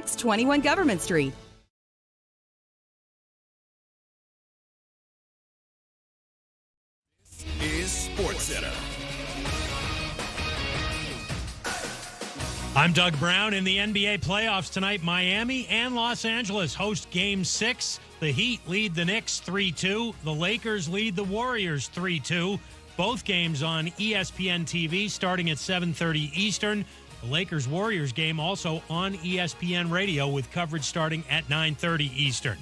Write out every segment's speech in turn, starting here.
621 Government Street. Is SportsCenter. I'm Doug Brown. In the NBA playoffs tonight, Miami and Los Angeles host Game 6. The Heat lead the Knicks 3-2. The Lakers lead the Warriors 3-2. Both games on ESPN TV starting at 7:30 Eastern. The Lakers-Warriors game also on ESPN Radio with coverage starting at 9:30 Eastern.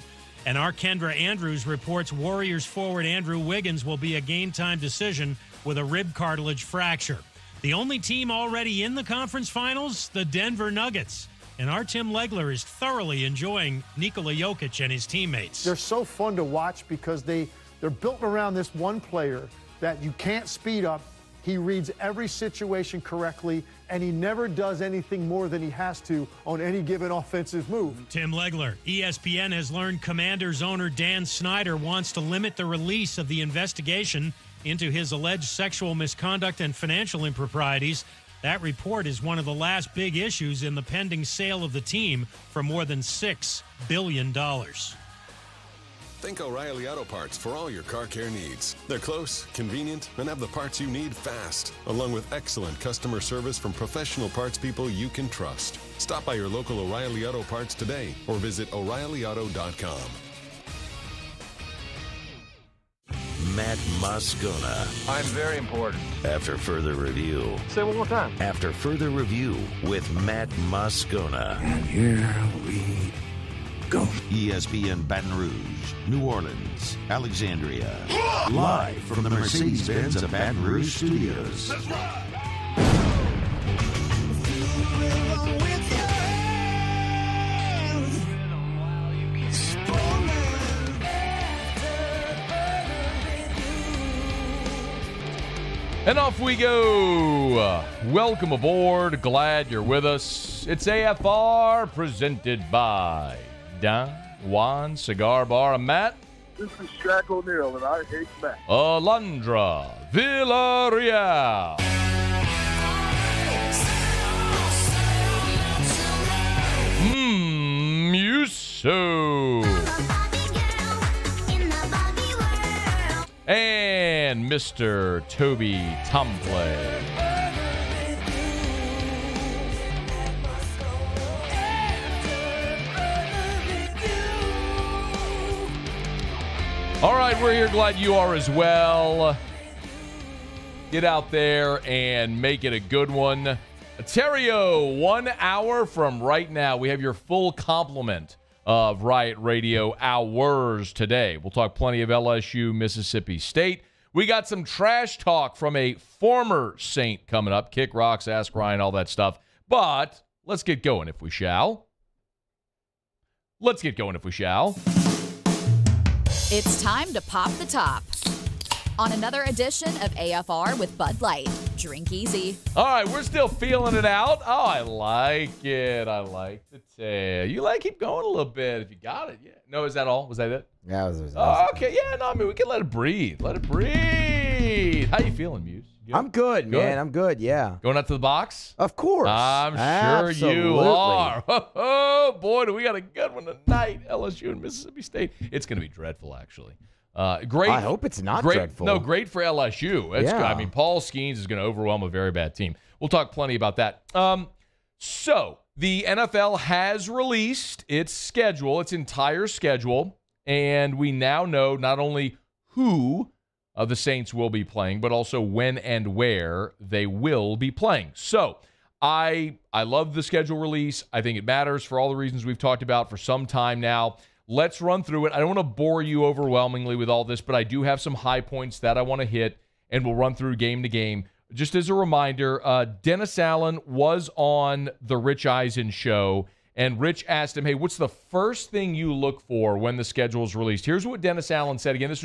And our Kendra Andrews reports Warriors forward Andrew Wiggins will be a game-time decision with a rib cartilage fracture. The only team already in the conference finals, the Denver Nuggets. And our Tim Legler is thoroughly enjoying Nikola Jokic and his teammates. They're so fun to watch because they're built around this one player that you can't speed up. He reads every situation correctly, and he never does anything more than he has to on any given offensive move. Tim Legler. ESPN has learned Commanders owner Dan Snyder wants to limit the release of the investigation into his alleged sexual misconduct and financial improprieties. That report is one of the last big issues in the pending sale of the team for more than $6 billion. Think O'Reilly Auto Parts for all your car care needs. They're close, convenient, and have the parts you need fast, along with excellent customer service from professional parts people you can trust. Stop by your local O'Reilly Auto Parts today or visit O'ReillyAuto.com. Matt Moscona. I'm very important. After further review. Say it one more time. After further review with Matt Moscona. And here we go. ESPN Baton Rouge, New Orleans, Alexandria. Live from the Mercedes-Benz of Baton Rouge studios. That's right. And off we go. Welcome aboard. Glad you're with us. It's AFR presented by Don Juan Cigar Bar. I'm Matt. This is Shaq O'Neal, and I hate Matt. Alondra Villarreal. Musso. And Mr. Toby Tomplay. All right, we're here. Glad you are as well. Get out there and make it a good one. Terrio, 1 hour from right now, we have your full complement of Riot Radio hours today. We'll talk plenty of LSU Mississippi State. We got some trash talk from a former Saint coming up. Kick rocks, ask Ryan, all that stuff. But let's get going if we shall. It's time to pop the top on another edition of AFR with Bud Light. Drink easy. All right, we're still feeling it out. Oh, I like it. I like the tail. You keep going a little bit if you got it. Yeah. No, is that all? Was that it? Yeah, it was okay. Yeah, no, I mean, we can let it breathe. Let it breathe. How you feeling, Muse? I'm good, man. I'm good, yeah. Going out to the box? Of course. I'm sure Absolutely. you are. Oh, boy, do we got a good one tonight. LSU and Mississippi State. It's going to be dreadful, actually. Great. I hope it's not dreadful. No, great for LSU. It's good. I mean, Paul Skeens is going to overwhelm a very bad team. We'll talk plenty about that. So the NFL has released its schedule, its entire schedule, and we now know not only who the Saints will be playing, but also when and where they will be playing. So I love the schedule release. I think it matters for all the reasons we've talked about for some time now. Let's run through it. I don't want to bore you overwhelmingly with all this, but I do have some high points that I want to hit, and we'll run through game to game. Just as a reminder, Dennis Allen was on the Rich Eisen show, and Rich asked him, hey, what's the first thing you look for when the schedule is released? Here's what Dennis Allen said. Again, this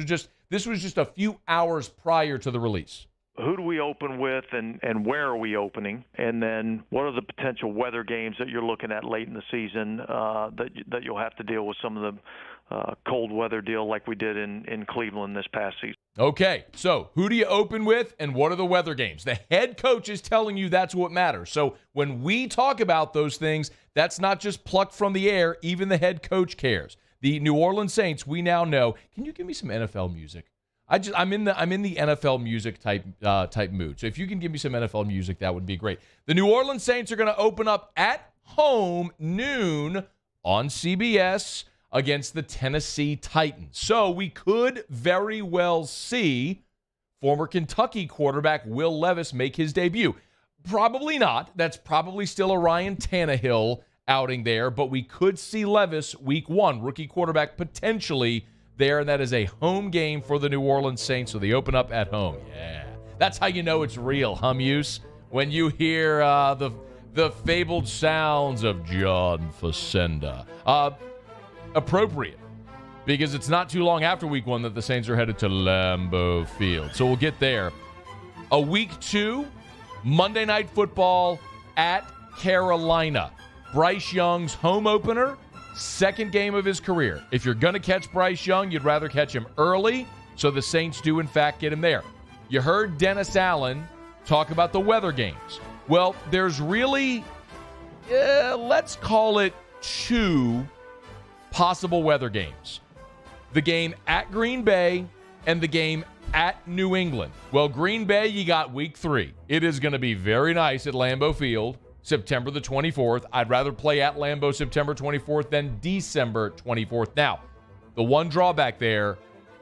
was just a few hours prior to the release. Who do we open with and where are we opening? And then what are the potential weather games that you're looking at late in the season that you'll have to deal with some of the cold weather deal like we did in Cleveland this past season? Okay, so who do you open with and what are the weather games? The head coach is telling you that's what matters. So when we talk about those things, that's not just plucked from the air. Even the head coach cares. The New Orleans Saints, we now know. Can you give me some NFL music? I'm in the NFL music type mood. So if you can give me some NFL music, that would be great. The New Orleans Saints are going to open up at home noon on CBS against the Tennessee Titans. So we could very well see former Kentucky quarterback Will Levis make his debut. Probably not. That's probably still a Ryan Tannehill outing there, but we could see Levis week 1, rookie quarterback potentially there, and that is a home game for the New Orleans Saints, so they open up at home. Yeah. That's how you know it's real, Muse? When you hear the fabled sounds of John Facenda. Appropriate, because it's not too long after week 1 that the Saints are headed to Lambeau Field. So we'll get there. A week 2, Monday Night Football at Carolina. Bryce Young's home opener, second game of his career. If you're going to catch Bryce Young, you'd rather catch him early, so the Saints do, in fact, get him there. You heard Dennis Allen talk about the weather games. Well, there's really, let's call it 2 possible weather games. The game at Green Bay and the game at New England. Well, Green Bay, you got week 3. It is going to be very nice at Lambeau Field, September the 24th. I'd rather play at Lambeau September 24th than December 24th. Now, the one drawback there,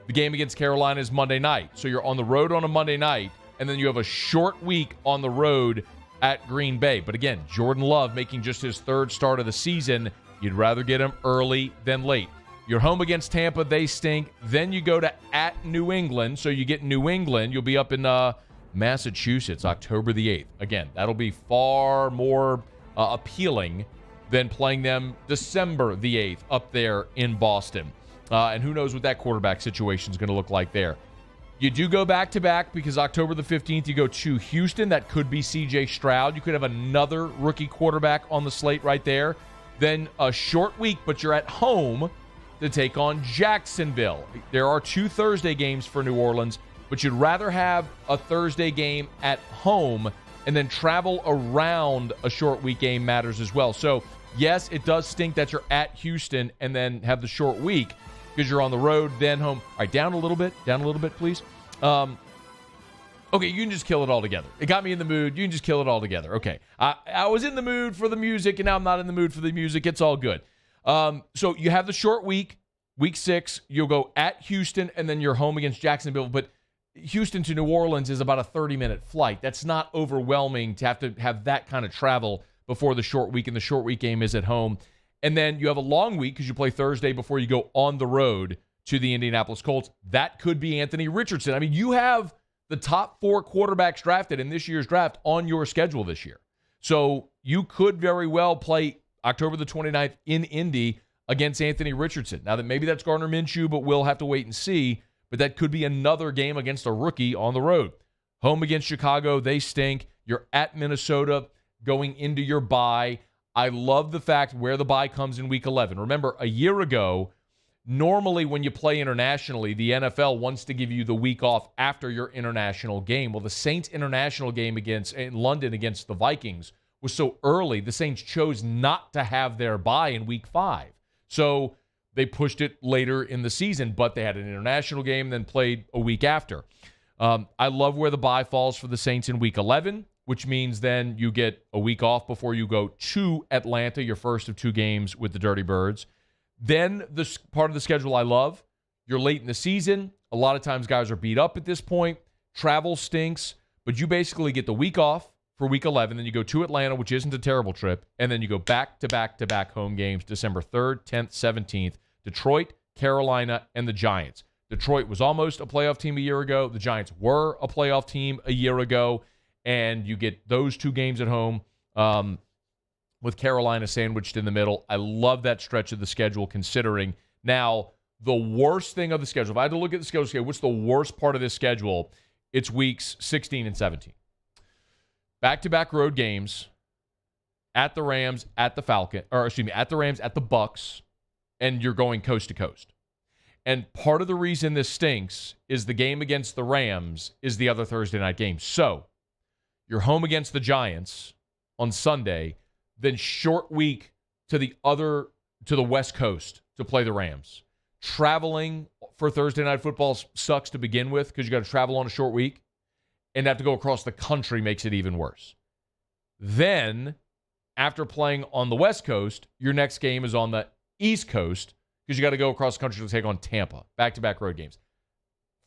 the game against Carolina is Monday night. So you're on the road on a Monday night, and then you have a short week on the road at Green Bay. But again, Jordan Love making just his 3rd start of the season. You'd rather get him early than late. You're home against Tampa. They stink. Then you go to at New England. So you get New England. You'll be up in Massachusetts, October the 8th. Again, that'll be far more appealing than playing them December the 8th up there in Boston. And who knows what that quarterback situation is going to look like there. You do go back-to-back because October the 15th, you go to Houston. That could be C.J. Stroud. You could have another rookie quarterback on the slate right there. Then a short week, but you're at home to take on Jacksonville. There are 2 Thursday games for New Orleans, but you'd rather have a Thursday game at home, and then travel around a short week game matters as well. So, yes, it does stink that you're at Houston and then have the short week because you're on the road, then home. All right, down a little bit, please. Okay, you can just kill it all together. It got me in the mood. You can just kill it all together. Okay. I was in the mood for the music, and now I'm not in the mood for the music. It's all good. So you have the short week, week 6. You'll go at Houston, and then you're home against Jacksonville. But Houston to New Orleans is about a 30-minute flight. That's not overwhelming to have that kind of travel before the short week, and the short week game is at home. And then you have a long week because you play Thursday before you go on the road to the Indianapolis Colts. That could be Anthony Richardson. I mean, you have the top 4 quarterbacks drafted in this year's draft on your schedule this year. So you could very well play October the 29th in Indy against Anthony Richardson. Now, that maybe that's Gardner Minshew, but we'll have to wait and see. But that could be another game against a rookie on the road. Home against Chicago, they stink. You're at Minnesota going into your bye. I love the fact where the bye comes in week 11. Remember, a year ago, normally when you play internationally, the NFL wants to give you the week off after your international game. Well, the Saints' international game in London against the Vikings was so early, the Saints chose not to have their bye in week 5. So they pushed it later in the season, but they had an international game, then played a week after. I love where the bye falls for the Saints in week 11, which means then you get a week off before you go to Atlanta, your first of 2 games with the Dirty Birds. Then the part of the schedule I love, you're late in the season. A lot of times guys are beat up at this point. Travel stinks, but you basically get the week off for week 11. Then you go to Atlanta, which isn't a terrible trip. And then you go back-to-back home games, December 3rd, 10th, 17th. Detroit, Carolina, and the Giants. Detroit was almost a playoff team a year ago. The Giants were a playoff team a year ago. And you get those 2 games at home with Carolina sandwiched in the middle. I love that stretch of the schedule considering. Now, the worst thing of the schedule, if I had to look at the schedule, what's the worst part of this schedule? It's weeks 16 and 17. Back-to-back road games at the Rams, at the Rams, at the Bucks, and you're going coast to coast. And part of the reason this stinks is the game against the Rams is the other Thursday night game. So you're home against the Giants on Sunday, then short week to the West Coast to play the Rams. Traveling for Thursday night football sucks to begin with because you got to travel on a short week, and have to go across the country makes it even worse. Then, after playing on the West Coast, your next game is on the East Coast because you got to go across the country to take on Tampa. Back-to-back road games.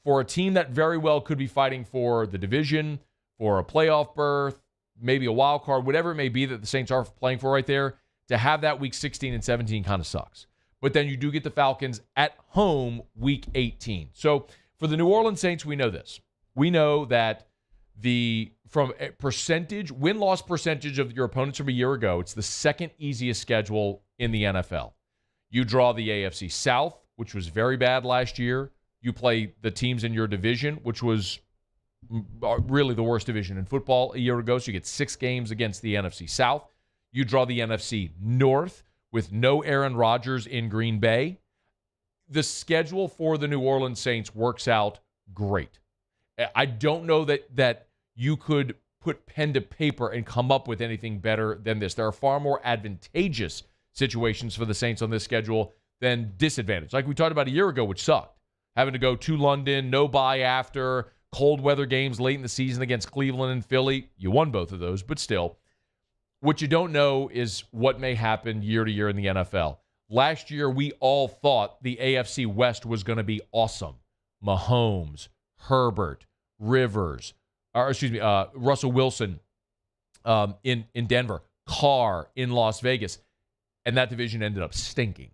For a team that very well could be fighting for the division, for a playoff berth, maybe a wild card, whatever it may be that the Saints are playing for right there, to have that week 16 and 17 kind of sucks. But then you do get the Falcons at home week 18. So for the New Orleans Saints, we know this. We know that from a percentage, win-loss percentage of your opponents from a year ago, it's the second easiest schedule in the NFL. You draw the AFC South, which was very bad last year. You play the teams in your division, which was really the worst division in football a year ago. So you get 6 games against the NFC South. You draw the NFC North with no Aaron Rodgers in Green Bay. The schedule for the New Orleans Saints works out great. I don't know that you could put pen to paper and come up with anything better than this. There are far more advantageous situations for the Saints on this schedule than disadvantage. Like we talked about a year ago, which sucked. Having to go to London, no bye after, cold weather games late in the season against Cleveland and Philly. You won both of those, but still. What you don't know is what may happen year to year in the NFL. Last year, we all thought the AFC West was going to be awesome. Mahomes, Herbert, Rivers, Russell Wilson in Denver, Carr in Las Vegas, and that division ended up stinking.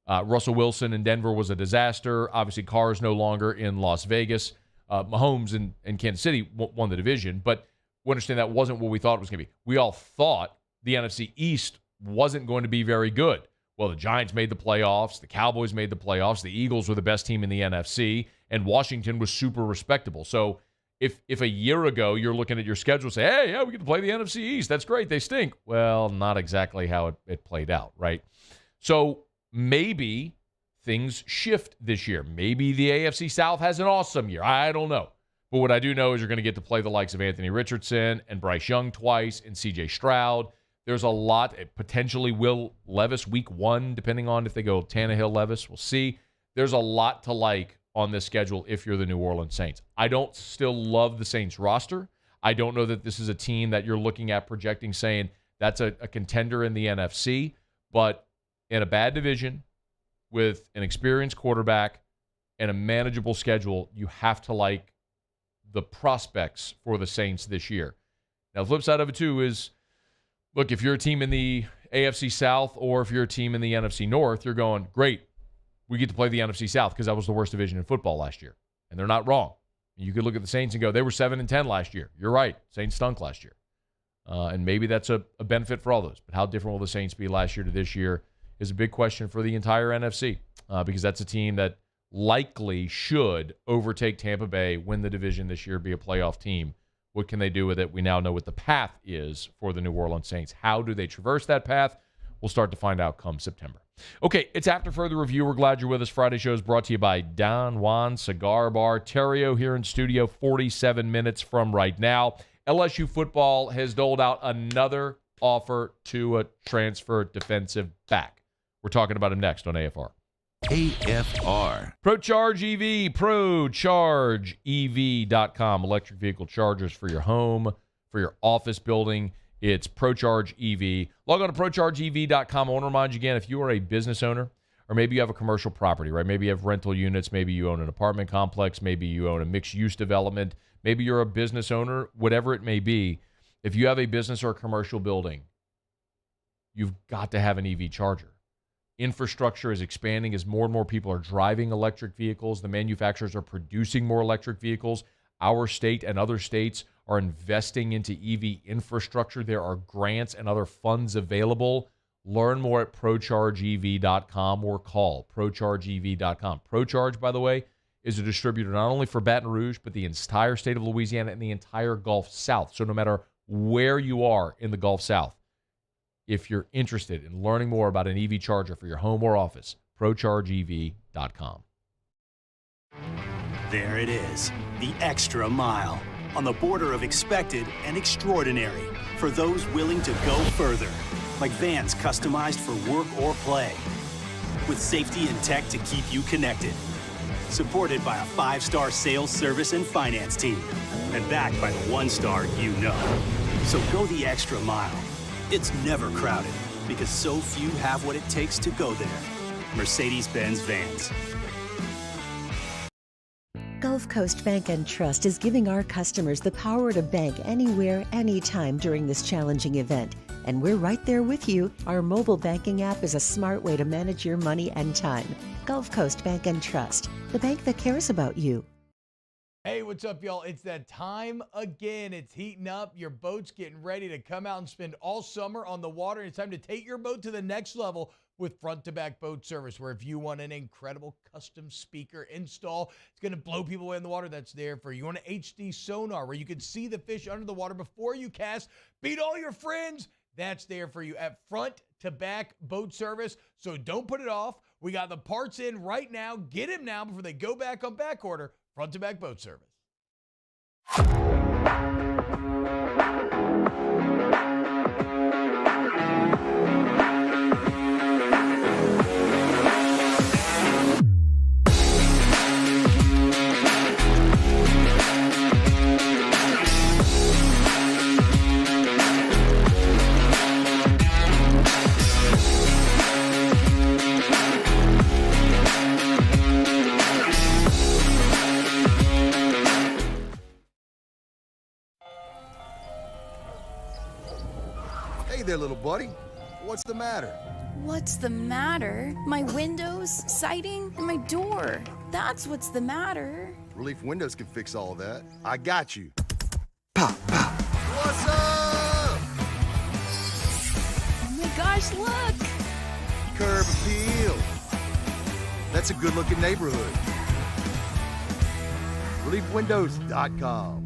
Russell Wilson in Denver was a disaster. Obviously, Carr is no longer in Las Vegas. Mahomes in Kansas City won the division, but we understand that wasn't what we thought it was going to be. We all thought the NFC East wasn't going to be very good. Well, the Giants made the playoffs. The Cowboys made the playoffs. The Eagles were the best team in the NFC, and Washington was super respectable. So if a year ago you're looking at your schedule and say, hey, yeah, we get to play the NFC East. That's great. They stink. Well, not exactly how it played out, right? So maybe things shift this year. Maybe the AFC South has an awesome year. I don't know. But what I do know is you're going to get to play the likes of Anthony Richardson and Bryce Young twice and C.J. Stroud. There's a lot, potentially Will Levis week 1, depending on if they go Tannehill Levis. We'll see. There's a lot to like on this schedule if you're the New Orleans Saints. I don't still love the Saints roster. I don't know that this is a team that you're looking at projecting saying that's a contender in the NFC. But in a bad division with an experienced quarterback and a manageable schedule, you have to like the prospects for the Saints this year. Now, the flip side of it, too, is, look, if you're a team in the AFC South or if you're a team in the NFC North, you're going, great, we get to play the NFC South because that was the worst division in football last year. And they're not wrong. You could look at the Saints and go, they were 7-10 last year. You're right. Saints stunk last year. And maybe that's a benefit for all those. But how different will the Saints be last year to this year is a big question for the entire NFC because that's a team that likely should overtake Tampa Bay, win the division this year, be a playoff team. What can they do with it? We now know what the path is for the New Orleans Saints. How do they traverse that path? We'll start to find out come September. Okay, it's After Further Review. We're glad you're with us. Friday show is brought to you by Don Juan Cigar Bar. Terrio here in studio 47 minutes from right now. LSU football has doled out another offer to a transfer defensive back. We're talking about him next on AFR. AFR. ProCharge EV, ProChargeEV.com. Electric vehicle chargers for your home, for your office building. It's ProCharge EV. Log on to ProChargeEV.com. I want to remind you again, if you are a business owner, or maybe you have a commercial property, right? Maybe you have rental units. Maybe you own an apartment complex. Maybe you own a mixed-use development. Maybe you're a business owner, whatever it may be. If you have a business or a commercial building, you've got to have an EV charger. Infrastructure is expanding as more and more people are driving electric vehicles. The manufacturers are producing more electric vehicles. Our state and other states are investing into EV infrastructure. There are grants and other funds available. Learn more at ProChargeEV.com or call ProChargeEV.com. ProCharge, by the way, is a distributor not only for Baton Rouge, but the entire state of Louisiana and the entire Gulf South. So no matter where you are in the Gulf South, if you're interested in learning more about an EV charger for your home or office, ProChargeEV.com. There it is, the extra mile, on the border of expected and extraordinary, for those willing to go further, like vans customized for work or play, with safety and tech to keep you connected, supported by a 5-star sales, service, and finance team, and backed by the 1-star you know. So go the extra mile. It's never crowded, because so few have what it takes to go there. Mercedes-Benz Vans. Gulf Coast Bank and Trust is giving our customers the power to bank anywhere, anytime during this challenging event. And we're right there with you. Our mobile banking app is a smart way to manage your money and time. Gulf Coast Bank and Trust, the bank that cares about you. Hey, what's up, y'all? It's that time again. It's heating up. Your boat's getting ready to come out and spend all summer on the water. It's time to take your boat to the next level with front-to-back boat service, where if you want an incredible custom speaker install, it's going to blow people away in the water, that's there for you. You want an HD sonar where you can see the fish under the water before you cast, beat all your friends, that's there for you at front-to-back boat service. So don't put it off. We got the parts in right now. Get them now before they go back on back order. Front-to-back boat service. Hey there, little buddy. What's the matter? What's the matter? My windows, siding, and my door. That's what's the matter. Relief Windows can fix all of that. I got you. Pop, pop. What's up? Oh my gosh, look! Curb appeal. That's a good-looking neighborhood. ReliefWindows.com.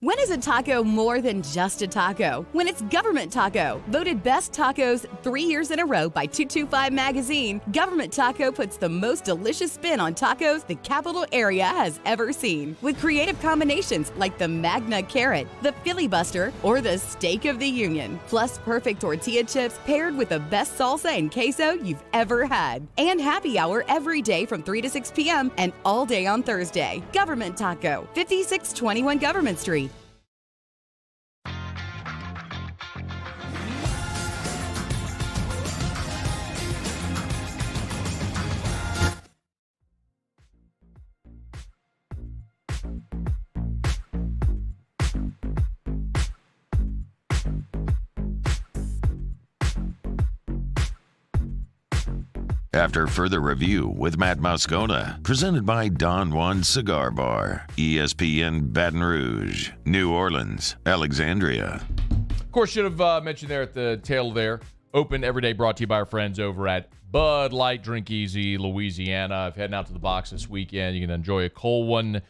When is a taco more than just a taco? When it's Government Taco. Voted best tacos 3 years in a row by 225 Magazine, Government Taco puts the most delicious spin on tacos the capital area has ever seen. With creative combinations like the Magna Carrot, the Filibuster, or the Steak of the Union. Plus perfect tortilla chips paired with the best salsa and queso you've ever had. And happy hour every day from 3 to 6 p.m. and all day on Thursday. Government Taco, 5621 Government Street. After further review with Matt Moscona, presented by Don Juan Cigar Bar, ESPN Baton Rouge, New Orleans, Alexandria. Of course, should have mentioned there at the tail there, open every day, brought to you by our friends over at Bud Light, Drink Easy, Louisiana. If heading out to the box this weekend, you can enjoy a cold one.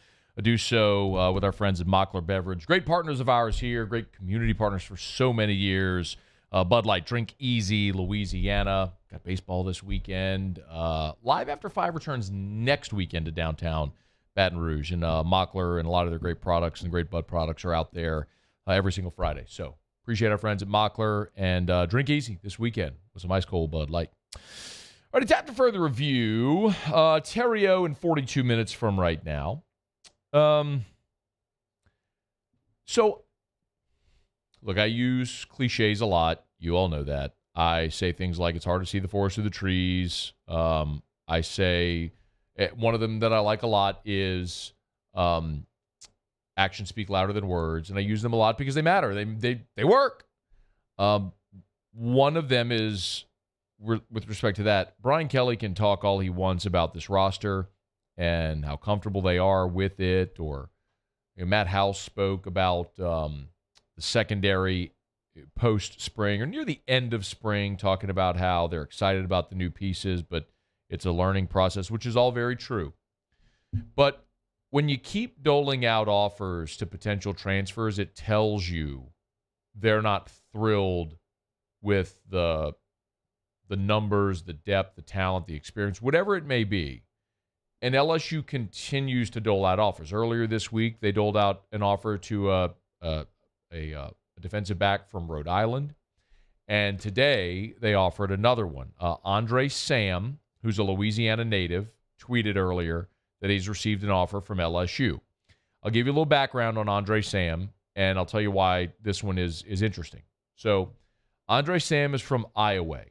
Do so with our friends at Mockler Beverage. Great partners of ours here, great community partners for so many years. Bud Light, Drink Easy, Louisiana. Got baseball this weekend. Live After 5 returns next weekend to downtown Baton Rouge. And Mockler and a lot of their great products and great Bud products are out there every single Friday. So appreciate our friends at Mockler. And Drink Easy this weekend with some ice cold Bud Light. All right, it's after further review. Terrio in 42 minutes from right now. So, look, I use cliches a lot. You all know that. I say things like it's hard to see the forest through the trees. I say one of them that I like a lot is actions speak louder than words, and I use them a lot because they matter. They work. One of them is, with respect to that, Brian Kelly can talk all he wants about this roster and how comfortable they are with it. Or Matt House spoke about the secondary post-spring or near the end of spring, talking about how they're excited about the new pieces, but it's a learning process, which is all very true. But when you keep doling out offers to potential transfers, it tells you they're not thrilled with the numbers, the depth, the talent, the experience, whatever it may be. And LSU continues to dole out offers. Earlier this week, they doled out an offer to a defensive back from Rhode Island. And today, they offered another one. Andre Sam, who's a Louisiana native, tweeted earlier that he's received an offer from LSU. I'll give you a little background on Andre Sam, and I'll tell you why this one is interesting. So, Andre Sam is from Iowa.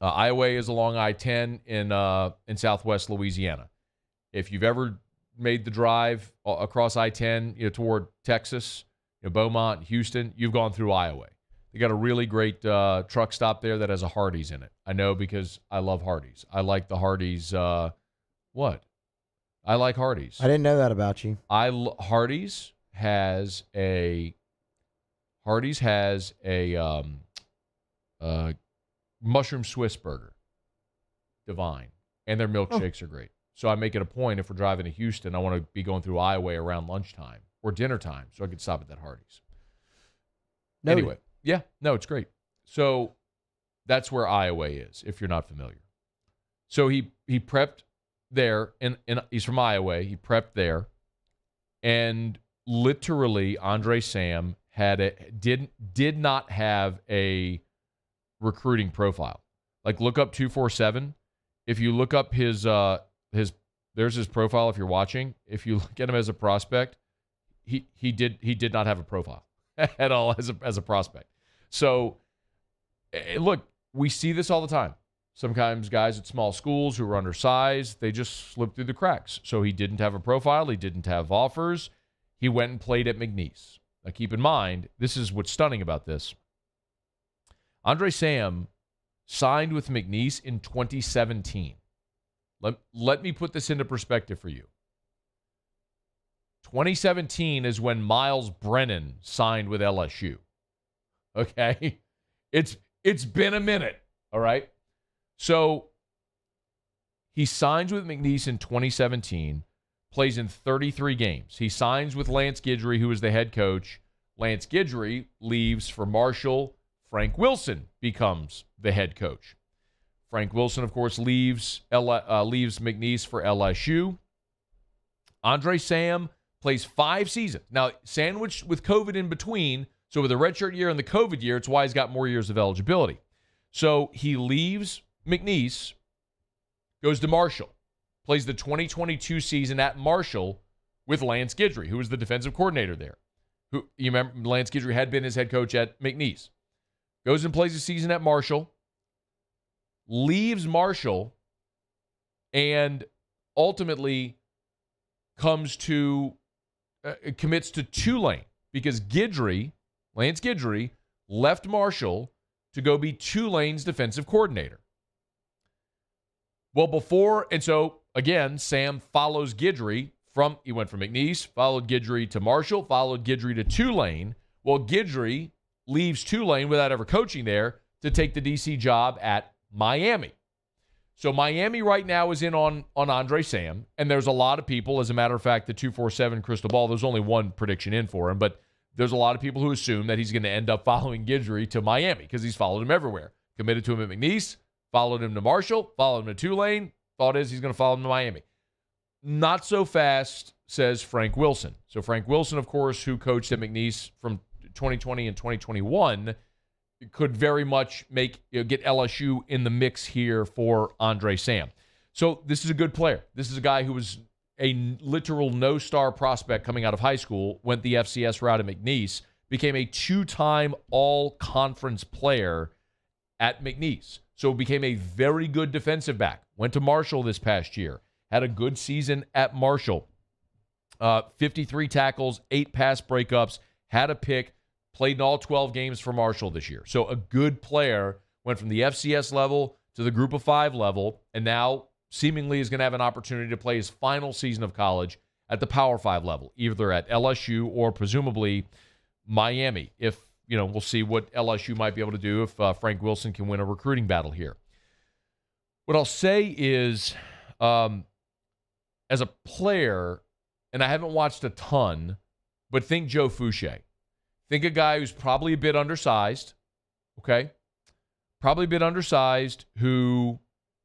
Iowa is along I-10 in southwest Louisiana. If you've ever made the drive across I-10 toward Texas, Beaumont, Houston, you've gone through Iowa. They got a really great truck stop there that has a Hardee's in it. I know because I love Hardee's. I like the Hardee's. What? I like Hardee's. I didn't know that about you. Hardee's has a mushroom Swiss burger. Divine. And their milkshakes are great. So I make it a point if we're driving to Houston, I want to be going through Iowa around lunchtime or dinner time so I could stop at that Hardee's. Anyway, yeah, no, it's great. So that's where Iowa is, if you're not familiar. So he prepped there, and he's from Iowa. He prepped there, and literally Andre Sam did not have a recruiting profile. Like, look up 247. If you look up his there's his profile. If you're watching, if you look at him as a prospect, he did not have a profile at all as a prospect. So look, we see this all the time. Sometimes guys at small schools who are undersized, they just slip through the cracks. So he didn't have a profile. He didn't have offers. He went and played at McNeese. Now keep in mind, this is what's stunning about this. Andre Sam signed with McNeese in 2017. Let me put this into perspective for you. 2017 is when Miles Brennan signed with LSU. Okay? It's been a minute, all right? So he signs with McNeese in 2017, plays in 33 games. He signs with Lance Guidry, who is the head coach. Lance Guidry leaves for Marshall. Frank Wilson becomes the head coach. Frank Wilson, of course, leaves McNeese for LSU. Andre Sam plays 5 seasons. Now, sandwiched with COVID in between, so with the redshirt year and the COVID year, it's why he's got more years of eligibility. So he leaves McNeese, goes to Marshall, plays the 2022 season at Marshall with Lance Guidry, who was the defensive coordinator there. Who, you remember, Lance Guidry had been his head coach at McNeese. Goes and plays a season at Marshall, leaves Marshall, and ultimately commits to Tulane because Lance Guidry, left Marshall to go be Tulane's defensive coordinator. Well, so again, Sam follows Guidry he went from McNeese, followed Guidry to Marshall, followed Guidry to Tulane. Well, Guidry leaves Tulane without ever coaching there to take the DC job at Miami. So Miami right now is in on Andre Sam, and there's a lot of people, as a matter of fact, the 247 crystal ball, there's only one prediction in for him, but there's a lot of people who assume that he's going to end up following Guidry to Miami because he's followed him everywhere. Committed to him at McNeese, followed him to Marshall, followed him to Tulane, thought is he's going to follow him to Miami. Not so fast, says Frank Wilson. So Frank Wilson, of course, who coached at McNeese from 2020 and 2021, could very much get LSU in the mix here for Andre Sam. So this is a good player. This is a guy who was a literal no-star prospect coming out of high school, went the FCS route at McNeese, became a 2-time all-conference player at McNeese. So became a very good defensive back. Went to Marshall this past year. Had a good season at Marshall. 53 tackles, 8 pass breakups, had a pick, played in all 12 games for Marshall this year. So a good player, went from the FCS level to the Group of 5 level, and now seemingly is going to have an opportunity to play his final season of college at the Power 5 level, either at LSU or presumably Miami. If, we'll see what LSU might be able to do if Frank Wilson can win a recruiting battle here. What I'll say is, as a player, and I haven't watched a ton, but think Joe Fouché. Think a guy who's probably a bit undersized, okay? Probably a bit undersized, who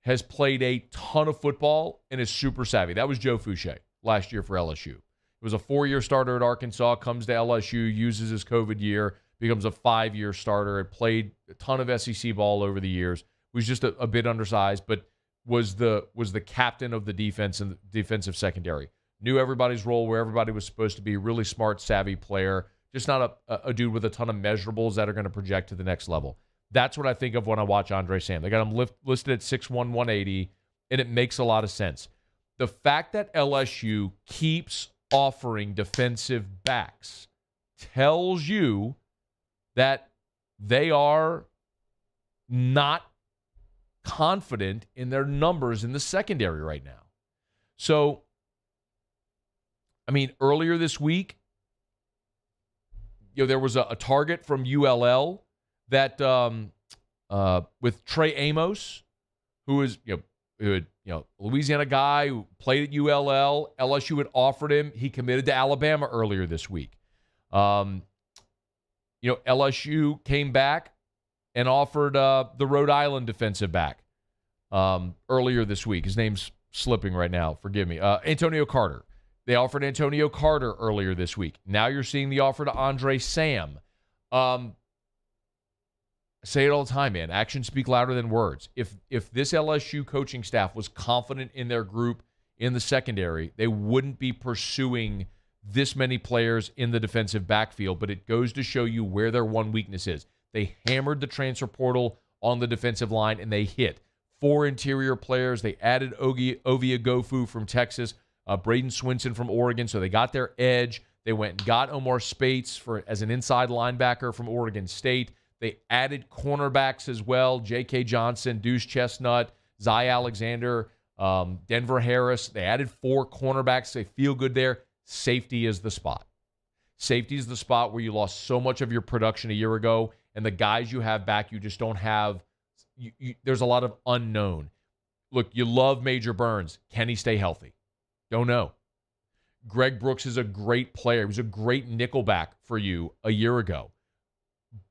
has played a ton of football and is super savvy. That was Joe Fouché last year for LSU. He was a 4-year starter at Arkansas, comes to LSU, uses his COVID year, becomes a 5-year starter, had played a ton of SEC ball over the years, was just a bit undersized, but was the captain of the defense and the defensive secondary. Knew everybody's role, where everybody was supposed to be. Really smart, savvy player. Just not a dude with a ton of measurables that are going to project to the next level. That's what I think of when I watch Andre Sam. They got him listed at 6'1", 180, and it makes a lot of sense. The fact that LSU keeps offering defensive backs tells you that they are not confident in their numbers in the secondary right now. So, I mean, earlier this week, there was a target from ULL that with Trey Amos, who is Louisiana guy who played at ULL. LSU had offered him. He committed to Alabama earlier this week. LSU came back and offered the Rhode Island defensive back earlier this week. His name's slipping right now. Forgive me. Antonio Carter. They offered Antonio Carter earlier this week. Now you're seeing the offer to Andre Sam. I say it all the time, man. Actions speak louder than words. If this LSU coaching staff was confident in their group in the secondary, they wouldn't be pursuing this many players in the defensive backfield. But it goes to show you where their one weakness is. They hammered the transfer portal on the defensive line, and they hit 4 interior players. They added Ovia Gofu from Texas, Braden Swinson from Oregon, so they got their edge. They went and got Omar Spates as an inside linebacker from Oregon State. They added cornerbacks as well, J.K. Johnson, Deuce Chestnut, Zy Alexander, Denver Harris. They added 4 cornerbacks. They feel good there. Safety is the spot. Safety is the spot where you lost so much of your production a year ago, and the guys you have back, you just don't have. There's a lot of unknown. Look, you love Major Burns. Can he stay healthy? Don't know. Greg Brooks is a great player. He was a great nickelback for you a year ago.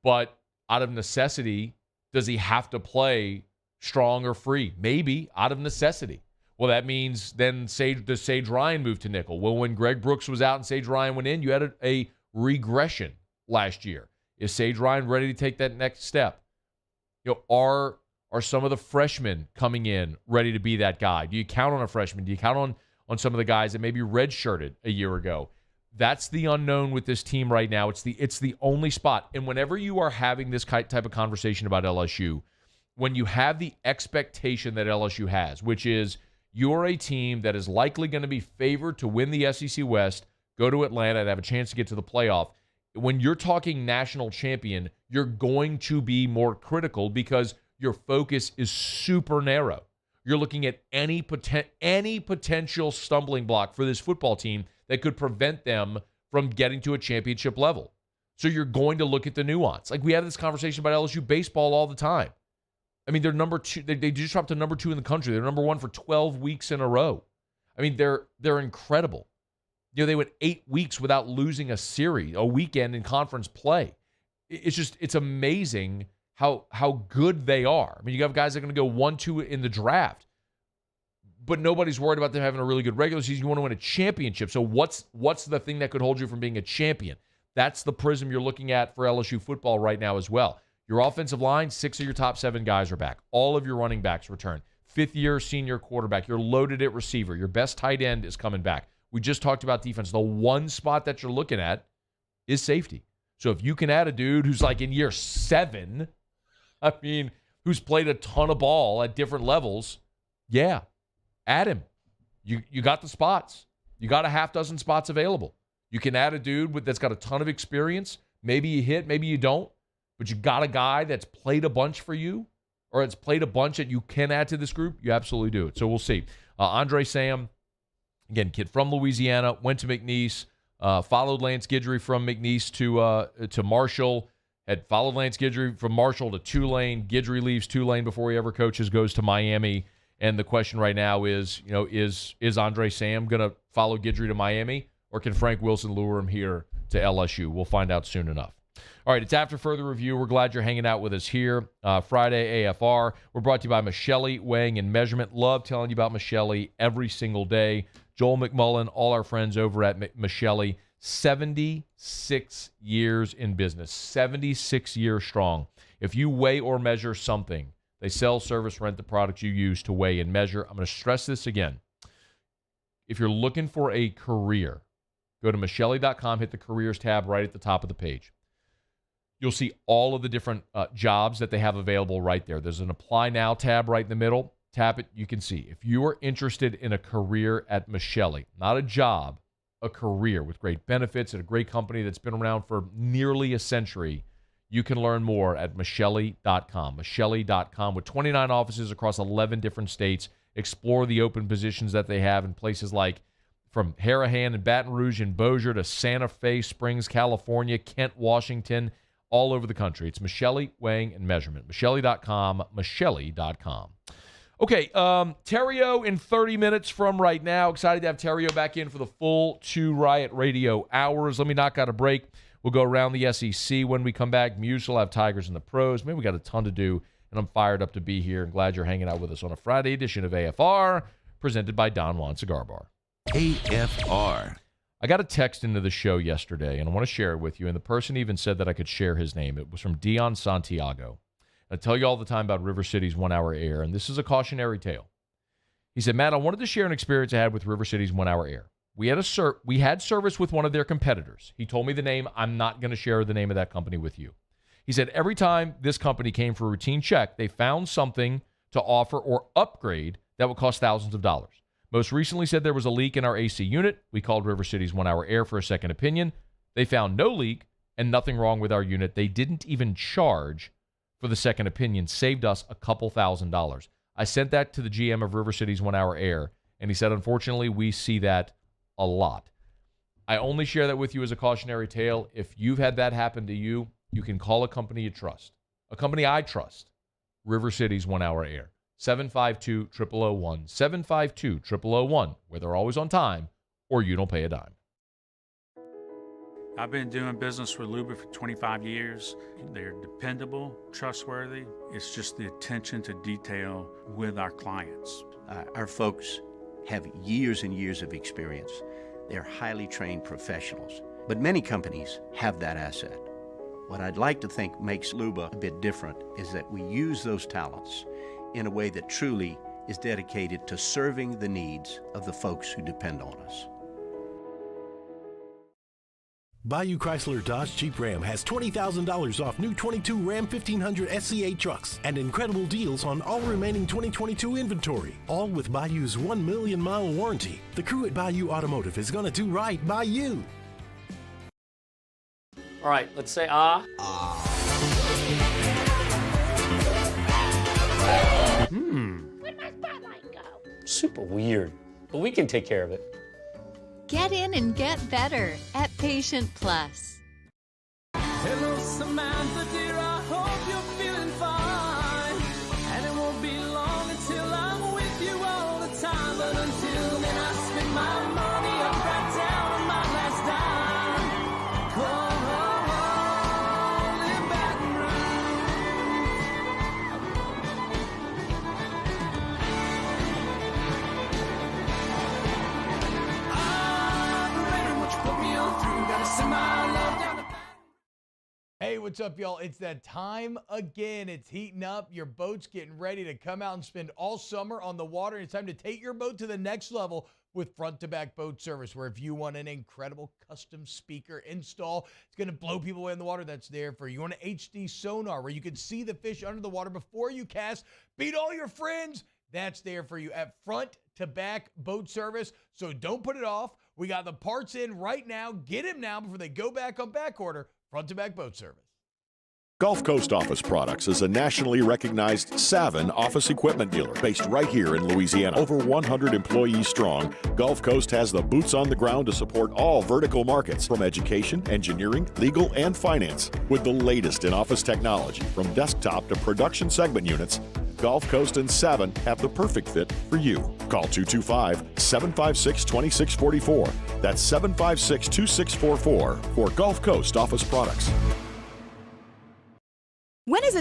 But out of necessity, does he have to play strong or free? Maybe, out of necessity. Well, that means then does Sage Ryan move to nickel? Well, when Greg Brooks was out and Sage Ryan went in, you had a regression last year. Is Sage Ryan ready to take that next step? Are some of the freshmen coming in ready to be that guy? Do you count on a freshman? Do you count on some of the guys that maybe redshirted a year ago? That's the unknown with this team right now. It's the only spot. And whenever you are having this type of conversation about LSU, when you have the expectation that LSU has, which is you're a team that is likely going to be favored to win the SEC West, go to Atlanta and have a chance to get to the playoff, when you're talking national champion, you're going to be more critical because your focus is super narrow. You're looking at any potential stumbling block for this football team that could prevent them from getting to a championship level. So you're going to look at the nuance. Like we have this conversation about LSU baseball all the time. I mean, they're number 2. They just dropped to number 2 in the country. They're number 1 for 12 weeks in a row. I mean, they're incredible. They went 8 weeks without losing a series, a weekend in conference play. It's amazing how good they are. I mean, you have guys that are going to go 1-2 in the draft, but nobody's worried about them having a really good regular season. You want to win a championship. So what's the thing that could hold you from being a champion? That's the prism you're looking at for LSU football right now as well. Your offensive line, 6 of your top 7 guys are back. All of your running backs return. 5th-year senior quarterback. You're loaded at receiver. Your best tight end is coming back. We just talked about defense. The one spot that you're looking at is safety. So if you can add a dude who's like in year 7, I mean, who's played a ton of ball at different levels, yeah, add him. You got the spots. You got a half dozen spots available. You can add a dude that's got a ton of experience. Maybe you hit, maybe you don't. But you got a guy that's played a bunch for you, or it's played a bunch that you can add to this group, you absolutely do it. So we'll see. Andre Sam, again, kid from Louisiana, went to McNeese, followed Lance Guidry from McNeese to Marshall, had followed Lance Guidry from Marshall to Tulane. Guidry leaves Tulane before he ever coaches, goes to Miami. And the question right now is, is Andre Sam going to follow Guidry to Miami, or can Frank Wilson lure him here to LSU? We'll find out soon enough. All right, it's After Further Review. We're glad you're hanging out with us here. Friday AFR. We're brought to you by Michelli Weighing and Measurement. Love telling you about Michelli every single day. Joel McMullen, all our friends over at Michelli, 76 years in business, 76 years strong. If you weigh or measure something, they sell, service, rent the products you use to weigh and measure. I'm going to stress this again. If you're looking for a career, go to Michelli.com, hit the careers tab right at the top of the page. You'll see all of the different jobs that they have available right there. There's an Apply Now tab right in the middle. Tap it, you can see. If you are interested in a career at Michelli, not a job, a career with great benefits at a great company that's been around for nearly a century, you can learn more at Michelli.com. Michelli.com with 29 offices across 11 different states. Explore the open positions that they have in places like from Harahan and Baton Rouge and Bossier to Santa Fe Springs, California, Kent, Washington, all over the country. It's Michelli Weighing and Measurement. Michelli.com, Michelli.com. Okay, Terrio in 30 minutes from right now. Excited to have Terrio back in for the full 2 Riot Radio hours. Let me knock out a break. We'll go around the SEC when we come back. Muse will have Tigers and the Pros. Maybe we got a ton to do, and I'm fired up to be here. And glad you're hanging out with us on a Friday edition of AFR, presented by Don Juan Cigar Bar. AFR. I got a text into the show yesterday, and I want to share it with you. And the person even said that I could share his name. It was from Dion Santiago. I tell you all the time about River City's 1 hour air, and this is a cautionary tale. He said, Matt, I wanted to share an experience I had with River City's 1 hour air. We had service with one of their competitors. He told me the name. I'm not going to share the name of that company with you. He said every time this company came for a routine check, they found something to offer or upgrade that would cost thousands of dollars. Most recently said there was a leak in our AC unit. We called River City's 1 hour air for a second opinion. They found no leak and nothing wrong with our unit. They didn't even charge for the second opinion, saved us a couple $1,000s. I sent that to the GM of River City's 1 hour air, and he said, unfortunately, we see that a lot. I only share that with you as a cautionary tale. If you've had that happen to you, you can call a company you trust, a company I trust, River City's 1 hour air. 752-0001, 752-0001, where they're always on time or you don't pay a dime. I've been doing business with Luba for 25 years. They're dependable, trustworthy. It's just the attention to detail with our clients. Our folks have years and years of experience. They're highly trained professionals, but many companies have that asset. What I'd like to think makes Luba a bit different is that we use those talents in a way that truly is dedicated to serving the needs of the folks who depend on us. Bayou Chrysler Dodge Jeep Ram has $20,000 off new 22 Ram 1500 SCA trucks and incredible deals on all remaining 2022 inventory, all with Bayou's 1 million mile warranty. The crew at Bayou Automotive is going to do right by you. All right, let's say ah. Where'd my spotlight go? Super weird, but we can take care of it. Get in and get better at Patient Plus. Hello, Samantha, dear, I hope you're feeling fine. And it won't be long until I'm with you all the time. But until then, I spend my money up right down on my last dime. Come home in Baton Hey, what's up, y'all? It's that time again. It's heating up. Your boat's getting ready to come out and spend all summer on the water. It's time to take your boat to the next level with front-to-back boat service, where if you want an incredible custom speaker install, it's going to blow people away in the water, that's there for you. You want an HD sonar where you can see the fish under the water before you cast, beat all your friends, that's there for you at front-to-back boat service. So don't put it off. We got the parts in right now. Get them now before they go back on back order. Front-to-back boat service. Gulf Coast Office Products is a nationally recognized Savin office equipment dealer based right here in Louisiana. Over 100 employees strong, Gulf Coast has the boots on the ground to support all vertical markets, from education, engineering, legal, and finance. With the latest in office technology, from desktop to production segment units, Gulf Coast and Savin have the perfect fit for you. Call 225-756-2644. That's 756-2644 for Gulf Coast Office Products.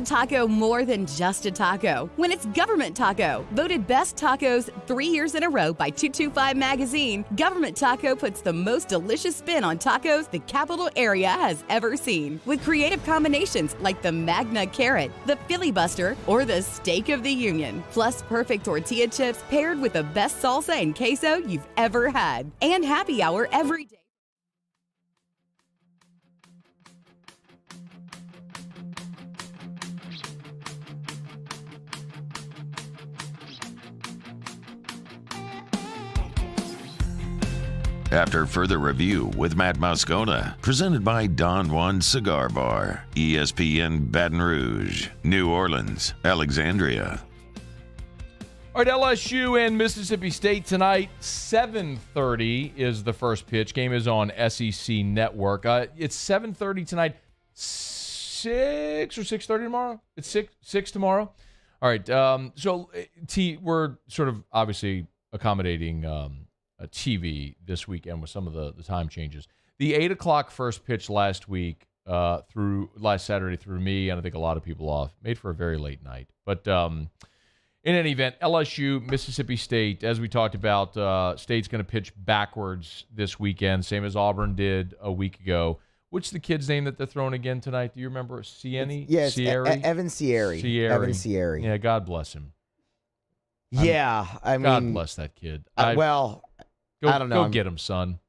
a taco more than just a taco? When it's Government Taco, voted best tacos 3 years in a row by 225 Magazine, Government Taco puts the most delicious spin on tacos the capital area has ever seen. With creative combinations like the Magna Carrot, the Filibuster, or the Steak of the Union. Plus perfect tortilla chips paired with the best salsa and queso you've ever had. And happy hour every day. After further review with Matt Moscona, presented by Don Juan Cigar Bar, ESPN Baton Rouge, New Orleans, Alexandria. All right, LSU and Mississippi State tonight, 7:30 is the first pitch. Game is on SEC Network. It's 7:30 tonight, 6 or 6:30 tomorrow? It's 6 tomorrow? All right, so we're sort of obviously accommodating TV this weekend with some of the time changes. The 8 o'clock first pitch last Saturday threw me and I think a lot of people off. Made for a very late night. But in any event, LSU, Mississippi State, as we talked about, State's going to pitch backwards this weekend, same as Auburn did a week ago. What's the kid's name that they're throwing again tonight? Do you remember? Sieni? Yes, Evan Cieri. Evan Cieri. Yeah, God bless him. Yeah, I mean, God bless that kid. I don't know. Go get him, son.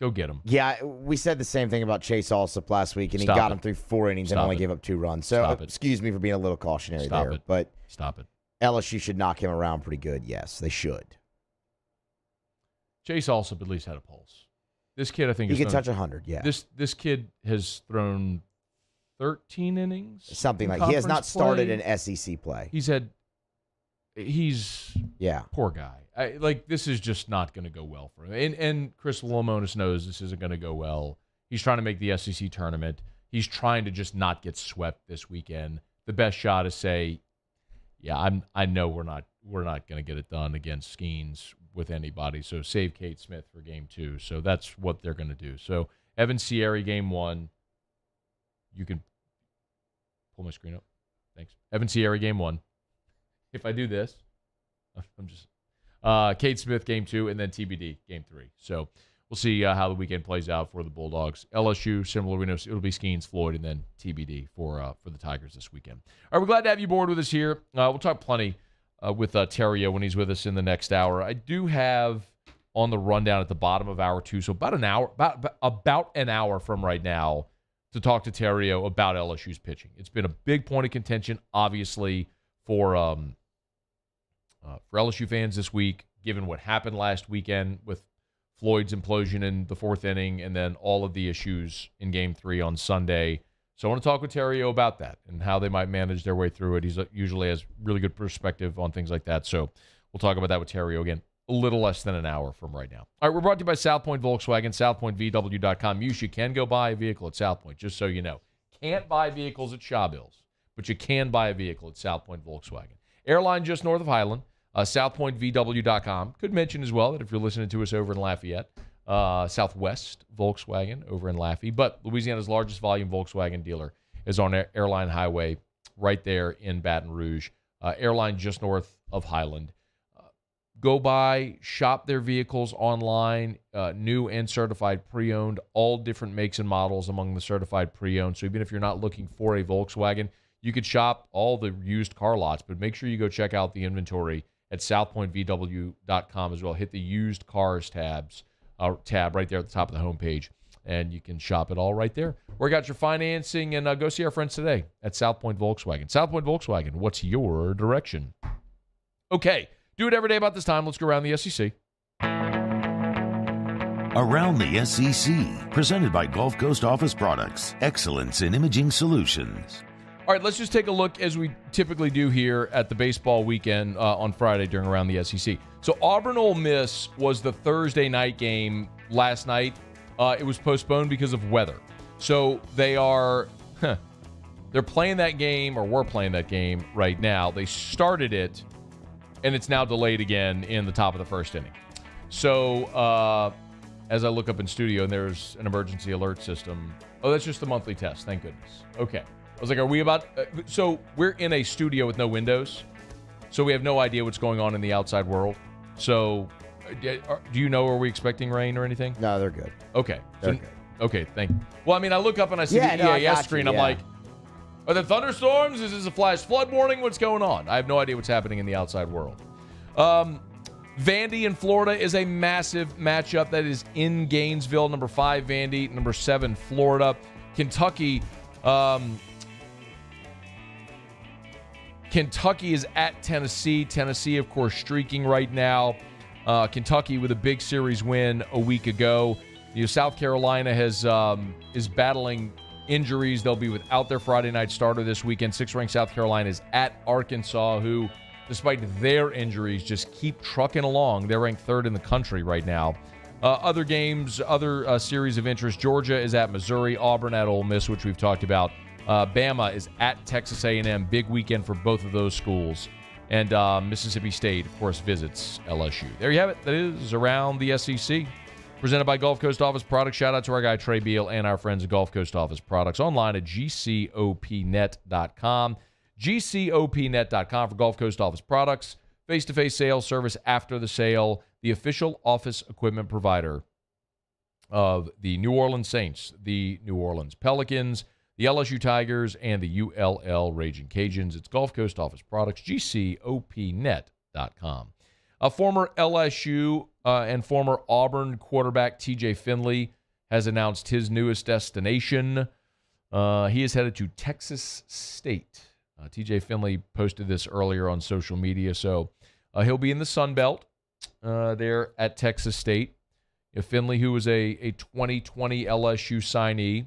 Go get him. Yeah, we said the same thing about Chase Allsup last week, and he got him through 4 innings and only gave up 2 runs. So, excuse me for being a little cautionary there. But stop it. LSU should knock him around pretty good. Yes, they should. Chase Allsup at least had a pulse. This kid, I think, he can touch 100. Yeah. This kid has thrown 13 innings. Something like he has not started an SEC play. He's poor guy. This is just not going to go well for him. And Chris Lamonis knows this isn't going to go well. He's trying to make the SEC tournament. He's trying to just not get swept this weekend. The best shot is say, I know we're not going to get it done against Skeens with anybody. So save Kate Smith for game 2. So that's what they're going to do. So Evan Cieri, game 1. You can pull my screen up. Thanks. Evan Cieri, game 1. If I do this, I'm just Kate Smith, game 2, and then TBD, game 3. So we'll see how the weekend plays out for the Bulldogs. LSU, similar, we know it'll be Skeens, Floyd, and then TBD for the Tigers this weekend. All right, we're glad to have you aboard with us here. We'll talk plenty with Terrio when he's with us in the next hour. I do have on the rundown at the bottom of hour 2, so about an hour from right now to talk to Terrio about LSU's pitching. It's been a big point of contention, obviously, for LSU fans this week, given what happened last weekend with Floyd's implosion in the 4th inning and then all of the issues in Game 3 on Sunday. So I want to talk with Terrio about that and how they might manage their way through it. He usually has really good perspective on things like that. So we'll talk about that with Terrio again a little less than an hour from right now. All right, we're brought to you by South Point Volkswagen, southpointvw.com. You can go buy a vehicle at South Point, just so you know. Can't buy vehicles at Shaw Bills, but you can buy a vehicle at South Point Volkswagen. Airline just north of Highland. SouthPointVW.com. Could mention as well that if you're listening to us over in Lafayette, Southwest Volkswagen over in Lafayette, but Louisiana's largest volume Volkswagen dealer is on Airline Highway right there in Baton Rouge. Airline just north of Highland. Go by, shop their vehicles online, new and certified pre-owned, all different makes and models among the certified pre-owned. So even if you're not looking for a Volkswagen, you could shop all the used car lots, but make sure you go check out the inventory at southpointvw.com as well. Hit the used cars tab right there at the top of the homepage, and you can shop it all right there. Work out your financing and go see our friends today at South Point Volkswagen. South Point Volkswagen, what's your direction? Okay, do it every day about this time. Let's go around the SEC. Around the SEC, presented by Gulf Coast Office Products, excellence in imaging solutions. All right, let's just take a look, as we typically do here, at the baseball weekend on Friday during Around the SEC. So Auburn-Ole Miss was the Thursday night game last night. It was postponed because of weather. So they're playing that game, or were playing that game right now. They started it, and it's now delayed again in the top of the 1st inning. So as I look up in studio, and there's an emergency alert system. Oh, that's just the monthly test. Thank goodness. Okay. was like, are we about so we're in a studio with no windows, so we have no idea what's going on in the outside world. So do you know, are we expecting rain or anything? No, they're good. Okay. They're good. Okay, thank you. Well, I mean, I look up and I see the EAS screen. I'm like, are there thunderstorms? Is this a flash flood warning? What's going on? I have no idea what's happening in the outside world. Vandy in Florida is a massive matchup that is in Gainesville. Number 5, Vandy. Number 7, Florida. Kentucky is at Tennessee. Tennessee, of course, streaking right now. Kentucky with a big series win a week ago. South Carolina is battling injuries. They'll be without their Friday night starter this weekend. 6th-ranked South Carolina is at Arkansas, who, despite their injuries, just keep trucking along. They're ranked 3rd in the country right now. Other games, other series of interest. Georgia is at Missouri. Auburn at Ole Miss, which we've talked about. Bama is at Texas A&M. Big weekend for both of those schools. And Mississippi State, of course, visits LSU. There you have it. That is Around the SEC. Presented by Gulf Coast Office Products. Shout out to our guy Trey Beal and our friends at Gulf Coast Office Products. Online at gcopnet.com. gcopnet.com for Gulf Coast Office Products. Face-to-face sales service after the sale. The official office equipment provider of the New Orleans Saints, the New Orleans Pelicans, the LSU Tigers, and the ULL Raging Cajuns. It's Gulf Coast Office Products, gcopnet.com. A former LSU and former Auburn quarterback TJ Finley has announced his newest destination. He is headed to Texas State. TJ Finley posted this earlier on social media, so he'll be in the Sun Belt there at Texas State. Finley, who was a 2020 LSU signee,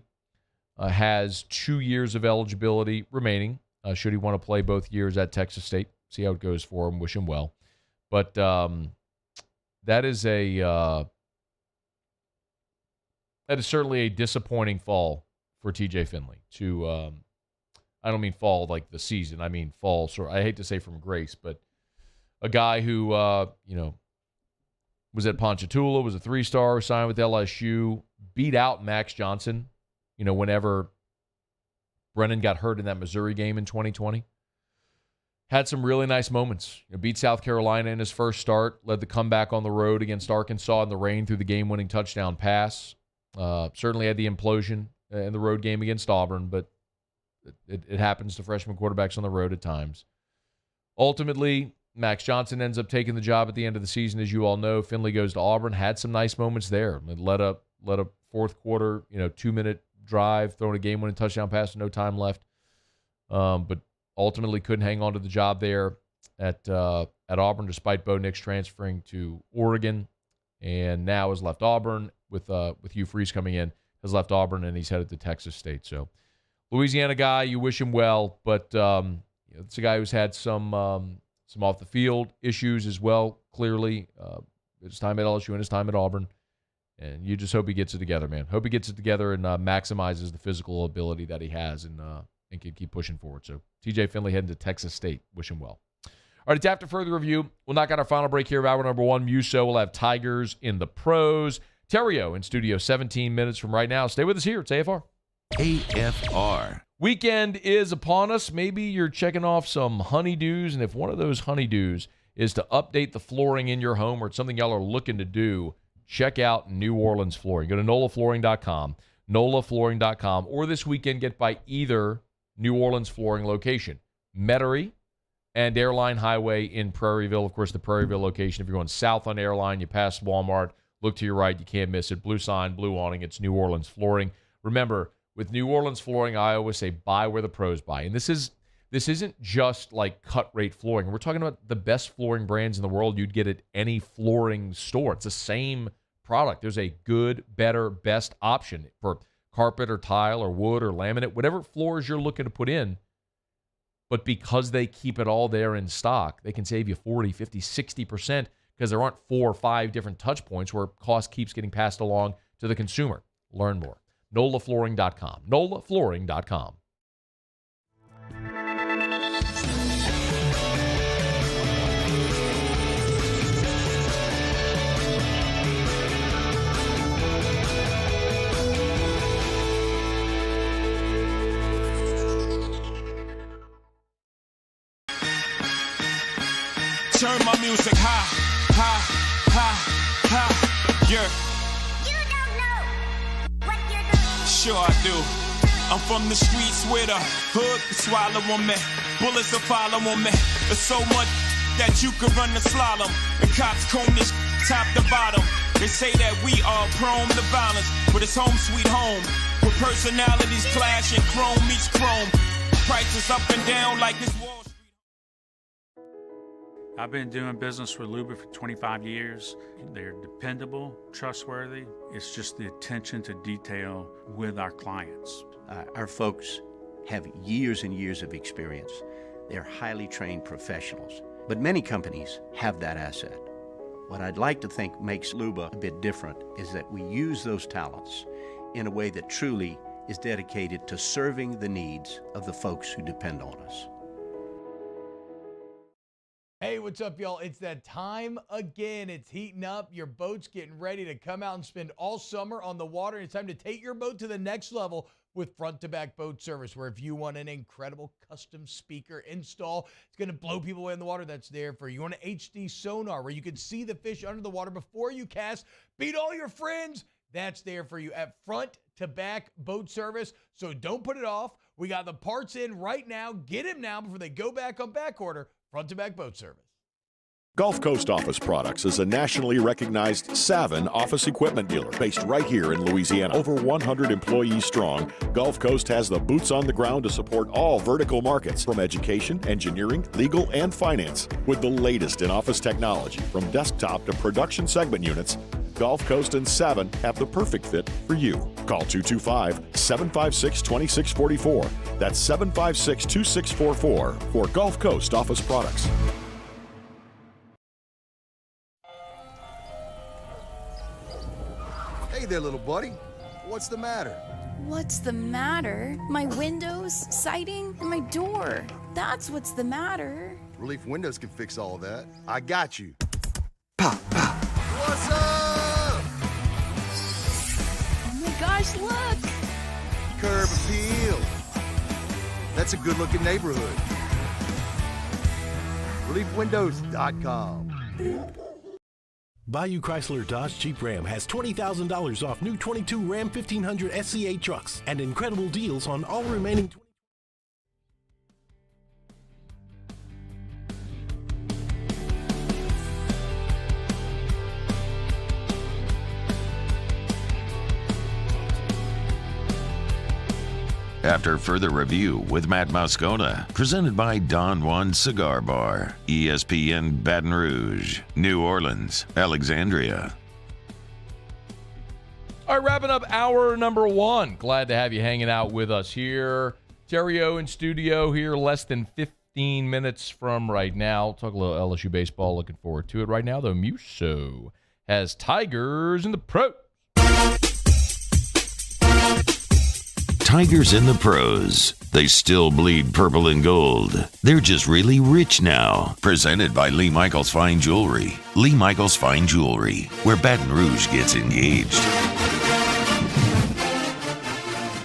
has 2 years of eligibility remaining, should he want to play both years at Texas State. See how it goes for him. Wish him well. But that is certainly a disappointing fall for TJ Finley. I don't mean fall like the season. I mean fall. So I hate to say from grace, but a guy who was at Ponchatoula, was a 3-star, signed with LSU, beat out Max Johnson. Whenever Brennan got hurt in that Missouri game in 2020. Had some really nice moments. Beat South Carolina in his first start, led the comeback on the road against Arkansas in the rain through the game-winning touchdown pass. Certainly had the implosion in the road game against Auburn, but it happens to freshman quarterbacks on the road at times. Ultimately, Max Johnson ends up taking the job at the end of the season, as you all know. Finley goes to Auburn, had some nice moments there. Led a fourth quarter, 2-minute drive, throwing a game-winning touchdown pass with no time left. But ultimately couldn't hang on to the job there at Auburn, despite Bo Nix transferring to Oregon, and now has left Auburn with Hugh Freeze coming in, has left Auburn, and he's headed to Texas State. So Louisiana guy, you wish him well, but it's a guy who's had some off the field issues as well. Clearly, his time at LSU and his time at Auburn, and you just hope he gets it together, man. Hope he gets it together and maximizes the physical ability that he has and can keep pushing forward. So TJ Finley heading to Texas State. Wish him well. All right, it's after further review. We'll knock out our final break here of hour number 1. Muso will have Tigers in the pros. Terrio in studio 17 minutes from right now. Stay with us here. It's AFR. AFR. Weekend is upon us. Maybe you're checking off some honeydews, and if one of those honeydews is to update the flooring in your home or it's something y'all are looking to do, check out New Orleans Flooring. Go to NOLAflooring.com, NOLAflooring.com, or this weekend get by either New Orleans Flooring location, Metairie and Airline Highway in Prairieville. Of course, the Prairieville location, if you're going south on Airline, you pass Walmart, look to your right, you can't miss it. Blue sign, blue awning, it's New Orleans Flooring. Remember, with New Orleans Flooring, I always say buy where the pros buy. And this isn't just like cut rate flooring. We're talking about the best flooring brands in the world you'd get at any flooring store. It's the same product. There's a good, better, best option for carpet or tile or wood or laminate, whatever floors you're looking to put in. But because they keep it all there in stock, they can save you 40, 50, 60% because there aren't 4 or 5 different touch points where cost keeps getting passed along to the consumer. Learn more. NOLAflooring.com. NOLAflooring.com. Turn my music high, high, high, high. Yeah. You don't know what you're doing. Sure I do. I'm from the streets where the hood can swallow on me. Bullets will follow on me. There's so much that you could run the slalom. And cops comb this top to bottom. They say that we are prone to violence, but it's home sweet home. With personalities clashing, chrome meets chrome. Prices up and down like this Wall Street. I've been doing business with Luba for 25 years. They're dependable, trustworthy. It's just the attention to detail with our clients. Our folks have years and years of experience. They're highly trained professionals. But many companies have that asset. What I'd like to think makes Luba a bit different is that we use those talents in a way that truly is dedicated to serving the needs of the folks who depend on us. Hey, what's up, y'all? It's that time again. It's heating up. Your boat's getting ready to come out and spend all summer on the water. It's time to take your boat to the next level with front-to-back boat service, where if you want an incredible custom speaker install, it's going to blow people away in the water, that's there for you. You want an HD sonar where you can see the fish under the water before you cast, beat all your friends, that's there for you at front-to-back boat service. So don't put it off. We got the parts in right now. Get them now before they go back on back order. Front-to-back boat service. Gulf Coast Office Products is a nationally recognized Savin office equipment dealer based right here in Louisiana. Over 100 employees strong, Gulf Coast has the boots on the ground to support all vertical markets, from education, engineering, legal, and finance. With the latest in office technology, from desktop to production segment units, Gulf Coast and Savin have the perfect fit for you. Call 225-756-2644. That's 756-2644 for Gulf Coast Office Products. Hey there, little buddy. What's the matter? What's the matter? My windows, siding, and my door. That's what's the matter. Relief Windows can fix all of that. I got you. Pop, pop. What's up? Oh my gosh, look! Curb appeal. That's a good-looking neighborhood. ReliefWindows.com. Bayou Chrysler Dodge Jeep Ram has $20,000 off new 22 Ram 1500 SCA trucks and incredible deals on all remaining. After further review with Matt Moscona, presented by Don Juan Cigar Bar, ESPN Baton Rouge, New Orleans, Alexandria. All right, wrapping up hour number one. Glad to have you hanging out with us here. Terrio in studio here, less than 15 minutes from right now. Talk a little LSU baseball. Looking forward to it. Right now, though, Musso has Tigers in the pros. Tigers in the pros. They still bleed purple and gold. They're just really rich now. Presented by Lee Michaels Fine Jewelry. Lee Michaels Fine Jewelry, where Baton Rouge gets engaged.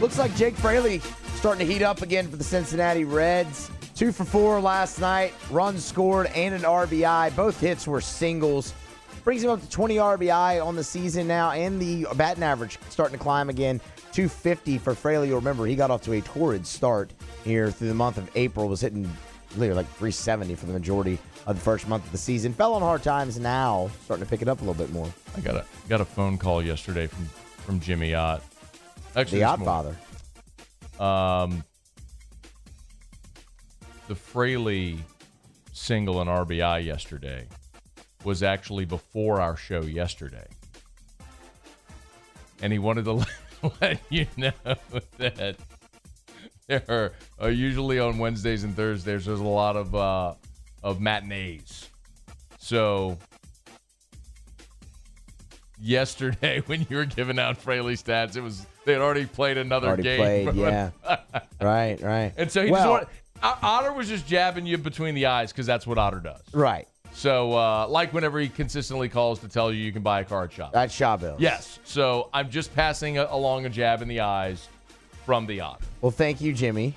Looks like Jake Fraley starting to heat up again for the Cincinnati Reds. 2 for 4 last night. Runs scored and an RBI. Both hits were singles. Brings him up to 20 RBI on the season now, and the batting average starting to climb again. 250 for Fraley. You'll remember he got off to a torrid start here through the month of April. Was hitting literally like 370 for the majority of the first month of the season. Fell on hard times, now starting to pick it up a little bit more. I got a phone call yesterday from Jimmy Ott. Actually, the Ott father. The Fraley single and RBI yesterday was actually before our show yesterday. And he wanted to let you know that there are usually on Wednesdays and Thursdays, there's a lot of matinees. So yesterday when you were giving out Fraley stats, they had already played another game. Yeah. Right. And so he Otter was just jabbing you between the eyes because that's what Otter does. Right. So, like whenever he consistently calls to tell you can buy a car at Shop. At Shawbill. Yes. So, I'm just passing along a jab in the eyes from the Otter. Well, thank you, Jimmy.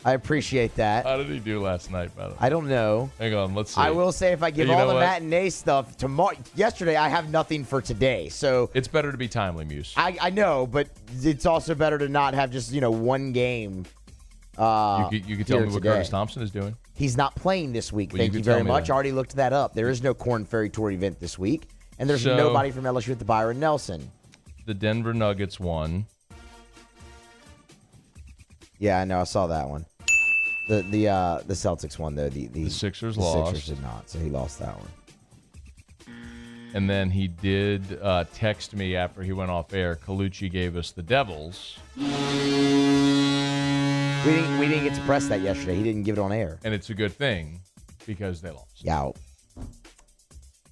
I appreciate that. How did he do last night, by the way? I don't know. Hang on, let's see. I will say if I give all the matinee stuff tomorrow, yesterday, I have nothing for today. So it's better to be timely, Muse. I know, but it's also better to not have just one game. You could tell me what Curtis Thompson is doing. He's not playing this week. Well, Thank you very much. I already looked that up. There is no Corn Ferry Tour event this week, and there's nobody from LSU at the Byron Nelson. The Denver Nuggets won. Yeah, I know. I saw that one. The Celtics won though. The Sixers the lost. Sixers did not, so he lost that one. And then he did text me after he went off air. Colucci gave us the Devils. We didn't get to press that yesterday. He didn't give it on air, and it's a good thing because they lost. Yeah.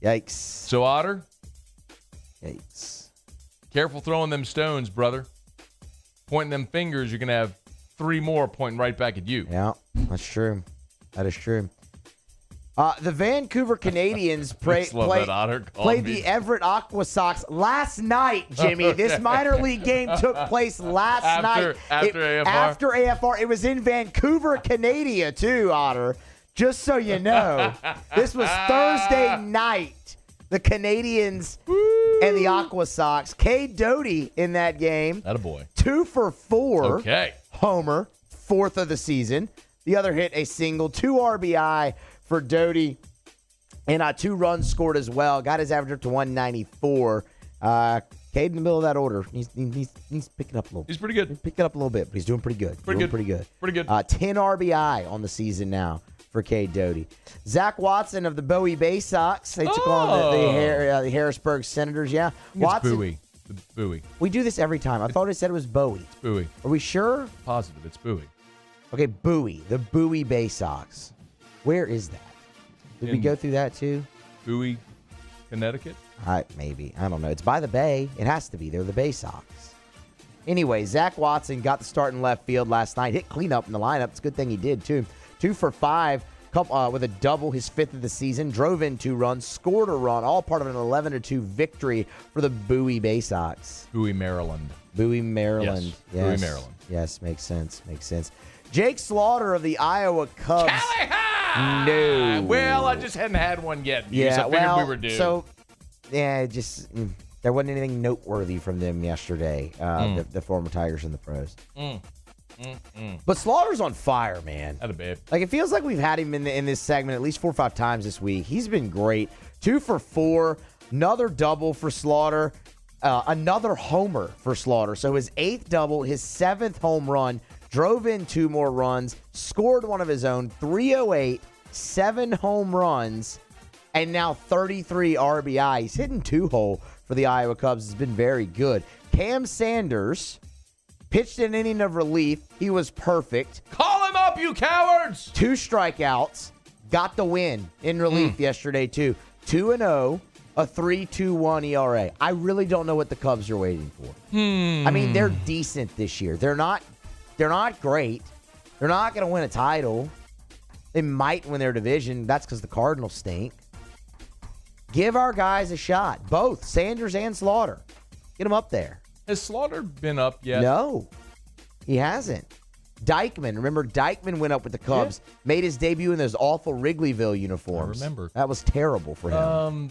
Yikes. So Otter. Yikes. Careful throwing them stones, brother. Pointing them fingers, you're gonna have 3 more pointing right back at you. Yeah, that's true. That is true. The Vancouver Canadians played the Everett Aqua Sox last night, Jimmy. This minor league game took place last night. After AFR? After AFR. It was in Vancouver, Canada, too, Otter. Just so you know. This was Thursday night. The Canadians and the Aqua Sox. Cade Doughty in that game. Attaboy. 2 for 4. Okay. Homer, 4th of the season. The other hit, a single, 2 RBI for Doughty, and 2 runs scored as well. Got his average up to 194. Cade in the middle of that order. He's picking up a little. He's pretty good. He's picking up a little bit, but he's doing pretty good. Pretty good. 10 RBI on the season now for Cade Doughty. Zach Watson of the Bowie Bay Sox. They took on the Harrisburg Senators. Yeah, Watson. Bowie. The Bowie. We do this every time. I thought it said it was Bowie. It's Bowie. Are we sure? Positive. It's Bowie. Okay, Bowie. The Bowie Bay Sox. Where is that? Did we go through that too? Bowie, Connecticut? Maybe. I don't know. It's by the Bay. It has to be. They're the Bay Sox. Anyway, Zach Watson got the start in left field last night. Hit cleanup in the lineup. It's a good thing he did, too. 2 for 5 with a double, his 5th of the season. Drove in 2 runs, scored a run, all part of an 11-2 victory for the Bowie Bay Sox. Bowie, Maryland. Bowie, Maryland. Yes. Bowie, Maryland. Yes, makes sense. Jake Slaughter of the Iowa Cubs. No. Well, I just hadn't had one yet. I figured we were due. So, there wasn't anything noteworthy from them yesterday, the former Tigers and the pros. But Slaughter's on fire, man. Like, it feels like we've had him in this segment at least 4 or 5 times this week. He's been great. 2 for 4, another double for Slaughter, another homer for Slaughter. So his 8th double, his 7th home run. Drove in 2 more runs, scored one of his own, 308, 7 home runs, and now 33 RBI. He's hitting 2-hole for the Iowa Cubs. It's been very good. Cam Sanders pitched an inning of relief. He was perfect. Call him up, you cowards! 2 strikeouts. Got the win in relief yesterday, too. 2-0, a 3.21 ERA. I really don't know what the Cubs are waiting for. I mean, they're decent this year. They're not great. They're not going to win a title. They might win their division. That's because the Cardinals stink. Give our guys a shot. Both, Sanders and Slaughter. Get them up there. Has Slaughter been up yet? No, he hasn't. Dykman. Remember, Dykman went up with the Cubs, made his debut in those awful Wrigleyville uniforms. I remember. That was terrible for him.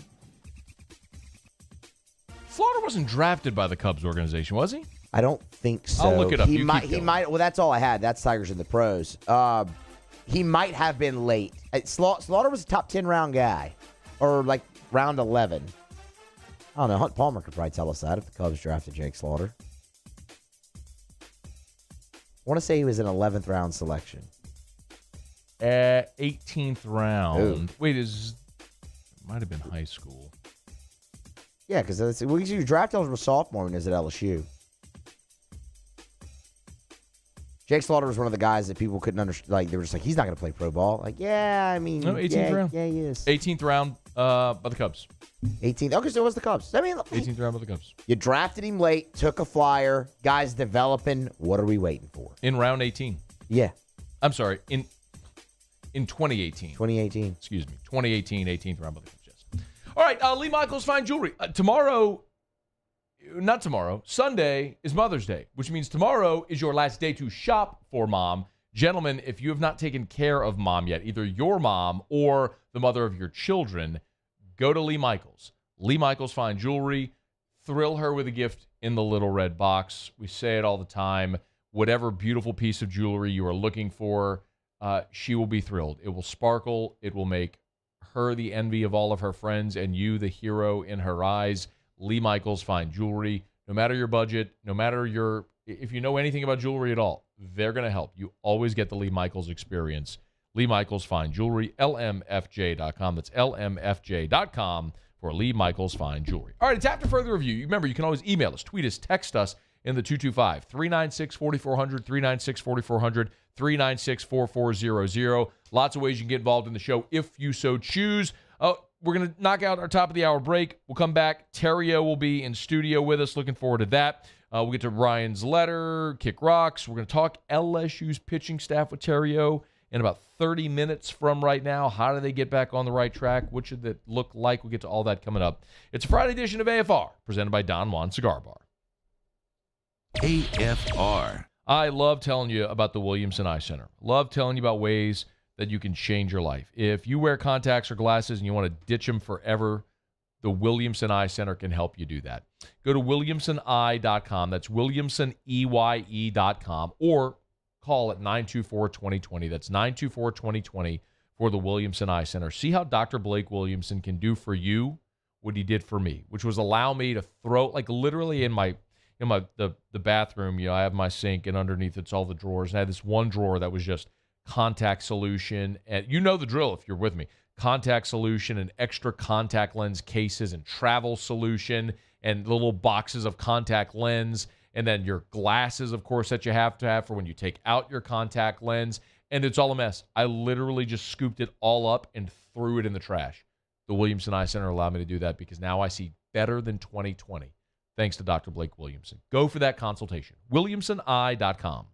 Slaughter wasn't drafted by the Cubs organization, was he? I don't think so. I'll look it up. He might. Well, that's all I had. That's Tigers and the pros. He might have been late. Slaughter was a top 10 round guy, or like round 11. I don't know. Hunt Palmer could probably tell us that if the Cubs drafted Jake Slaughter. I want to say he was an 11th round selection. 18th round. Ooh. Wait, it might have been high school. Yeah, because you draft eligible sophomore when he was at LSU. Jake Slaughter was one of the guys that people couldn't understand. Like, they were just like, he's not going to play pro ball. Like, yeah, I mean. No, 18th round. Yeah, he is. 18th round by the Cubs. 18th. Okay, so it was the Cubs. I mean, 18th round by the Cubs. You drafted him late, took a flyer. Guys developing. What are we waiting for? In round 18. Yeah. I'm sorry. In 2018. 2018. Excuse me. 2018, 18th round by the Cubs. Yes. All right. Lee Michaels Fine Jewelry. Sunday is Mother's Day, which means tomorrow is your last day to shop for Mom. Gentlemen, if you have not taken care of mom yet, either your mom or the mother of your children, go to Lee Michaels. Lee Michaels Fine Jewelry. Thrill her with a gift in the little red box. We say it all the time. Whatever beautiful piece of jewelry you are looking for, she will be thrilled. It will sparkle. It will make her the envy of all of her friends and you the hero in her eyes. Lee Michaels Fine Jewelry. No matter your budget, no matter if you know anything about jewelry at all, they're going to help. You always get the Lee Michaels experience. Lee Michaels Fine Jewelry, lmfj.com. That's lmfj.com for Lee Michaels Fine Jewelry. All right, it's after further review. Remember, you can always email us, tweet us, text us in the 225-396-4400, 396-4400, 396-4400. Lots of ways you can get involved in the show if you so choose. We're going to knock out our top of the hour break. We'll come back. Terrio will be in studio with us. Looking forward to that. We'll get to Ryan's letter, Kick Rocks. We're going to talk LSU's pitching staff with Terrio in about 30 minutes from right now. How do they get back on the right track? What should that look like? We'll get to all that coming up. It's a Friday edition of AFR, presented by Don Juan Cigar Bar. AFR. I love telling you about the Williamson Eye Center. Love telling you about ways that you can change your life. If you wear contacts or glasses and you want to ditch them forever, the Williamson Eye Center can help you do that. Go to williamsoneye.com. That's williamsoneye.com, or call at 924-2020. That's 924-2020 for the Williamson Eye Center. See how Dr. Blake Williamson can do for you what he did for me, which was allow me to throw, like literally in the bathroom, I have my sink, and underneath it's all the drawers. And I had this one drawer that was just contact solution, and you know the drill if you're with me. Contact solution and extra contact lens cases and travel solution and little boxes of contact lens, and then your glasses, of course, that you have to have for when you take out your contact lens, and it's all a mess. I literally just scooped it all up and threw it in the trash. The Williamson Eye Center allowed me to do that because now I see better than 20/20, thanks to Dr. Blake Williamson. Go for that consultation. WilliamsonEye.com.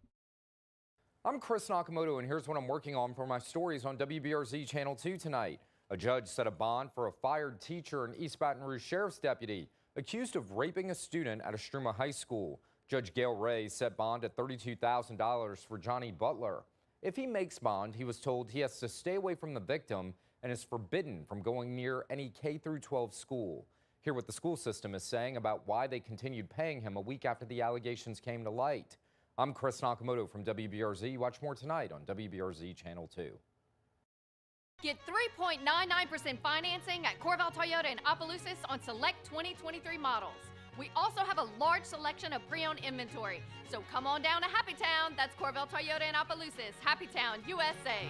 I'm Chris Nakamoto, and here's what I'm working on for my stories on WBRZ Channel 2 tonight. A judge set a bond for a fired teacher and East Baton Rouge Sheriff's deputy accused of raping a student at Estruma High School. Judge Gail Ray set bond at $32,000 for Johnny Butler. If he makes bond, he was told he has to stay away from the victim and is forbidden from going near any K-12 school. Hear what the school system is saying about why they continued paying him a week after the allegations came to light. I'm Chris Nakamoto from WBRZ. Watch more tonight on WBRZ Channel 2. Get 3.99% financing at Corval Toyota in Opelousas on select 2023 models. We also have a large selection of pre-owned inventory. So come on down to Happy Town. That's Corval Toyota in Opelousas. Happy Town, USA.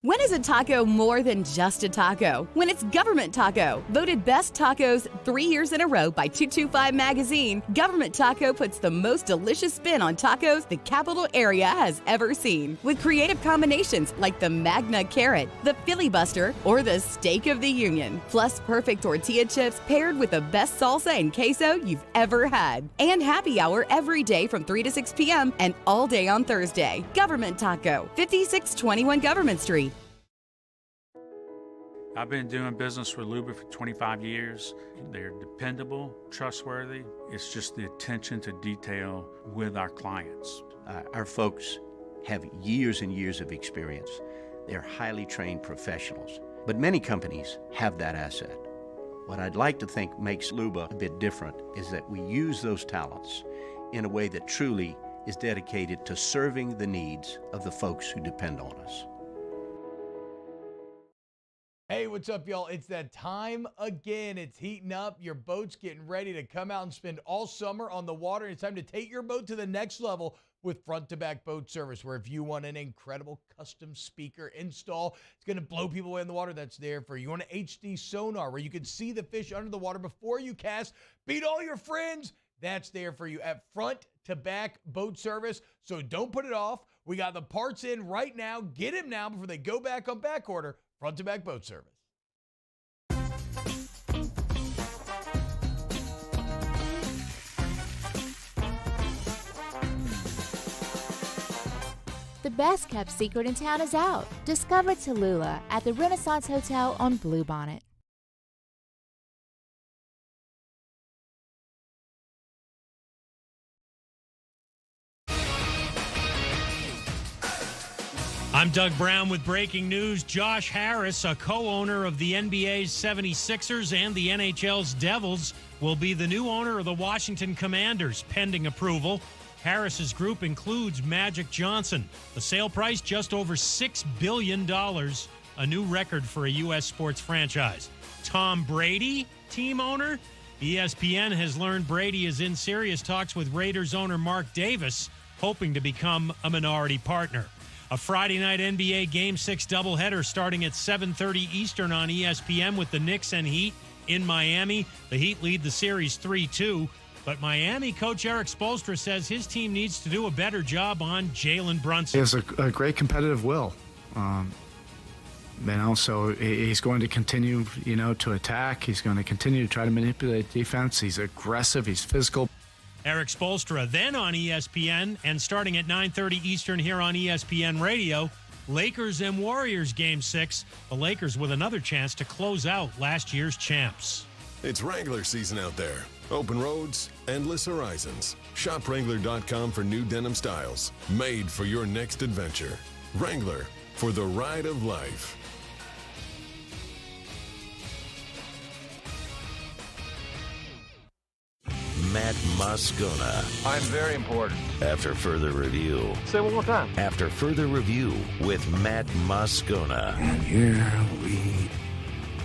When is a taco more than just a taco? When it's Government Taco. Voted best tacos 3 years in a row by 225 Magazine, Government Taco puts the most delicious spin on tacos the capital area has ever seen. With creative combinations like the Magna Carrot, the Filibuster, or the Steak of the Union. Plus perfect tortilla chips paired with the best salsa and queso you've ever had. And happy hour every day from 3 to 6 p.m. and all day on Thursday. Government Taco, 5621 Government Street. I've been doing business with Luba for 25 years. They're dependable, trustworthy. It's just the attention to detail with our clients. Our folks have years and years of experience. They're highly trained professionals, but many companies have that asset. What I'd like to think makes Luba a bit different is that we use those talents in a way that truly is dedicated to serving the needs of the folks who depend on us. Hey, what's up, y'all? It's that time again. It's heating up. Your boat's getting ready to come out and spend all summer on the water. It's time to take your boat to the next level with front-to-back boat service, where if you want an incredible custom speaker install, it's going to blow people away in the water, that's there for you. You want an HD sonar where you can see the fish under the water before you cast, beat all your friends, that's there for you at Front front-to-back boat service. So don't put it off. We got the parts in right now. Get him now before they go back on back order. Front-to-back boat service. The best kept secret in town is out. Discover Tallulah at the Renaissance Hotel on Bluebonnet. I'm Doug Brown with breaking news. Josh Harris, a co-owner of the NBA's 76ers and the NHL's Devils, will be the new owner of the Washington Commanders, pending approval. Harris's group includes Magic Johnson. The sale price just over $6 billion, a new record for a U.S. sports franchise. Tom Brady, team owner. ESPN has learned Brady is in serious talks with Raiders owner Mark Davis, hoping to become a minority partner. A Friday night NBA Game 6 doubleheader starting at 7:30 Eastern on ESPN with the Knicks and Heat in Miami. The Heat lead the series 3-2. But Miami coach Eric Spoelstra says his team needs to do a better job on Jalen Brunson. He has a great competitive will. So he's going to continue, to attack. He's going to continue to try to manipulate defense. He's aggressive. He's physical. Eric Spoelstra then on ESPN, and starting at 9:30 Eastern here on ESPN Radio, Lakers and Warriors Game 6. The Lakers with another chance to close out last year's champs. It's Wrangler season out there. Open roads, endless horizons. Shop Wrangler.com for new denim styles, made for your next adventure. Wrangler, for the ride of life. Matt Moscona. I'm very important. After further review. Say it one more time. After further review with Matt Moscona. And here we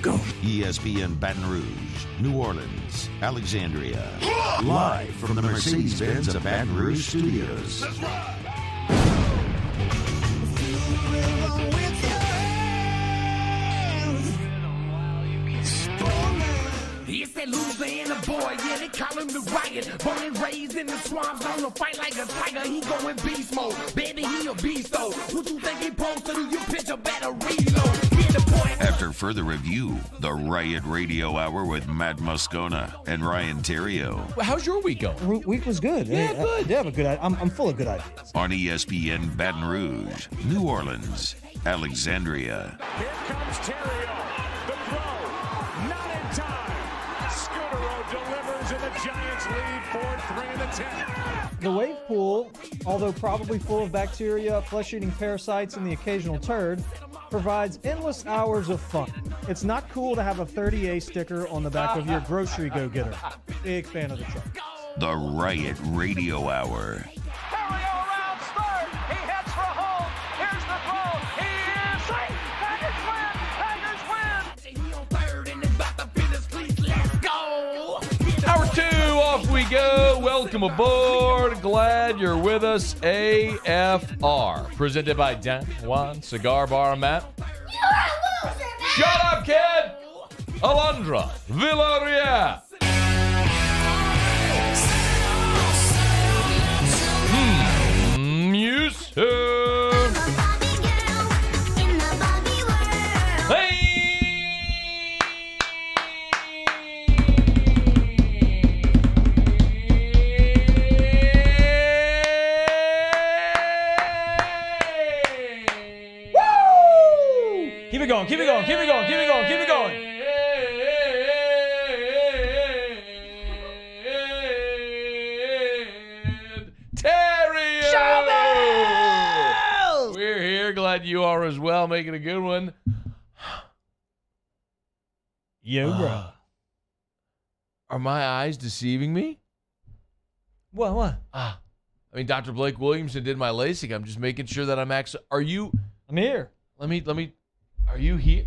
go. ESPN Baton Rouge, New Orleans, Alexandria. Live from the Mercedes-Benz of Baton Rouge studios. That's right. It's that Louisiana boy, yeah, they call him the Riot. Born and raised in the swamps, on the fight like a tiger. He going beast mode, baby, he a beast though. What you think he supposed to do? You picture better reload. After further review, the Riot Radio Hour with Matt Moscona and Ryan Terrio. Well, how's your week going? Week was good. Yeah, good. I have a good. I'm full of good ideas. On ESPN Baton Rouge, New Orleans, Alexandria. Here comes Terrio. The throw, not in time. Scudero delivers, and the Giants lead 4-3 The wave pool, although probably full of bacteria, flesh-eating parasites, and the occasional turd, provides endless hours of fun. It's not cool to have a 30A sticker on the back of your grocery go-getter. Big fan of the truck. The Riot Radio Hour. Terrio around third. He heads for home. Here's the throw. He is safe. Packers win. Packers win. He on third and it's about to finish. Please, let's go. Hour 2, off we go. Welcome aboard. Glad you're with us. AFR, presented by Dan Juan Cigar Bar. Matt. You're a loser, man. Shut up, kid. Alondra Villarreal. Music. Hey. Keep it going. Keep it going. Keep it going. Keep it going. Keep it going. Terrio! We're here. Glad you are as well. Making a good one. Yo, bro. Are my eyes deceiving me? What? I mean, Dr. Blake Williamson did my LASIK. I'm just making sure that I'm actually. Are you? I'm here. Let me. Are you here?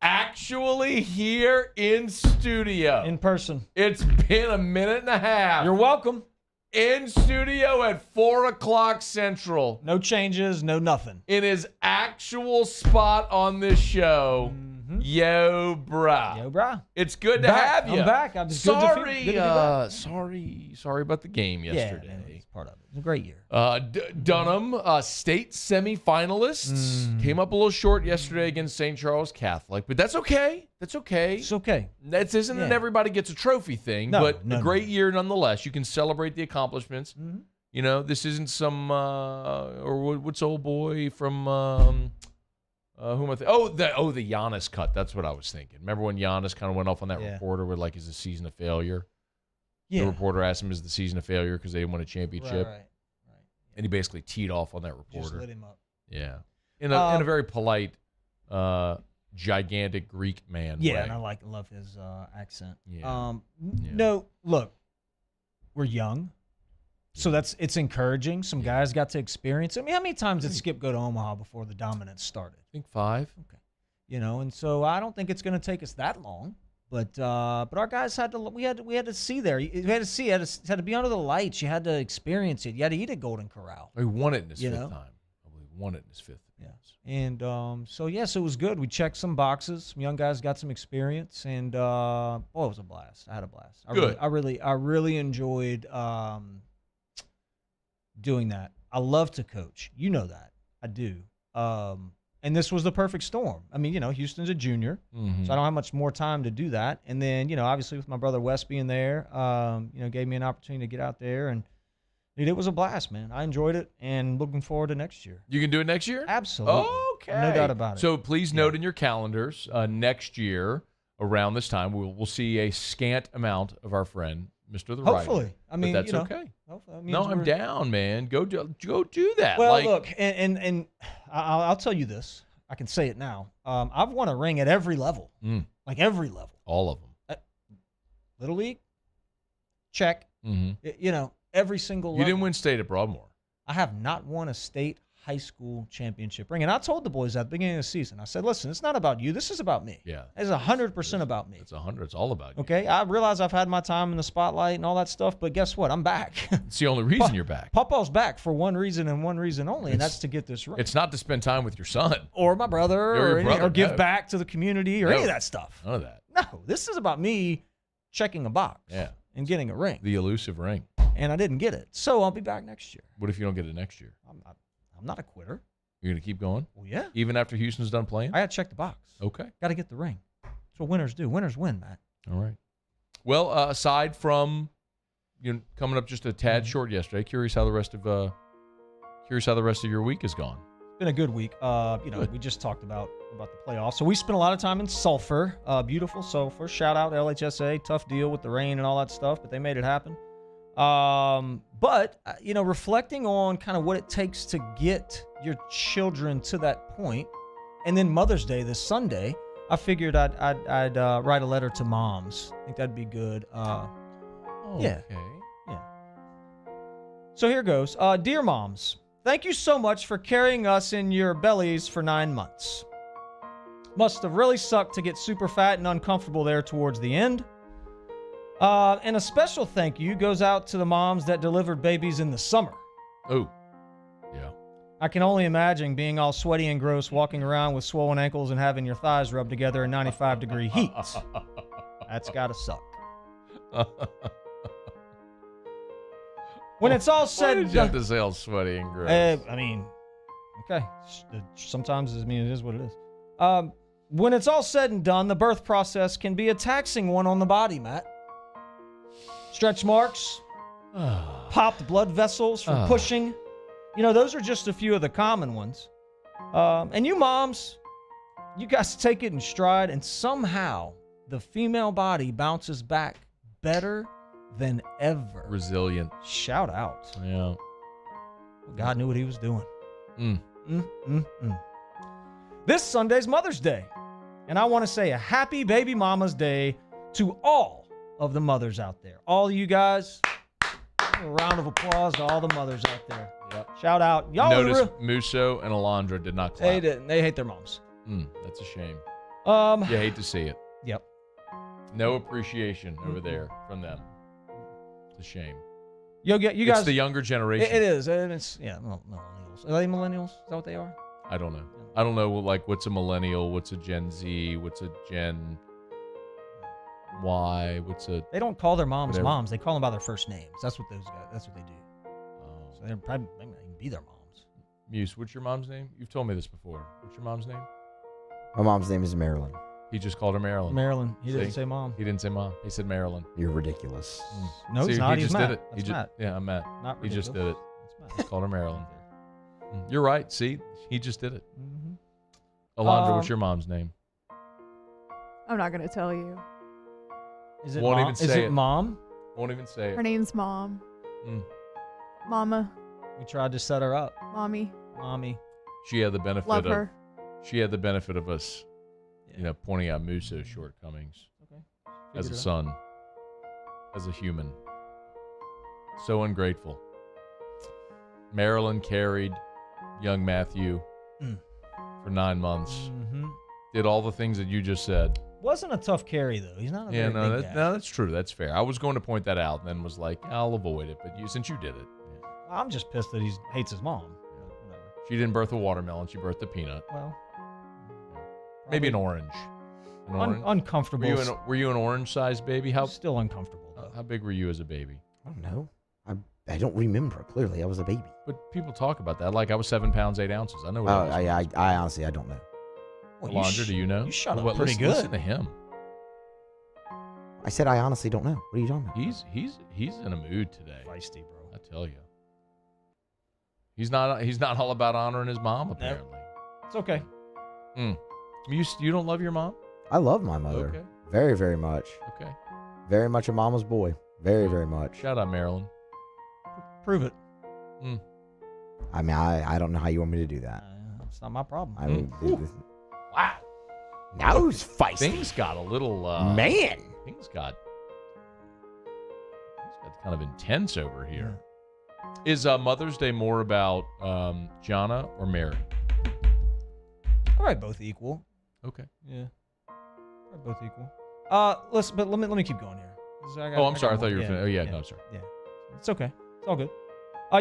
Actually here in studio. In person. It's been a minute and a half. You're welcome. In studio at 4 o'clock Central. No changes, no nothing. In his actual spot on this show. Mm-hmm. Yo, brah. Yo, brah. It's good to have you. I'm back. I'm just sorry. good to be back. Sorry about the game yesterday. Yeah, man, it's part of it. It was a great year. Dunham, state semifinalists, came up a little short yesterday against St. Charles Catholic, but that's okay. That's okay. It's okay. That isn't an everybody gets a trophy thing, but a great year nonetheless. You can celebrate the accomplishments. You know, this isn't some or what's old boy from who am I the Giannis cut. That's what I was thinking. Remember when Giannis kind of went off on that reporter with like, is the season a failure? Yeah. The reporter asked him, is the season a failure because they didn't win a championship? Right. And he basically teed off on that reporter. Just lit him up. Yeah. In a very polite, gigantic Greek man way. And I love his accent. Yeah. No, look, we're young. So it's encouraging. Some guys got to experience it. I mean, how many times did Skip go to Omaha before the dominance started? I think 5. Okay. You know, and so I don't think it's going to take us that long. But our guys had to see there. You had to see. You had to be under the lights. You had to experience it. You had to eat at Golden Corral. He won it in his fifth time. I believe won it in his fifth. Yeah. And so it was good. We checked some boxes. Some young guys got some experience, and it was a blast. I had a blast. I really enjoyed doing that. I love to coach. You know that. I do. And this was the perfect storm. I mean, you know, Houston's a junior, so I don't have much more time to do that. And then, you know, obviously with my brother Wes being there, you know, gave me an opportunity to get out there. And it was a blast, man. I enjoyed it and looking forward to next year. You can do it next year? Absolutely. Okay. No doubt about it. So please note in your calendars, next year around this time, we'll see a scant amount of our friend, Mr. The Writer. Hopefully. I mean, but that's okay. No, I'm down, man. Go do that. Well, look, and I'll tell you this. I can say it now. I've won a ring at every level, like every level. All of them. Little League, check. You know, every single level. You didn't win state at Broadmoor. I have not won a state high school championship ring. And I told the boys at the beginning of the season, I said, listen, it's not about you. This is about me. Yeah. It's 100% about me. It's 100. It's all about you. Okay. I realize I've had my time in the spotlight and all that stuff, but guess what? I'm back. It's the only reason you're back. Papa's back for one reason and one reason only, and that's to get this ring. It's not to spend time with your son. Or my brother, or give back to the community or any of that stuff. None of that. No, this is about me checking a box and getting a ring. The elusive ring. And I didn't get it. So I'll be back next year. What if you don't get it next year? I'm not a quitter. You're going to keep going? Well, yeah. Even after Houston's done playing? I got to check the box. Okay. Got to get the ring. That's what winners do. Winners win, Matt. All right. Well, aside from coming up just a tad short yesterday, curious how the rest of your week has gone. It's been a good week. We just talked about the playoffs. So we spent a lot of time in Sulphur, beautiful Sulphur. Shout out LHSA. Tough deal with the rain and all that stuff, but they made it happen. But reflecting on kind of what it takes to get your children to that point, and then Mother's Day this Sunday, I figured I'd write a letter to moms. I think that'd be good. Yeah. So here goes. Dear moms, thank you so much for carrying us in your bellies for 9 months. Must have really sucked to get super fat and uncomfortable there towards the end. And a special thank you goes out to the moms that delivered babies in the summer. Oh, yeah. I can only imagine being all sweaty and gross, walking around with swollen ankles and having your thighs rubbed together in 95-degree heat. That's gotta suck. When it's all said and done, you have to say all sweaty and gross? I mean, okay. Sometimes it is what it is. When it's all said and done, the birth process can be a taxing one on the body, Matt. Stretch marks, popped blood vessels from pushing. Those are just a few of the common ones. And you moms, you guys take it in stride, and somehow the female body bounces back better than ever. Resilient. Shout out. Yeah. God knew what he was doing. This Sunday's Mother's Day, and I want to say a happy Baby Mama's Day to all of the mothers out there. All of you guys, a round of applause to all the mothers out there. Yep. Shout out. Y'all notice Musso and Alondra did not clap. They didn't. They hate their moms. That's a shame. You hate to see it. Yep. No appreciation over there from them. It's a shame. You guys. It's the younger generation. It is. And it's, millennials. Are they millennials? Is that what they are? I don't know. I don't know, like, what's a millennial, what's a Gen Z, what's a Gen Y, what's a... They don't call their moms moms. They call them by their first names. That's what those guys, that's what they do. So they might even be their moms. Muse, what's your mom's name? You've told me this before. What's your mom's name? My mom's name is Marilyn. He just called her Marilyn. Marilyn. He didn't say mom. He didn't say mom. He said Marilyn. You're ridiculous. No, he's not. He He's just Matt. did it. That's He Matt. Yeah, I'm Matt. Not He just did it. That's He called her Marilyn. You're right. See, he just did it. Mm-hmm. Alondra, what's your mom's name? I'm not going to tell you. Is it Won't mom? even say Is it it. mom? Won't even say Her it. name's Mom. Mm. Mama. We tried to set her up. Mommy. Mommy. She had the benefit Love of her. She had the benefit of us, pointing out Musa's shortcomings. Okay. As a Figured it son, as a human. So ungrateful. Marilyn carried young Matthew for 9 months. Mm-hmm. Did all the things that you just said. Wasn't a tough carry though. He's not a very big guy. No, that's true. That's fair. I was going to point that out, and then was like, I'll avoid it. But since you did it, I'm just pissed that he hates his mom. Whatever. she didn't birth a watermelon. She birthed a peanut. Well, maybe an orange. An orange. Uncomfortable. Were you an orange-sized baby? How still uncomfortable? How big were you as a baby? I don't know. I don't remember. Clearly, I was a baby. But people talk about that. Like I was 7 pounds 8 ounces. I know. What I honestly, I don't know. Well, Alondra, do you know? You shut up What, pretty listen, good. Listen to him. I said I honestly don't know. What are you talking about? He's in a mood today. Feisty, bro. I tell you. He's not all about honoring his mom, apparently. It's okay. You don't love your mom? I love my mother. Okay. Very, very much. Okay. Very much a mama's boy. Very, very much. Shout out Marilyn. Prove it. I mean, I don't know how you want me to do that. It's not my problem. I mean, Wow. now who's feisty? Things got a little man. Things got kind of intense over here. Is Mother's Day more about Jana or Mary? All right, both equal. Okay. Yeah. All right, both equal. Listen, but let me keep going here. I'm sorry. I thought you were finished. Oh, yeah. No, sorry. Yeah. It's okay. It's all good.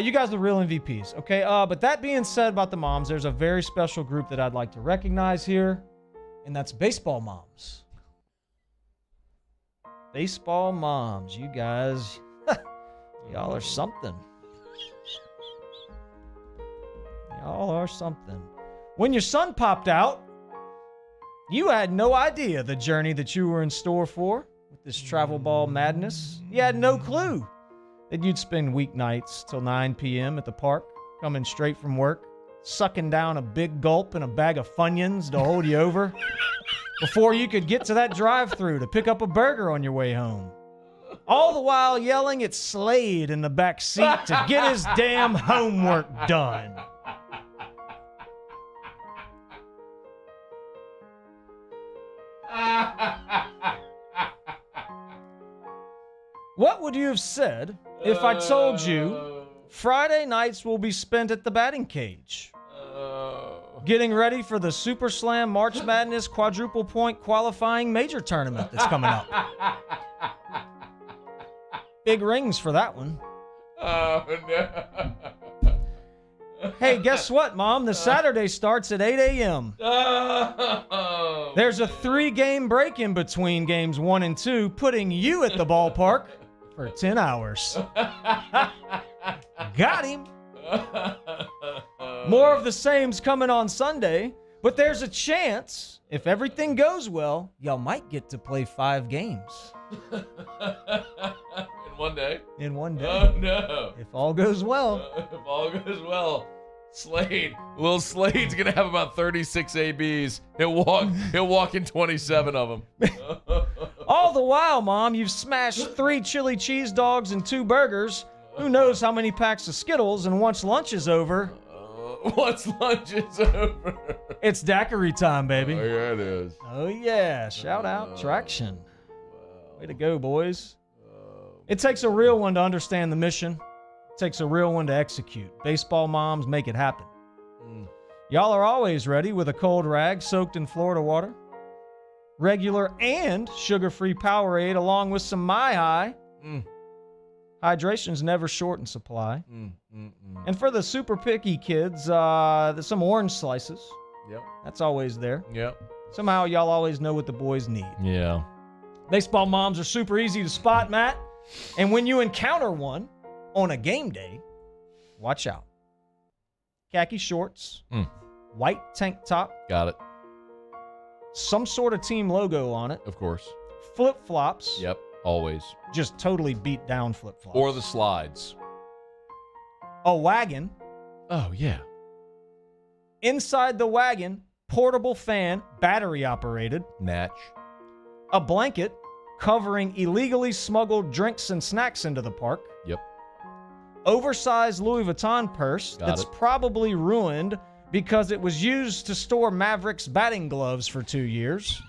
You guys are the real MVPs, okay? But that being said about the moms, there's a very special group that I'd like to recognize here, and that's baseball moms. Baseball moms, you guys, y'all are something. Y'all are something. When your son popped out, you had no idea the journey that you were in store for with this travel ball madness. You had no clue that you'd spend weeknights till 9 p.m. at the park, coming straight from work, sucking down a big gulp and a bag of Funyuns to hold you over before you could get to that drive-thru to pick up a burger on your way home. All the while yelling at Slade in the back seat to get his damn homework done. What would you have said if I told you Friday nights will be spent at the batting cage? Getting ready for the Super Slam March Madness quadruple point qualifying major tournament that's coming up. Big rings for that one. Oh, no. Hey, guess what, Mom? The Saturday starts at 8 a.m. Oh, There's a 3-game break in between games 1 and 2, putting you at the ballpark for 10 hours. Got him. More of the same's coming on Sunday, but there's a chance, if everything goes well, y'all might get to play 5 games. In one day? In one day. Oh, no. If all goes well. If all goes well. Little Slade's going to have about 36 ABs. He'll walk in 27 of them. All the while, Mom, you've smashed 3 chili cheese dogs and 2 burgers. Who knows how many packs of Skittles, and once lunch is over... Once lunch is over... It's daiquiri time, baby. Oh, yeah, it is. Oh, yeah. Shout out Traction. Way to go, boys. It takes a real one to understand the mission. It takes a real one to execute. Baseball moms make it happen. Y'all are always ready with a cold rag soaked in Florida water, regular and sugar-free Powerade, along with some My High. Hydration's never short in supply. And for the super picky kids, there's some orange slices. Yep. That's always there. Yep. Somehow y'all always know what the boys need. Yeah. Baseball moms are super easy to spot, Matt. And when you encounter one on a game day, Watch out. Khaki shorts, white tank top. Got it. Some sort of team logo on it. Of course. Flip-flops. Yep, always. Just totally beat down flip-flops. Or the slides. A wagon. Oh, yeah. Inside the wagon, portable fan, battery operated. Natch. A blanket covering illegally smuggled drinks and snacks into the park. Yep. Oversized Louis Vuitton purse that's it. probably ruined because it was used to store Mavericks batting gloves for 2 years.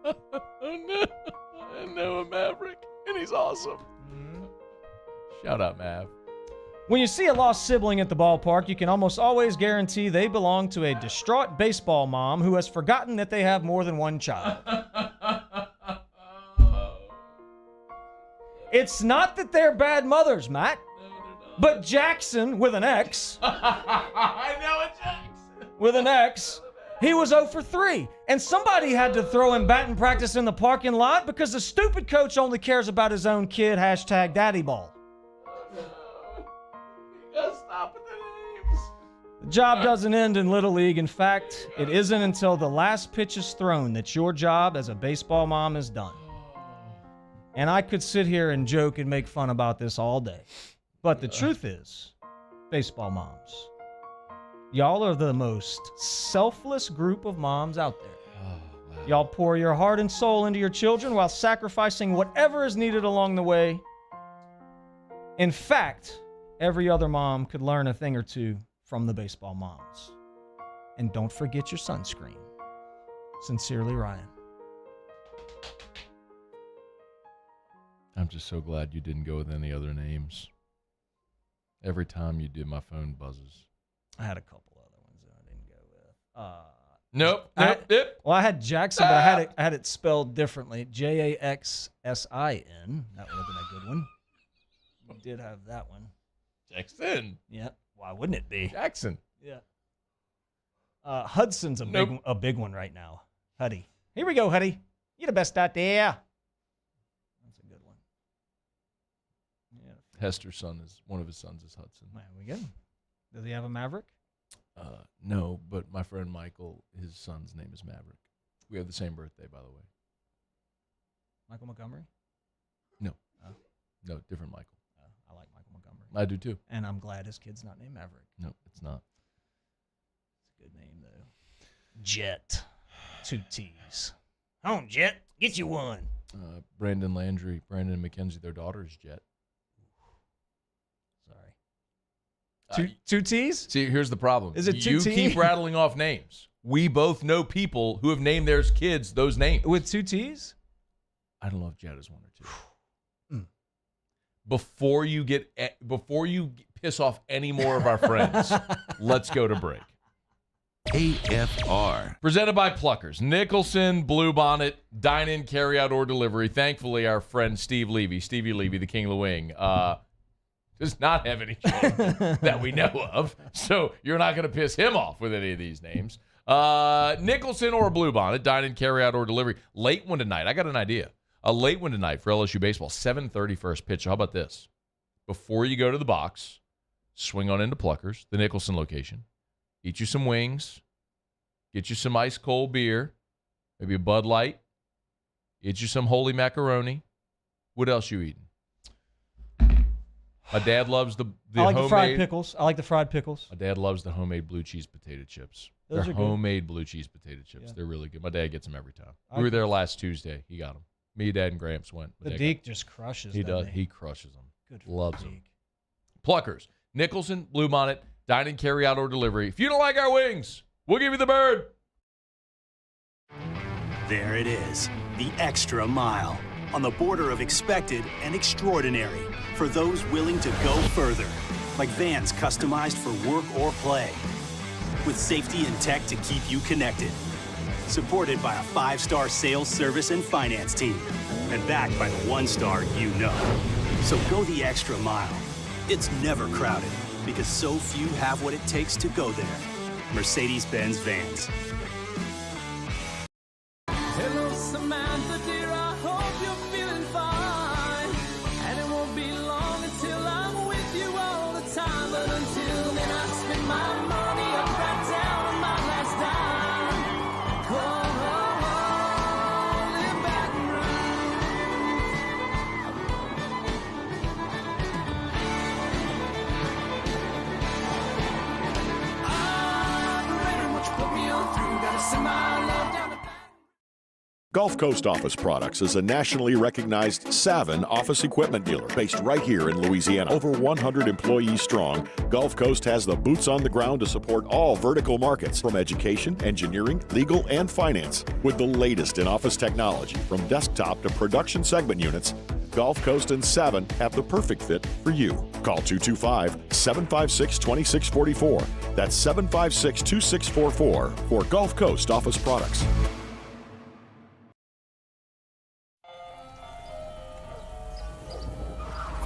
Oh, no. I know a Maverick, and he's awesome. Shout out, Mav. When you see a lost sibling at the ballpark, you can almost always guarantee they belong to a distraught baseball mom who has forgotten that they have more than one child. It's not that they're bad mothers, Matt. But Jackson, with an X. I know a Jackson. With an X. He was 0 for 3. And somebody had to throw him batting practice in the parking lot because the stupid coach only cares about his own kid. #daddyball. Stop with the names. The job doesn't end in Little League. In fact, it isn't until the last pitch is thrown that your job as a baseball mom is done. And I could sit here and joke and make fun about this all day. But the truth is, baseball moms, y'all are the most selfless group of moms out there. Y'all pour your heart and soul into your children while sacrificing whatever is needed along the way. In fact, every other mom could learn a thing or two from the baseball moms. And don't forget your sunscreen. Sincerely, Ryan. I'm just so glad you didn't go with any other names. Every time you did, my phone buzzes. I had a couple other ones that I didn't go with. Nope. Well, I had Jackson, but I had it spelled differently. Jaxsin. That would have been a good one. We did have that one. Jackson. Yeah. Why wouldn't it be? Jackson. Yeah. Hudson's a big one right now. Huddy. Here we go, Huddy. You're the best out there. That's a good one. Yeah. Hester's son is one of his sons is Hudson. There we go. Does he have a Maverick? No, but my friend Michael, his son's name is Maverick. We have the same birthday, by the way. Michael Montgomery? No. No, different Michael. I like Michael Montgomery. I do too. And I'm glad his kid's not named Maverick. No, it's not. It's a good name, though. Jet. 2 T's. Come on, Jet. Get you one. Brandon Landry, Brandon and Mackenzie, their daughter is Jet. Sorry. Two T's? See, here's the problem. Is it 2 You T? keep rattling off names. We both know people who have named their kids those names. With 2 T's? I don't know if Jet is 1 or 2. Before you piss off any more of our friends, let's go to break. AFR. Presented by Pluckers. Nicholson, Bluebonnet, dine-in, carry-out, or delivery. Thankfully, our friend Stevie Levy, the King of the Wing, does not have any children that we know of. So you're not going to piss him off with any of these names. Nicholson or Bluebonnet, dine-in, carry-out, or delivery. Late one tonight. I got an idea. A late one tonight for LSU baseball. 7:30 first pitch. So how about this? Before you go to the box, swing on into Pluckers, the Nicholson location. Eat you some wings. Get you some ice cold beer. Maybe a Bud Light. Get you some holy macaroni. What else you eating? My dad loves the I like homemade. the fried pickles. I like the fried pickles. My dad loves the homemade blue cheese potato chips. Those They're are good. homemade blue cheese potato chips. Yeah. They're really good. My dad gets them every time. We were there last Tuesday. He got them. Me, Dad, and Gramps went. The Deke just crushes He them. does. He crushes them. Good for Loves the them. Deke. Pluckers, Nicholson, Bluebonnet, dine and carry out or delivery. If you don't like our wings, we'll give you the bird. There it is, the extra mile, on the border of expected and extraordinary for those willing to go further, like vans customized for work or play, with safety and tech to keep you connected, supported by a 5-star sales, service, and finance team, and backed by the 1-star you know. So go the extra mile. It's never crowded, because so few have what it takes to go there. Mercedes-Benz Vans. Hello, Samantha, dear, I hope you're feeling fine. And it won't be long until I'm with you all the Gulf Coast Office Products is a nationally recognized Savin office equipment dealer based right here in Louisiana. Over 100 employees strong, Gulf Coast has the boots on the ground to support all vertical markets from education, engineering, legal, and finance. With the latest in office technology from desktop to production segment units, Gulf Coast and Savin have the perfect fit for you. Call 225-756-2644. That's 756-2644 for Gulf Coast Office Products.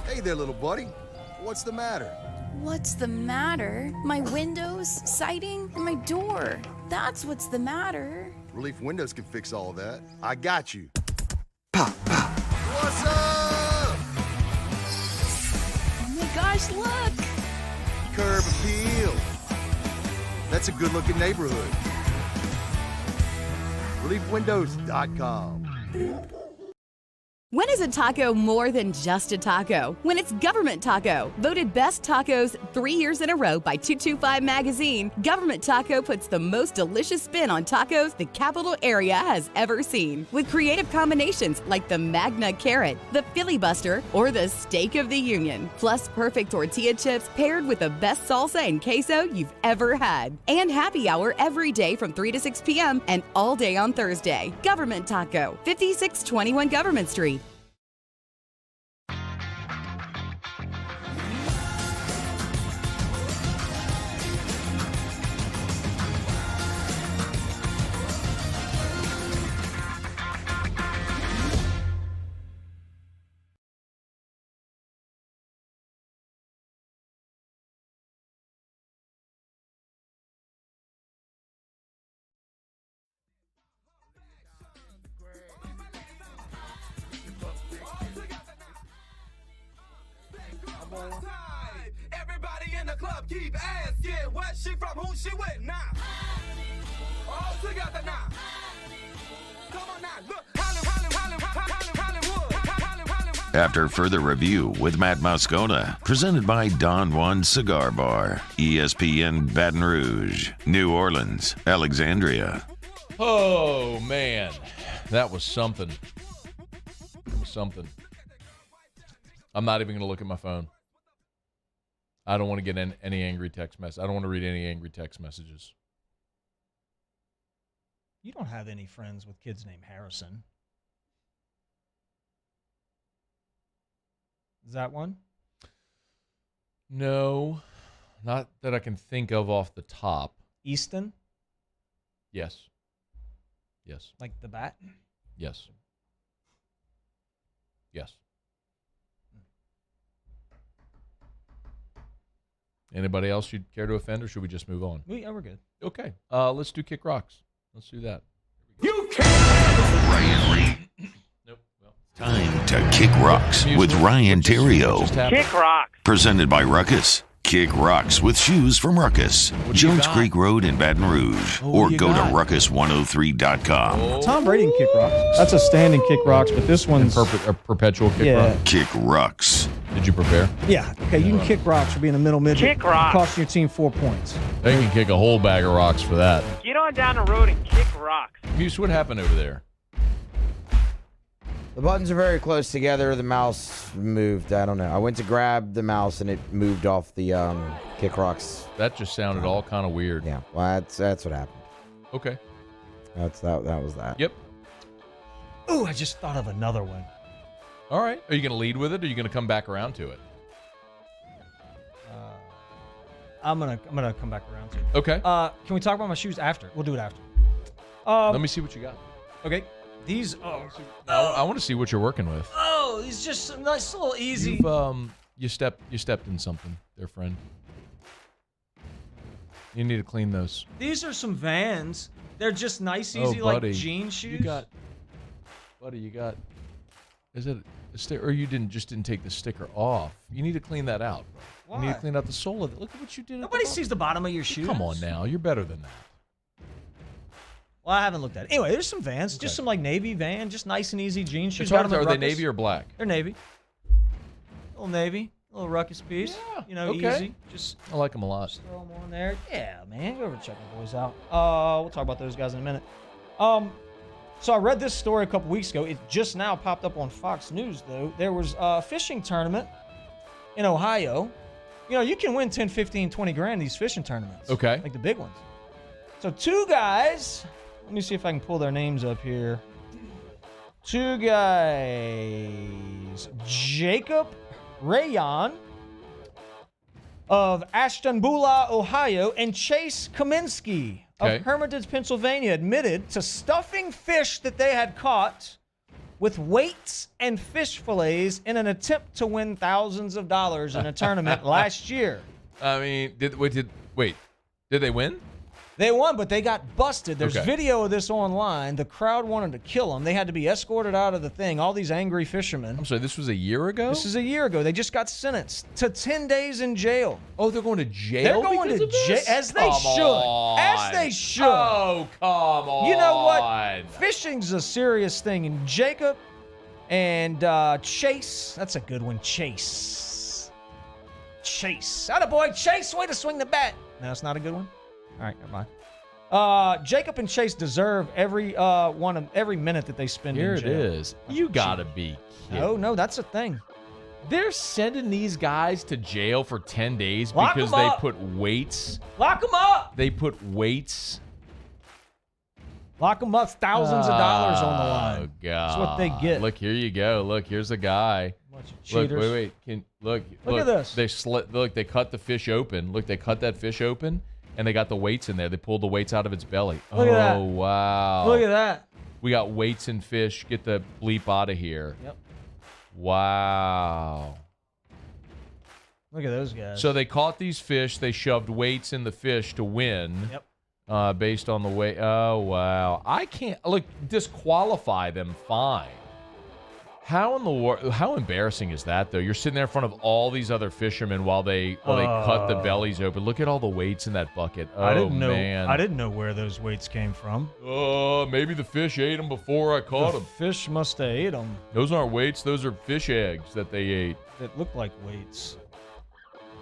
Hey there, little buddy. What's the matter? What's the matter? My windows, siding, and my door. That's what's the matter. Relief Windows can fix all of that. I got you. Pop, pop. What's up? Oh my gosh, look! Curb appeal. That's a good-looking neighborhood. ReliefWindows.com. When is a taco more than just a taco? When it's Government Taco. Voted best tacos 3 years in a row by 225 Magazine, Government Taco puts the most delicious spin on tacos the capital area has ever seen. With creative combinations like the Magna Carrot, the Filibuster, or the Steak of the Union. Plus perfect tortilla chips paired with the best salsa and queso you've ever had. And happy hour every day from 3 to 6 p.m. and all day on Thursday. Government Taco, 5621 Government Street. Everybody in the club keep asking where she from, who she with now. All together now. Come on now, look. After further review with Matt Moscona, presented by Don Juan Cigar Bar, ESPN Baton Rouge, New Orleans, Alexandria. Oh, man. That was something. It was something. I'm not even going to look at my phone. I don't want to get any angry text message. I don't want to read any angry text messages. You don't have any friends with kids named Harrison. Is that one? No, not that I can think of off the top. Easton? Yes. Yes. Like the bat? Yes. Yes. Anybody else you'd care to offend, or should we just move on? Yeah, we're good. Okay. Let's do Kick Rocks. Let's do that. You can't! Ryan Reed. Nope. Well. Time to Kick Rocks with Ryan Terrio. Kick Rocks. Presented by Ruckus. Kick Rocks with shoes from Ruckus. Jones Creek Road in Baton Rouge. Or go to ruckus103.com. Tom Brady can Kick Rocks. That's a standing Kick Rocks, but this one's a perpetual Kick Rock. Kick Rocks. Did you prepare? Yeah. Okay, you can kick rocks for being a middle midget. Kick rocks. Costing your team 4 points. They can kick a whole bag of rocks for that. Get on down the road and kick rocks. Muse, what happened over there? The buttons are very close together. The mouse moved. I don't know. I went to grab the mouse and it moved off the Kick Rocks. That just sounded all kind of weird. Yeah, well, that's what happened. Okay. That was that. Yep. Ooh, I just thought of another one. All right. Are you going to lead with it, or are you going to come back around to it? I'm gonna come back around to it. Okay. Can we talk about my shoes after? We'll do it after. Let me see what you got. Okay. These. I want to see what you're working with. Oh, these just some nice little easy. You stepped in something there, friend. You need to clean those. These are some Vans. They're just nice, easy, like jean shoes. You got. Is it a sticker, or you didn't take the sticker off? You need to clean that out. Why? You need to clean out the sole of it. Look at what you did. Nobody sees the bottom of your shoes. Come on now, you're better than that. Well, I haven't looked at it. Anyway, there's some Vans. Okay. Just some like navy Van, just nice and easy jean shoes. Are they navy or black? They're navy. A little navy, a little ruckus piece. Yeah. You know, okay. Easy. Just I like them a lot. Just throw them on there. Yeah, man. Go over and check the boys out. We'll talk about those guys in a minute. So I read this story a couple weeks ago. It just now popped up on Fox News, though. There was a fishing tournament in Ohio. You know, you can win 10, 15, 20 grand in these fishing tournaments. Okay. Like the big ones. So two guys, let me see if I can pull their names up here. Two guys, Jacob Rayon of Ashtabula, Ohio, and Chase Kaminsky of Hermitage, Pennsylvania, admitted to stuffing fish that they had caught with weights and fish fillets in an attempt to win thousands of dollars in a tournament last year. I mean, did they win? They won, but they got busted. There's video of this online. The crowd wanted to kill them. They had to be escorted out of the thing. All these angry fishermen. I'm sorry, this was a year ago? This is a year ago. They just got sentenced to 10 days in jail. Oh, they're going to jail? They're going to jail. As they should. As they should. Oh, come on. You know what? Fishing's a serious thing. And Jacob and Chase, that's a good one. Chase. Attaboy, Chase, way to swing the bat. No, it's not a good one? All right, never mind. Jacob and Chase deserve every minute that they spend in jail. Here it is. You gotta be kidding. No, that's a thing. They're sending these guys to jail for 10 days because they put weights. Lock them up. They put weights. Lock them up. Thousands of dollars on the line. Oh, God. That's what they get. Look, here you go. Look, here's a guy. Bunch of cheaters. Wait. Look at this. They cut the fish open. Look, they cut that fish open. And they got the weights in there. They pulled the weights out of its belly. Look at that. Oh, wow. Look at that. We got weights and fish. Get the bleep out of here. Yep. Wow. Look at those guys. So they caught these fish. They shoved weights in the fish to win. Yep. Based on the weight. Oh, wow. I can't. Look, disqualify them, fine. How in the world? How embarrassing is that, though? You're sitting there in front of all these other fishermen while they cut the bellies open. Look at all the weights in that bucket. Oh, man. I didn't know where those weights came from. Maybe the fish ate them before I caught them. Fish must have ate them. Those aren't weights. Those are fish eggs that they ate. That look like weights.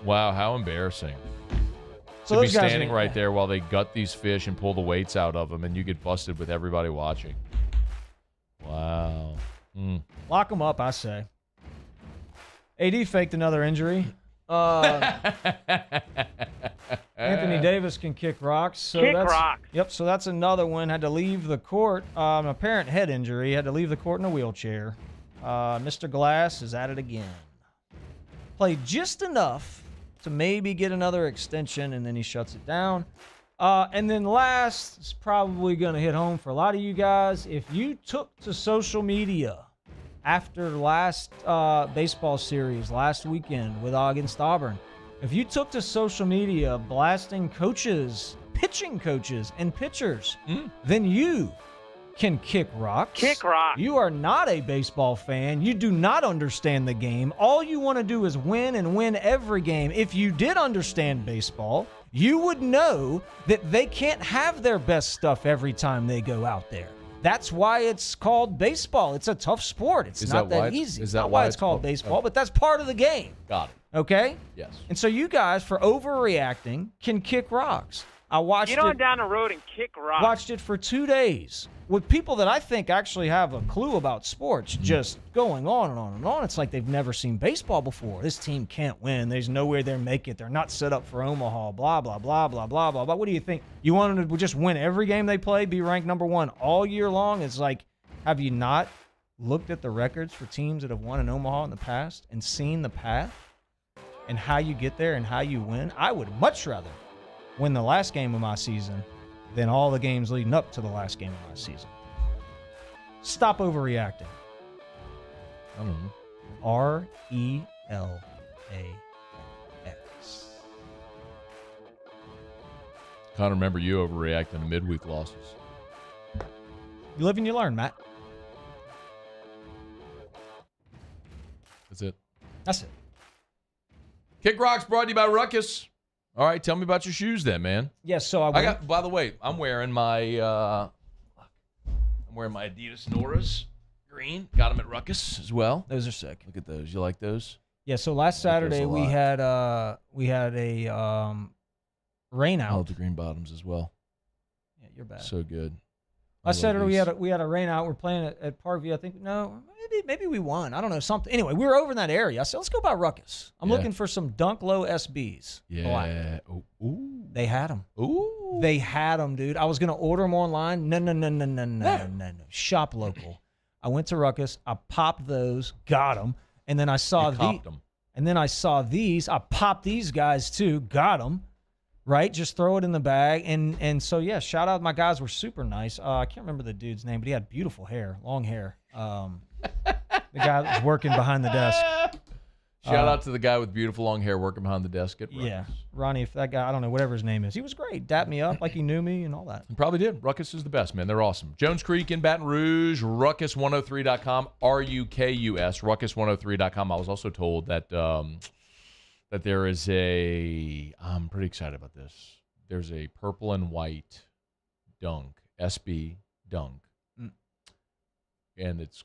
Wow, how embarrassing. So to be standing right there while they gut these fish and pull the weights out of them, and you get busted with everybody watching. Wow. Lock them up, I say. AD faked another injury. Anthony Davis can kick rocks. So rocks. Yep, so that's another one. Had to leave the court. An apparent head injury. Had to leave the court in a wheelchair. Mr. Glass is at it again. Played just enough to maybe get another extension, and then he shuts it down. And then last, it's probably going to hit home for a lot of you guys. If you took to social media after last baseball series last weekend with against Auburn, if you took to social media blasting coaches, pitching coaches, and pitchers, then you can kick rocks. Kick rocks. You are not a baseball fan. You do not understand the game. All you want to do is win and win every game. If you did understand baseball, you would know that they can't have their best stuff every time they go out there. That's why it's called baseball. It's a tough sport. It's not that easy. Is that why it's called baseball, but that's part of the game. Got it. Okay? Yes. And so you guys, for overreacting, can kick rocks. I watched Get on down the road and kick rocks. Watched it for 2 days with people that I think actually have a clue about sports, just going on and on and on. It's like they've never seen baseball before. This team can't win. There's no way they're making it. They're not set up for Omaha, blah, blah, blah, blah, blah, blah, blah. What do you think? You want them to just win every game they play, be ranked number one all year long? It's like, have you not looked at the records for teams that have won in Omaha in the past and seen the path and how you get there and how you win? I would much rather win the last game of my season than all the games leading up to the last game of my season. Stop overreacting. I don't know. RELAX. Can't remember you overreacting to midweek losses. You live and you learn, Matt. That's it. That's it. Kick Rocks brought to you by Ruckus. All right, tell me about your shoes then, man. Yes, so I got. By the way, I'm wearing my Adidas Noras green. Got them at Ruckus as well. Those are sick. Look at those. You like those? Yeah. So last Saturday we had a rain out. I love the green bottoms as well. Yeah, you're bad. So good. I said we had a rain out. We're playing at Parkview. I think maybe we won. I don't know, something. Anyway, we were over in that area. I said, let's go by Ruckus. I'm looking for some Dunk Low SBs. Yeah. Ooh. They had them. Ooh. They had them, dude. I was gonna order them online. No. Shop local. I went to Ruckus. I popped those. Got them. And then I saw these. I popped these guys too. Got them. Right, just throw it in the bag, and so yeah. Shout out, my guys were super nice. I can't remember the dude's name, but he had beautiful hair, long hair. The guy that was working behind the desk. Shout out to the guy with beautiful long hair working behind the desk at Ruckus. Yeah, Ronnie. If that guy, I don't know, whatever his name is, he was great. Dapped me up like he knew me and all that. He probably did. Ruckus is the best, man. They're awesome. Jones Creek in Baton Rouge, Ruckus103.com, RUKUS, Ruckus103.com. I was also told that. That there is I'm pretty excited about this. There's a purple and white dunk, SB dunk. And it's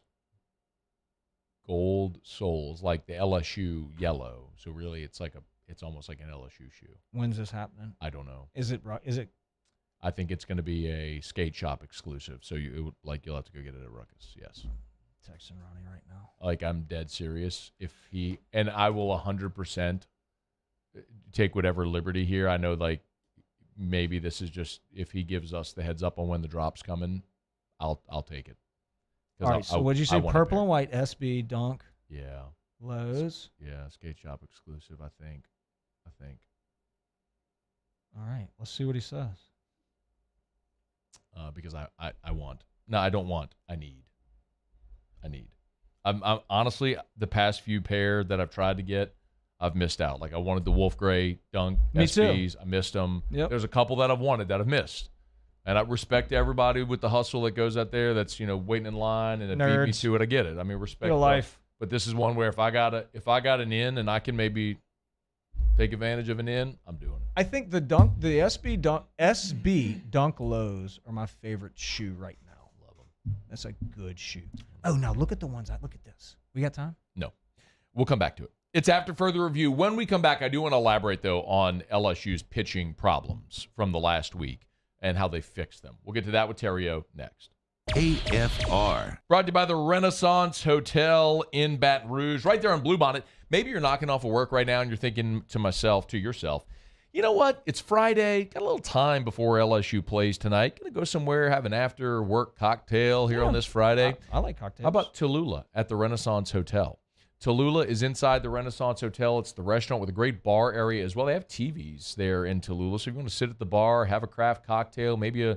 gold soles, like the LSU yellow. So really it's almost like an LSU shoe. When's this happening? I don't know. Is it? I think it's going to be a skate shop exclusive. So you'll have to go get it at Ruckus. Yes. Texting Ronnie right now. Like, I'm dead serious. And I will 100% take whatever liberty here. I know, like, maybe this is just, if he gives us the heads up on when the drop's coming, I'll take it. All right, so what'd you say? Purple and white SB dunk. Yeah. Lowe's. Yeah, skate shop exclusive, I think. All right, let's see what he says. Because I want. No, I don't want. I need. I'm honestly, the past few pair that I've tried to get, I've missed out. Like, I wanted the Wolf Gray dunk SBs. Too. I missed them. Yep. There's a couple that I've wanted that I've missed. And I respect everybody with the hustle that goes out there that's, waiting in line and beat me to it. I get it. I mean, respect. Real life. But this is one where if I got an in and I can maybe take advantage of an in, I'm doing it. I think the SB dunk lows are my favorite shoe right now. Love them. That's a good shoe. Oh, now look at the ones. Look at this. We got time? No. We'll come back to it. It's after further review. When we come back, I do want to elaborate, though, on LSU's pitching problems from the last week and how they fixed them. We'll get to that with Terrio next. AFR. Brought to you by the Renaissance Hotel in Baton Rouge, right there on Bluebonnet. Maybe you're knocking off of work right now and you're thinking to yourself, you know what? It's Friday. Got a little time before LSU plays tonight. Gonna go somewhere, have an after-work cocktail here on this Friday. I like cocktails. How about Tallulah at the Renaissance Hotel? Tallulah is inside the Renaissance Hotel. It's the restaurant with a great bar area as well. They have TVs there in Tallulah, so if you want to sit at the bar, have a craft cocktail, maybe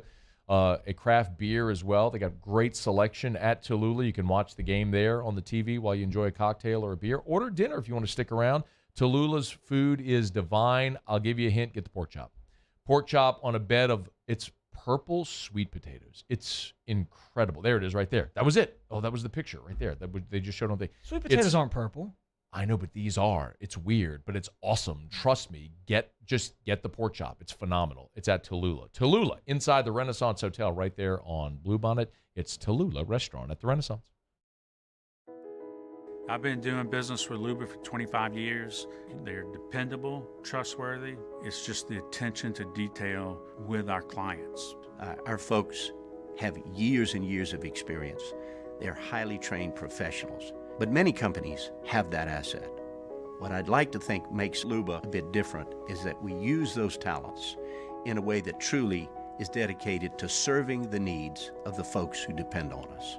a craft beer as well. They got great selection at Tallulah. You can watch the game there on the TV while you enjoy a cocktail or a beer. Order dinner if you want to stick around. Tallulah's food is divine. I'll give you a hint. Get the pork chop. Pork chop on a bed of purple sweet potatoes. It's incredible. There it is right there. That was it. Oh, that was the picture right there. They just showed on the... Sweet potatoes aren't purple. I know, but these are. It's weird, but it's awesome. Trust me. Just get the pork chop. It's phenomenal. It's at Tallulah. Tallulah, inside the Renaissance Hotel right there on Bluebonnet. It's Tallulah Restaurant at the Renaissance. I've been doing business with Luba for 25 years. They're dependable, trustworthy. It's just the attention to detail with our clients. Our folks have years and years of experience. They're highly trained professionals, but many companies have that asset. What I'd like to think makes Luba a bit different is that we use those talents in a way that truly is dedicated to serving the needs of the folks who depend on us.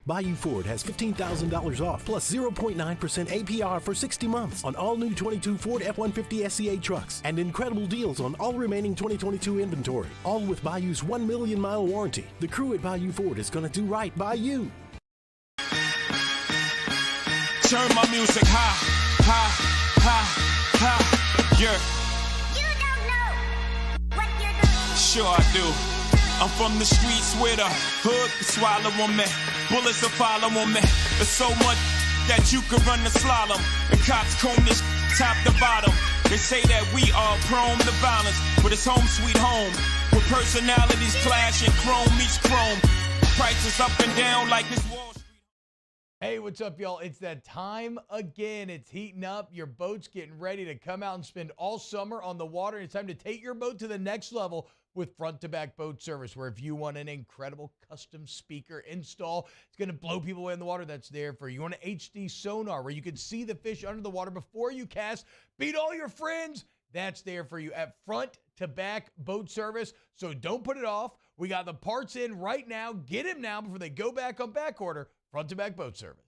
Bayou Ford has $15,000 off plus 0.9% APR for 60 months on all new 22 Ford F-150 SCA trucks and incredible deals on all remaining 2022 inventory, all with Bayou's 1 million mile warranty. The crew at Bayou Ford is going to do right by you. Turn my music high, high, high, high, yeah. You don't know what you're doing. Sure I do. I'm from the streets where the hood can swallow on me. Bullets will follow on me. There's so much that you could run the slalom. The cops comb this top to bottom. They say that we are prone to violence, but it's home sweet home. With personalities clashing, chrome meets chrome. Prices up and down like this Wall Street. Hey, what's up, y'all? It's that time again. It's heating up. Your boat's getting ready to come out and spend all summer on the water. It's time to take your boat to the next level with front-to-back boat service, where if you want an incredible custom speaker install, it's going to blow people away in the water, that's there for you. You want an HD sonar where you can see the fish under the water before you cast, beat all your friends, that's there for you at front-to-back boat service. So don't put it off. We got the parts in right now. Get them now before they go back on back order. Front-to-back boat service.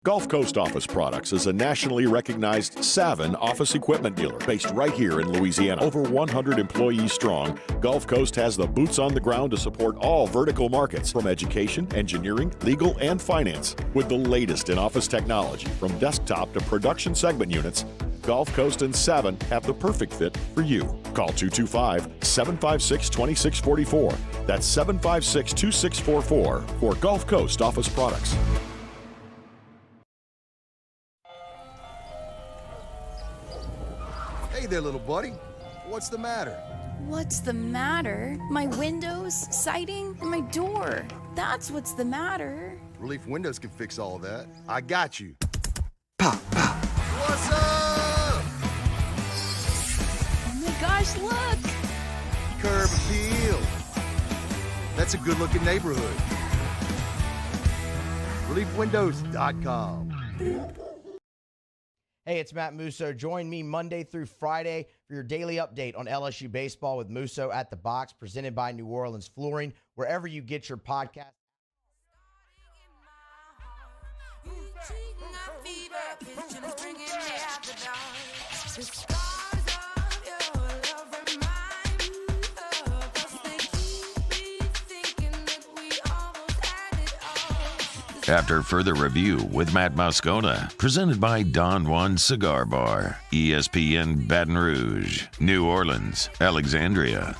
Gulf Coast Office Products is a nationally recognized Savin office equipment dealer based right here in Louisiana. Over 100 employees strong, Gulf Coast has the boots on the ground to support all vertical markets, from education, engineering, legal, and finance. With the latest in office technology, from desktop to production segment units, Gulf Coast and Savin have the perfect fit for you. Call 225-756-2644. That's 756-2644 for Gulf Coast Office Products. Hey there, little buddy. What's the matter? What's the matter? My windows, siding, and my door. That's what's the matter. Relief Windows can fix all that. I got you. Pop, pop. What's up? Oh my gosh, look! Curb appeal. That's a good-looking neighborhood. ReliefWindows.com. Hey, it's Matt Musso. Join me Monday through Friday for your daily update on LSU baseball with Musso at the Box, presented by New Orleans Flooring, wherever you get your podcast. After further review with Matt Moscona, presented by Don Juan Cigar Bar, ESPN Baton Rouge, New Orleans, Alexandria.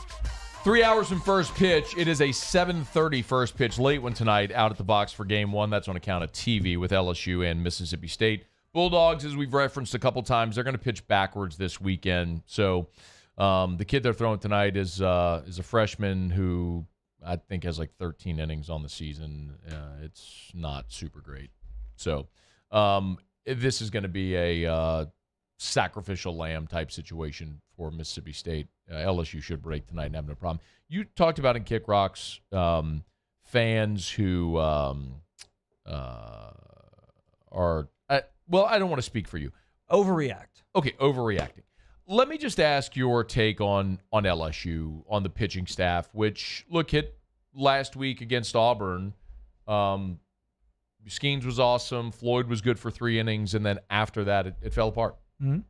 3 hours from first pitch. It is a 7:30 first pitch. Late one tonight out at the Box for game one. That's on account of TV with LSU and Mississippi State. Bulldogs, as we've referenced a couple times, they're going to pitch backwards this weekend. So the kid they're throwing tonight is a freshman who I think has like 13 innings on the season. It's not super great. So this is going to be a sacrificial lamb type situation for Mississippi State. LSU should break tonight and have no problem. You talked about in Kick Rocks fans who are well, I don't want to speak for you. Overreact. Okay, overreacting. Let me just ask your take on LSU, on the pitching staff, which, look, hit last week against Auburn. Skeens was awesome. Floyd was good for 3 innings, and then after that, it fell apart. Mm-hmm.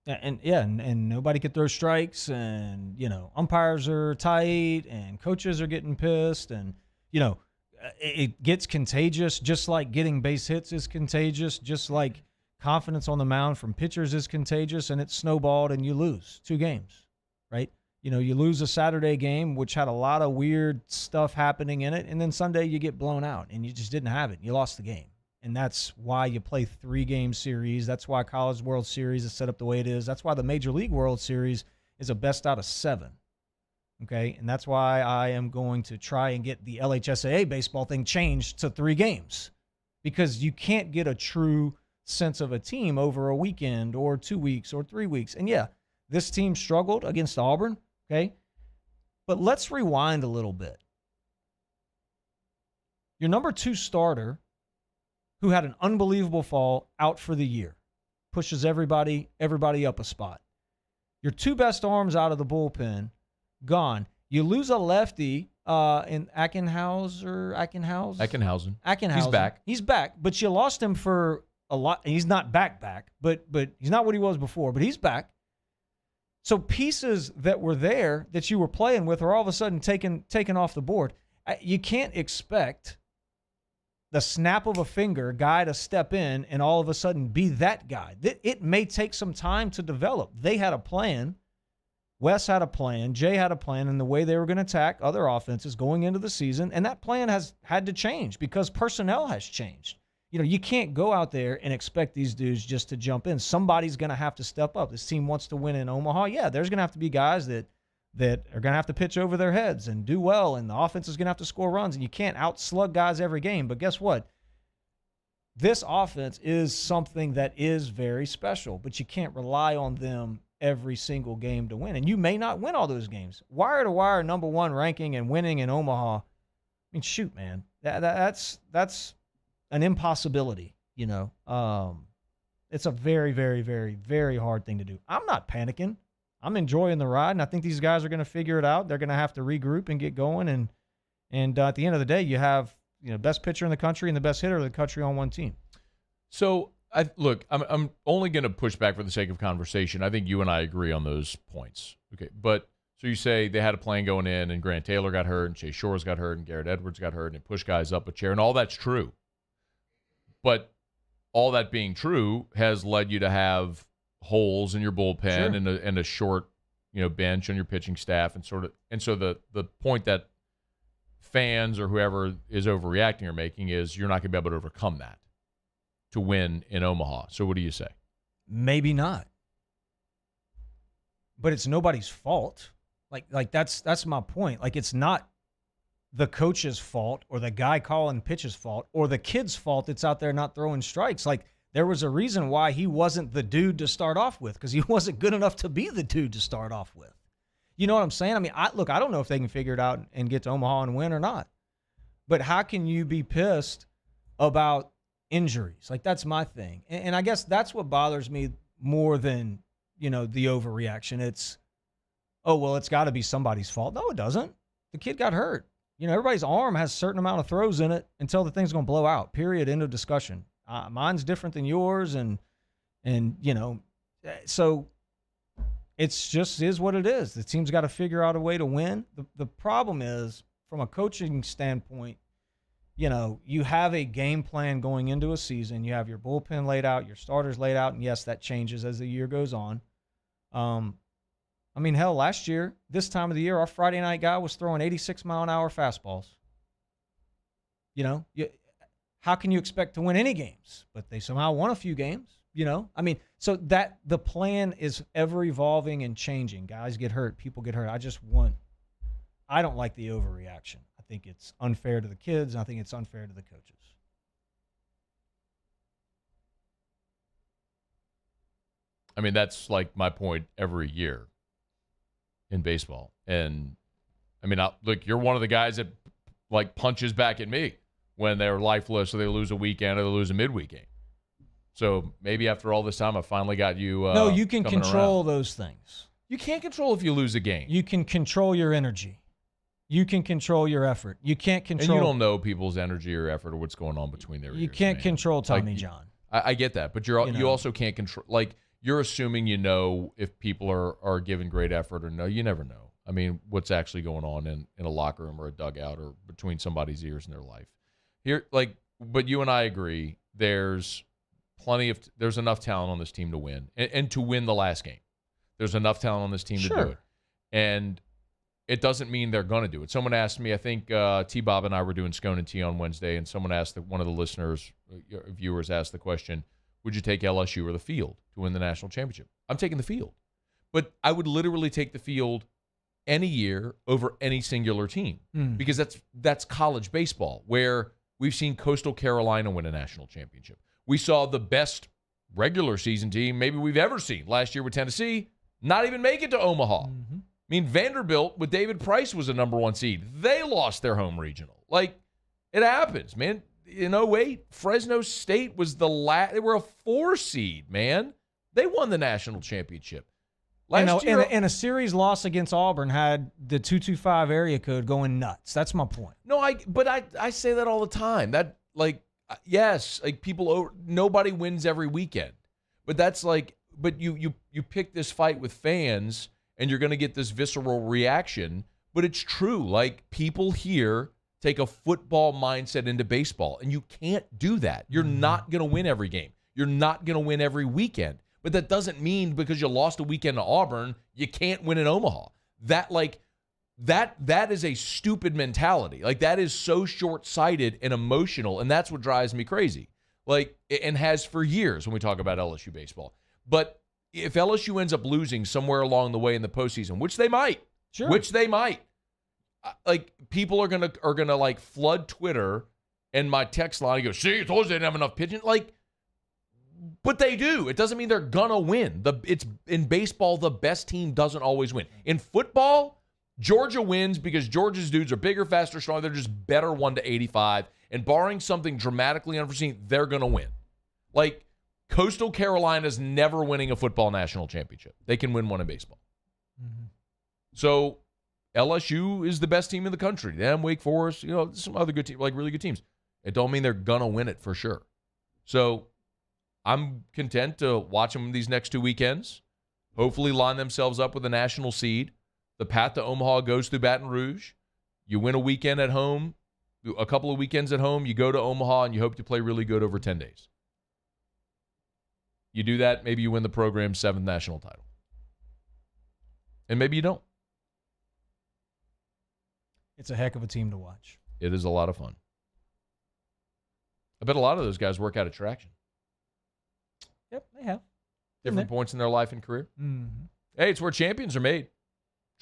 And nobody could throw strikes, and, umpires are tight, and coaches are getting pissed, and, it gets contagious, just like getting base hits is contagious, just like confidence on the mound from pitchers is contagious, and it snowballed, and you lose 2 games, right? You lose a Saturday game, which had a lot of weird stuff happening in it, and then Sunday you get blown out, and you just didn't have it. You lost the game, and that's why you play 3-game series. That's why College World Series is set up the way it is. That's why the Major League World Series is a best out of 7. Okay, and that's why I am going to try and get the LHSAA baseball thing changed to 3 games, because you can't get a true sense of a team over a weekend or 2 weeks or 3 weeks. And yeah, this team struggled against Auburn, okay? But let's rewind a little bit. Your number 2 starter, who had an unbelievable fall, out for the year, pushes everybody up a spot. Your 2 best arms out of the bullpen, gone. You lose a lefty in Ackenhausen. He's back, but you lost him for a lot. He's not back, but he's not what he was before, but he's back. So pieces that were there that you were playing with are all of a sudden taken off the board. You can't expect the snap of a finger guy to step in and all of a sudden be that guy. It may take some time to develop. They had a plan. Wes had a plan. Jay had a plan in the way they were going to attack other offenses going into the season, and that plan has had to change because personnel has changed. You can't go out there and expect these dudes just to jump in. Somebody's going to have to step up. This team wants to win in Omaha. Yeah, there's going to have to be guys that are going to have to pitch over their heads and do well, and the offense is going to have to score runs, and you can't outslug guys every game. But guess what? This offense is something that is very special, but you can't rely on them every single game to win. And you may not win all those games. Wire to wire, number one ranking and winning in Omaha. I mean, shoot, man, that's an impossibility. It's a very, very, very, very hard thing to do. I'm not panicking. I'm enjoying the ride, and I think these guys are going to figure it out. They're going to have to regroup and get going. And at the end of the day, you have best pitcher in the country and the best hitter of the country on one team. So, I'm only going to push back for the sake of conversation. I think you and I agree on those points. Okay, but so you say they had a plan going in, and Grant Taylor got hurt, and Chase Shores got hurt, and Garrett Edwards got hurt, and it pushed guys up a chair, and all that's true. But all that being true has led you to have holes in your bullpen and a short, bench on your pitching staff, and so the point that fans or whoever is overreacting or making is you're not going to be able to overcome that to win in Omaha. So what do you say? Maybe not. But it's nobody's fault. Like that's my point. Like, it's not the coach's fault or the guy calling pitch's fault or the kid's fault that's out there not throwing strikes. Like, there was a reason why he wasn't the dude to start off with, because he wasn't good enough to be the dude to start off with. You know what I'm saying? I mean, I don't know if they can figure it out and get to Omaha and win or not. But how can you be pissed about injuries? Like, that's my thing. And I guess that's what bothers me more than, the overreaction. It's, oh, well, it's got to be somebody's fault. No, it doesn't. The kid got hurt. Everybody's arm has a certain amount of throws in it until the thing's going to blow out. Period. End of discussion. Mine's different than yours, and so it's just is what it is. The team's got to figure out a way to win. The problem is, from a coaching standpoint, you have a game plan going into a season. You have your bullpen laid out, your starters laid out, and yes, that changes as the year goes on. I mean, hell, last year, this time of the year, our Friday night guy was throwing 86-mile-an-hour fastballs. How can you expect to win any games? But they somehow won a few games, I mean, so that the plan is ever evolving and changing. Guys get hurt. People get hurt. I don't like the overreaction. I think it's unfair to the kids. I think it's unfair to the coaches. I mean, that's like my point every year in baseball. And I mean, look, you're one of the guys that punches back at me when they're lifeless or they lose a weekend or they lose a midweek game. So maybe after all this time, I finally got you. No, you can control those things. You can't control if you lose a game. You can control your energy. You can control your effort. You can't control. And you don't know people's energy or effort or what's going on between their ears. You can't control Tommy John. I get that, but you also can't control. Like, you're assuming if people are giving great effort or no. You never know. I mean, what's actually going on in a locker room or a dugout or between somebody's ears in their life. But you and I agree. There's enough talent on this team to win and to win the last game. There's enough talent on this team to do it, and it doesn't mean they're going to do it. Someone asked me, I think T-Bob and I were doing Scone and Tea on Wednesday, and someone asked, one of the listeners, viewers asked the question, would you take LSU or the field to win the national championship? I'm taking the field. But I would literally take the field any year over any singular team because that's college baseball, where we've seen Coastal Carolina win a national championship. We saw the best regular season team maybe we've ever seen last year with Tennessee not even make it to Omaha. Mm-hmm. I mean, Vanderbilt with David Price was a number one seed. They lost their home regional. Like, it happens, man. In 08, Fresno State was they were a 4 seed, man. They won the national championship. Last year, and a series loss against Auburn had the 225 area code going nuts. That's my point. No, I say that all the time. That, yes, nobody wins every weekend. But that's but you pick this fight with fans and you're going to get this visceral reaction. But it's true. People here take a football mindset into baseball, and you can't do that. You're not going to win every game. You're not going to win every weekend. But that doesn't mean because you lost a weekend to Auburn, you can't win in Omaha. That is a stupid mentality. That is so short-sighted and emotional, and that's what drives me crazy. And has for years when we talk about LSU baseball. But if LSU ends up losing somewhere along the way in the postseason, which they might, people are gonna flood Twitter and my text line and go, see, I told you they didn't have enough pitching. But they do. It doesn't mean they're gonna win. It's in baseball, the best team doesn't always win. In football, Georgia wins because Georgia's dudes are bigger, faster, stronger. They're just better 1-85. And barring something dramatically unforeseen, they're gonna win. Like Coastal Carolina's never winning a football national championship. They can win one in baseball. Mm-hmm. So LSU is the best team in the country. Them, Wake Forest, some other good teams, like really good teams. It don't mean they're gonna win it for sure. So I'm content to watch them these next 2 weekends. Hopefully line themselves up with a national seed. The path to Omaha goes through Baton Rouge. You win a weekend at home, a couple of weekends at home, you go to Omaha, and you hope to play really good over 10 days. You do that, maybe you win the program's 7th national title. And maybe you don't. It's a heck of a team to watch. It is a lot of fun. I bet a lot of those guys work out at Traction. Yep, they have. Different points in their life and career. Mm-hmm. Hey, it's where champions are made.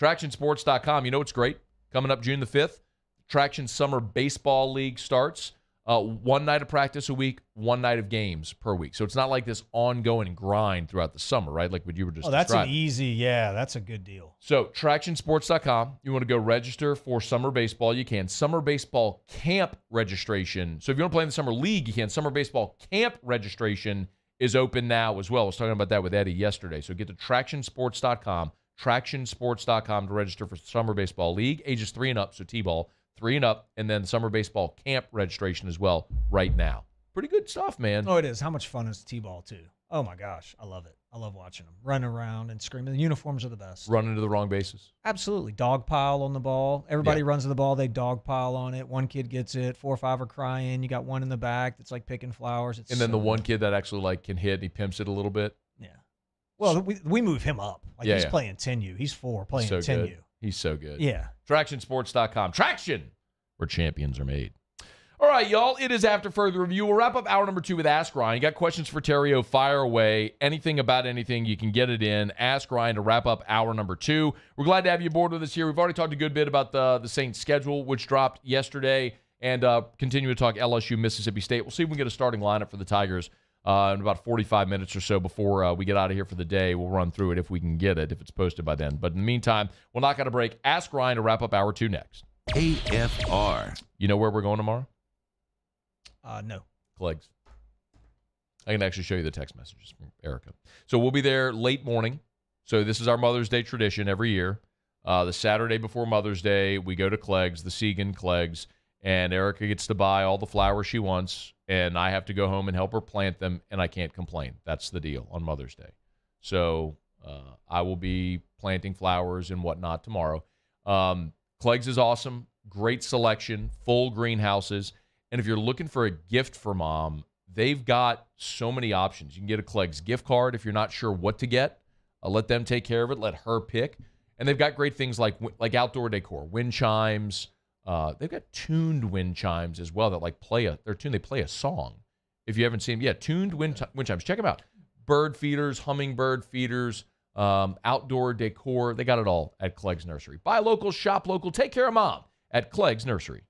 TractionSports.com. You know what's great? Coming up June the 5th, Traction Summer Baseball League starts. 1 night of practice a week, 1 night of games per week. So it's not like this ongoing grind throughout the summer, right? Like what you were just that's describing. that's a good deal. So TractionSports.com. You want to go register for summer baseball, you can. Summer baseball camp registration. So if you want to play in the summer league, you can. Summer baseball camp registration is open now as well. I was talking about that with Eddie yesterday. So get to TractionSports.com, TractionSports.com to register for summer baseball league, ages 3 and up, so T-ball. 3 and up, and then summer baseball camp registration as well right now. Pretty good stuff, man. Oh, it is. How much fun is T-ball, too? Oh, my gosh. I love it. I love watching them. Running around and screaming. The uniforms are the best. Run into the wrong bases. Absolutely. Dog pile on the ball. Everybody runs to the ball. They dog pile on it. One kid gets it. 4 or 5 are crying. You got one in the back that's like picking flowers. And then the one kid that actually can hit, he pimps it a little bit. Yeah. Well, we move him up. He's playing 10U. He's 4 playing 10U. He's so good. Yeah. TractionSports.com. Traction, where champions are made. All right, y'all. It is after further review. We'll wrap up hour number 2 with Ask Ryan. You got questions for Terrio? Fire away. Anything about anything, you can get it in. Ask Ryan to wrap up hour number 2. We're glad to have you aboard with us here. We've already talked a good bit about the Saints schedule, which dropped yesterday, and continue to talk LSU Mississippi State. We'll see if we can get a starting lineup for the Tigers in about 45 minutes or so before we get out of here for the day. We'll run through it if we can get it, if it's posted by then. But in the meantime, we'll knock out a break. Ask Ryan to wrap up hour 2 next. AFR. You know where we're going tomorrow? No. Clegs. I can actually show you the text messages from Erica. So we'll be there late morning. So this is our Mother's Day tradition every year. The Saturday before Mother's Day, we go to Clegs, the Segan Clegs, and Erica gets to buy all the flowers she wants, and I have to go home and help her plant them, and I can't complain. That's the deal on Mother's Day. So I will be planting flowers and whatnot tomorrow. Clegs is awesome. Great selection, full greenhouses. And if you're looking for a gift for mom, they've got so many options. You can get a Clegs gift card if you're not sure what to get. Let them take care of it. Let her pick. And they've got great things like outdoor decor, wind chimes. They've got tuned wind chimes as well that they play a song. If you haven't seen them, tuned wind chimes. Check them out. Bird feeders, hummingbird feeders, outdoor decor. They got it all at Clegs Nursery. Buy local, shop local, take care of mom at Clegs Nursery.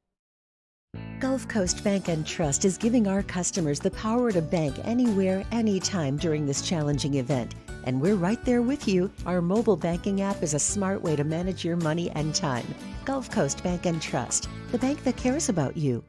Gulf Coast Bank and Trust is giving our customers the power to bank anywhere, anytime during this challenging event. And we're right there with you. Our mobile banking app is a smart way to manage your money and time. Gulf Coast Bank and Trust, the bank that cares about you.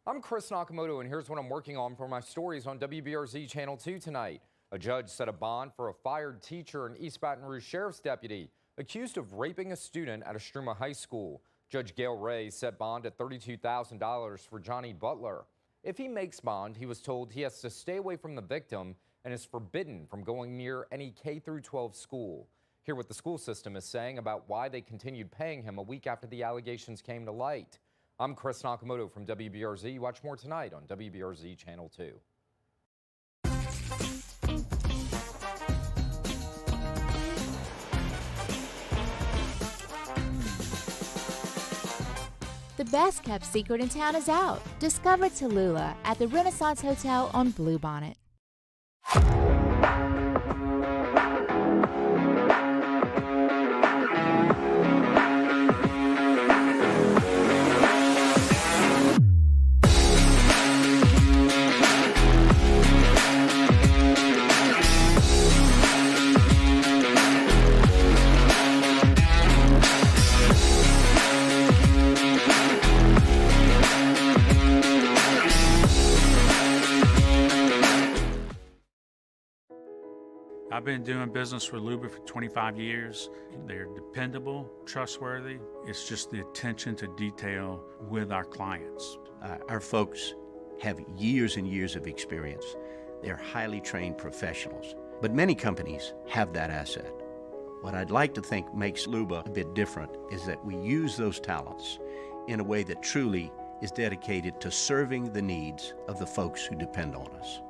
I'm Chris Nakamoto, and here's what I'm working on for my stories on WBRZ Channel 2 tonight. A judge set a bond for a fired teacher and East Baton Rouge Sheriff's deputy accused of raping a student at Estruma High School. Judge Gail Ray set bond at $32,000 for Johnny Butler. If he makes bond, he was told he has to stay away from the victim and is forbidden from going near any K-12 school. Hear what the school system is saying about why they continued paying him a week after the allegations came to light. I'm Chris Nakamoto from WBRZ. Watch more tonight on WBRZ Channel 2. The best kept secret in town is out. Discover Tallulah at the Renaissance Hotel on Bluebonnet. I've been doing business with Luba for 25 years. They're dependable, trustworthy. It's just the attention to detail with our clients. Our folks have years and years of experience. They're highly trained professionals. But many companies have that asset. What I'd like to think makes Luba a bit different is that we use those talents in a way that truly is dedicated to serving the needs of the folks who depend on us.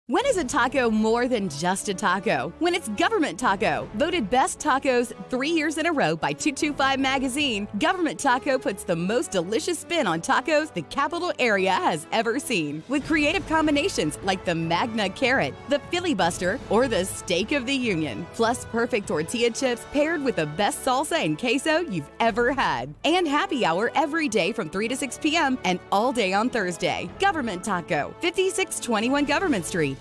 When is a taco more than just a taco? When it's Government Taco, voted best tacos 3 years in a row by 225 Magazine, Government Taco puts the most delicious spin on tacos the capital area has ever seen. With creative combinations like the Magna Carrot, the Filibuster, or the Steak of the Union. Plus perfect tortilla chips paired with the best salsa and queso you've ever had. And happy hour every day from 3 to 6 p.m. and all day on Thursday. Government Taco, 5621 Government Street.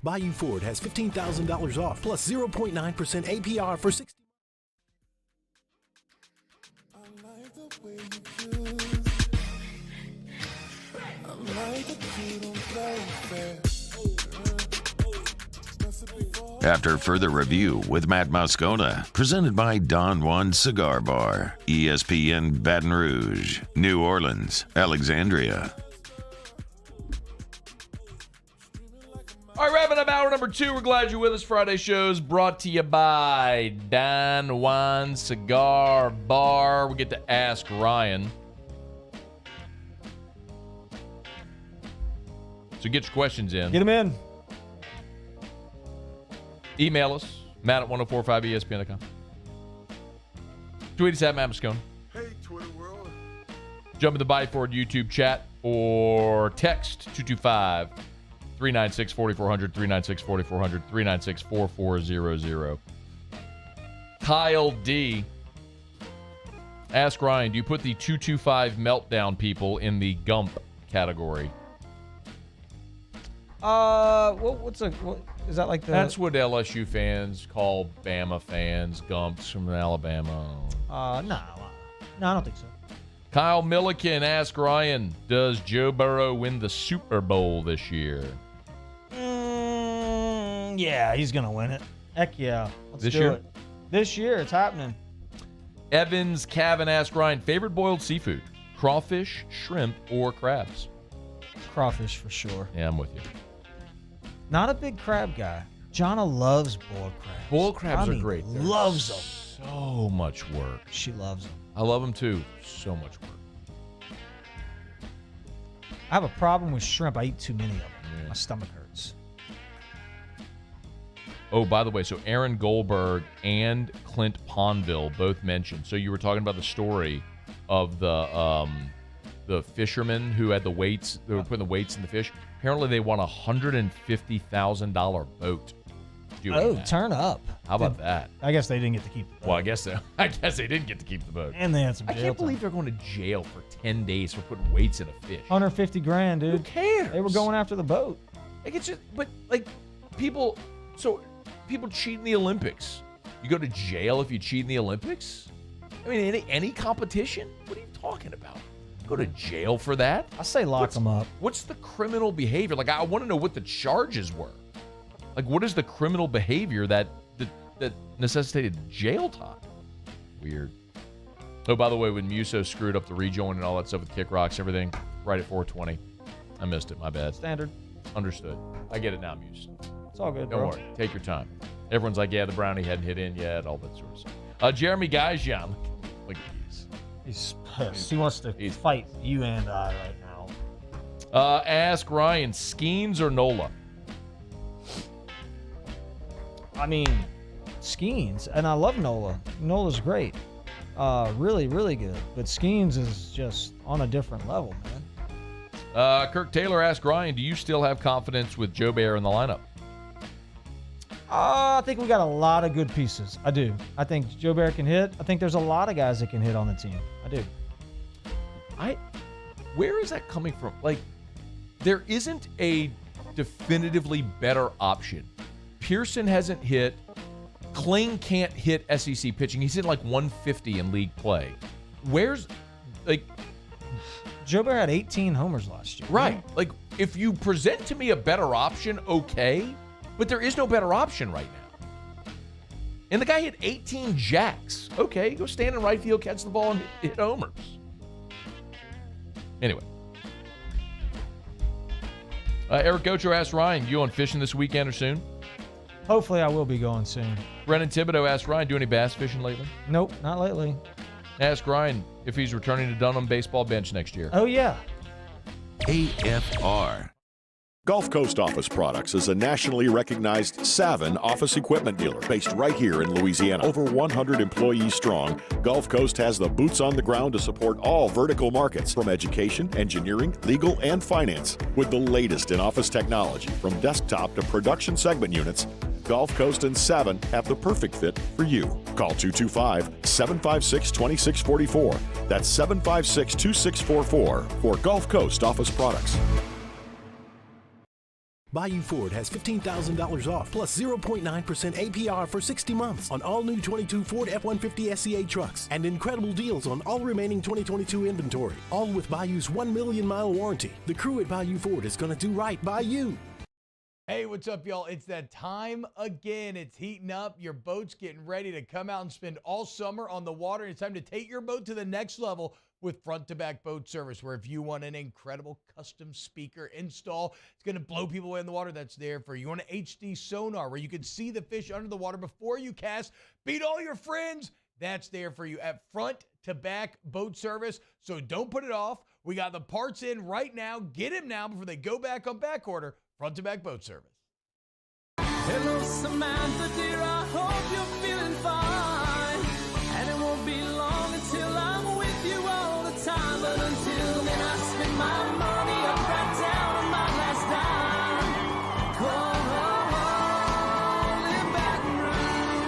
Bayou Ford has $15,000 off plus 0.9% APR for 60. After further review with Matt Moscona, presented by Don Juan Cigar Bar, ESPN Baton Rouge, New Orleans, Alexandria. All right, wrapping up hour number 2. We're glad you're with us. Friday shows brought to you by Don Juan Cigar Bar. We get to ask Ryan. So get your questions in. Get them in. Email us, Matt at 1045ESPN.com. Tweet us at Matt Moscone. Hey, Twitter world. Jump in the Byford YouTube chat or text 225 396-4400, 396-4400, 396-4400. Kyle D. Ask Ryan, do you put the 225 meltdown people in the Gump category? What is that like the... That's what LSU fans call Bama fans, Gumps from Alabama. No, I don't think so. Kyle Milliken, ask Ryan, does Joe Burrow win the Super Bowl this year? Yeah, he's going to win it. Heck yeah. Let's this do year? it. This year, it's happening. Evans Cavan, ask Ryan, favorite boiled seafood? Crawfish, shrimp, or crabs? Crawfish for sure. Yeah, I'm with you. Not a big crab guy. Jonna loves boiled crabs. Boiled crabs are great. They're loves them. So much work. She loves them. I love them too. So much work. I have a problem with shrimp. I eat too many of them. Yeah. My stomach hurts. Oh, by the way, so Aaron Goldberg and Clint Ponville both mentioned. So you were talking about the story of the fishermen who had the weights. They were putting the weights in the fish. Apparently, they won a $150,000 boat. That. Turn up. How about that? I guess they didn't get to keep the boat. Well, I guess they didn't get to keep the boat. And they had some jail I can't believe time. they're going to jail for 10 days for putting weights in a fish. $150,000, dude. Who cares? They were going after the boat. Like it's just, but like people cheat in the Olympics. You go to jail if you cheat in the Olympics? I mean, any competition? What are you talking about? Go to jail for that? I say lock them up. What's the criminal behavior? Like, I want to know what the charges were. Like, what is the criminal behavior that necessitated jail time? Weird. Oh, by the way, when Musso screwed up the rejoin and all that stuff with kick rocks, everything, right at 420. I missed it. My bad. Standard. Understood. I get it now, Musso. It's all good, Don't bro. worry. Take your time. Everyone's like, yeah, the brownie hadn't hit in yet, all that sort of stuff. Jeremy Gaijan. Look at these. He's pissed. He wants to fight you and I right now. Ask Ryan, Skeens or Nola? I mean, Skeens, and I love Nola. Nola's great. really, really good. But Skeens is just on a different level, man. Kirk Taylor asked Ryan, do you still have confidence with Joe Bear in the lineup? I think we got a lot of good pieces. I do. I think Joe Bear can hit. I think there's a lot of guys that can hit on the team. I do. Where is that coming from? Like, there isn't a definitively better option. Pearson hasn't hit. Kling can't hit SEC pitching. He's hitting like 150 in league play. Where's, like... Joe Bear had 18 homers last year. Right. Like, if you present to me a better option, okay. But there is no better option right now. And the guy hit 18 jacks. Okay, go stand in right field, catch the ball, and hit homers. Anyway. Eric Ocho asked Ryan, you on fishing this weekend or soon? Hopefully I will be going soon. Brennan Thibodeau asked Ryan, do any bass fishing lately? Nope, not lately. Ask Ryan if he's returning to Dunham baseball bench next year. Oh, yeah. AFR. Gulf Coast Office Products is a nationally recognized Savin office equipment dealer based right here in Louisiana. Over 100 employees strong, Gulf Coast has the boots on the ground to support all vertical markets from education, engineering, legal, and finance. With the latest in office technology, from desktop to production segment units, Gulf Coast and Savin have the perfect fit for you. Call 225-756-2644. That's 756-2644 for Gulf Coast Office Products. Bayou Ford has $15,000 off plus 0.9% APR for 60 months on all new 22 Ford F-150 SCA trucks and incredible deals on all remaining 2022 inventory. All with Bayou's 1 million mile warranty. The crew at Bayou Ford is going to do right by you. Hey, what's up, y'all? It's that time again. It's heating up. Your boat's getting ready to come out and spend all summer on the water. It's time to take your boat to the next level with front-to-back boat service, where if you want an incredible custom speaker install, it's going to blow people away in the water, that's there for you. You want an HD sonar where you can see the fish under the water before you cast, beat all your friends, that's there for you at front-to-back boat service. So don't put it off. We got the parts in right now. Get them now before they go back on back order. Front-to-back boat service. Hello, Samantha, dear, I hope you're feeling fine. And it won't be long until I'm with you all the time. But until then, I spend my money up right down on my last dime. Come home in Baton Rouge.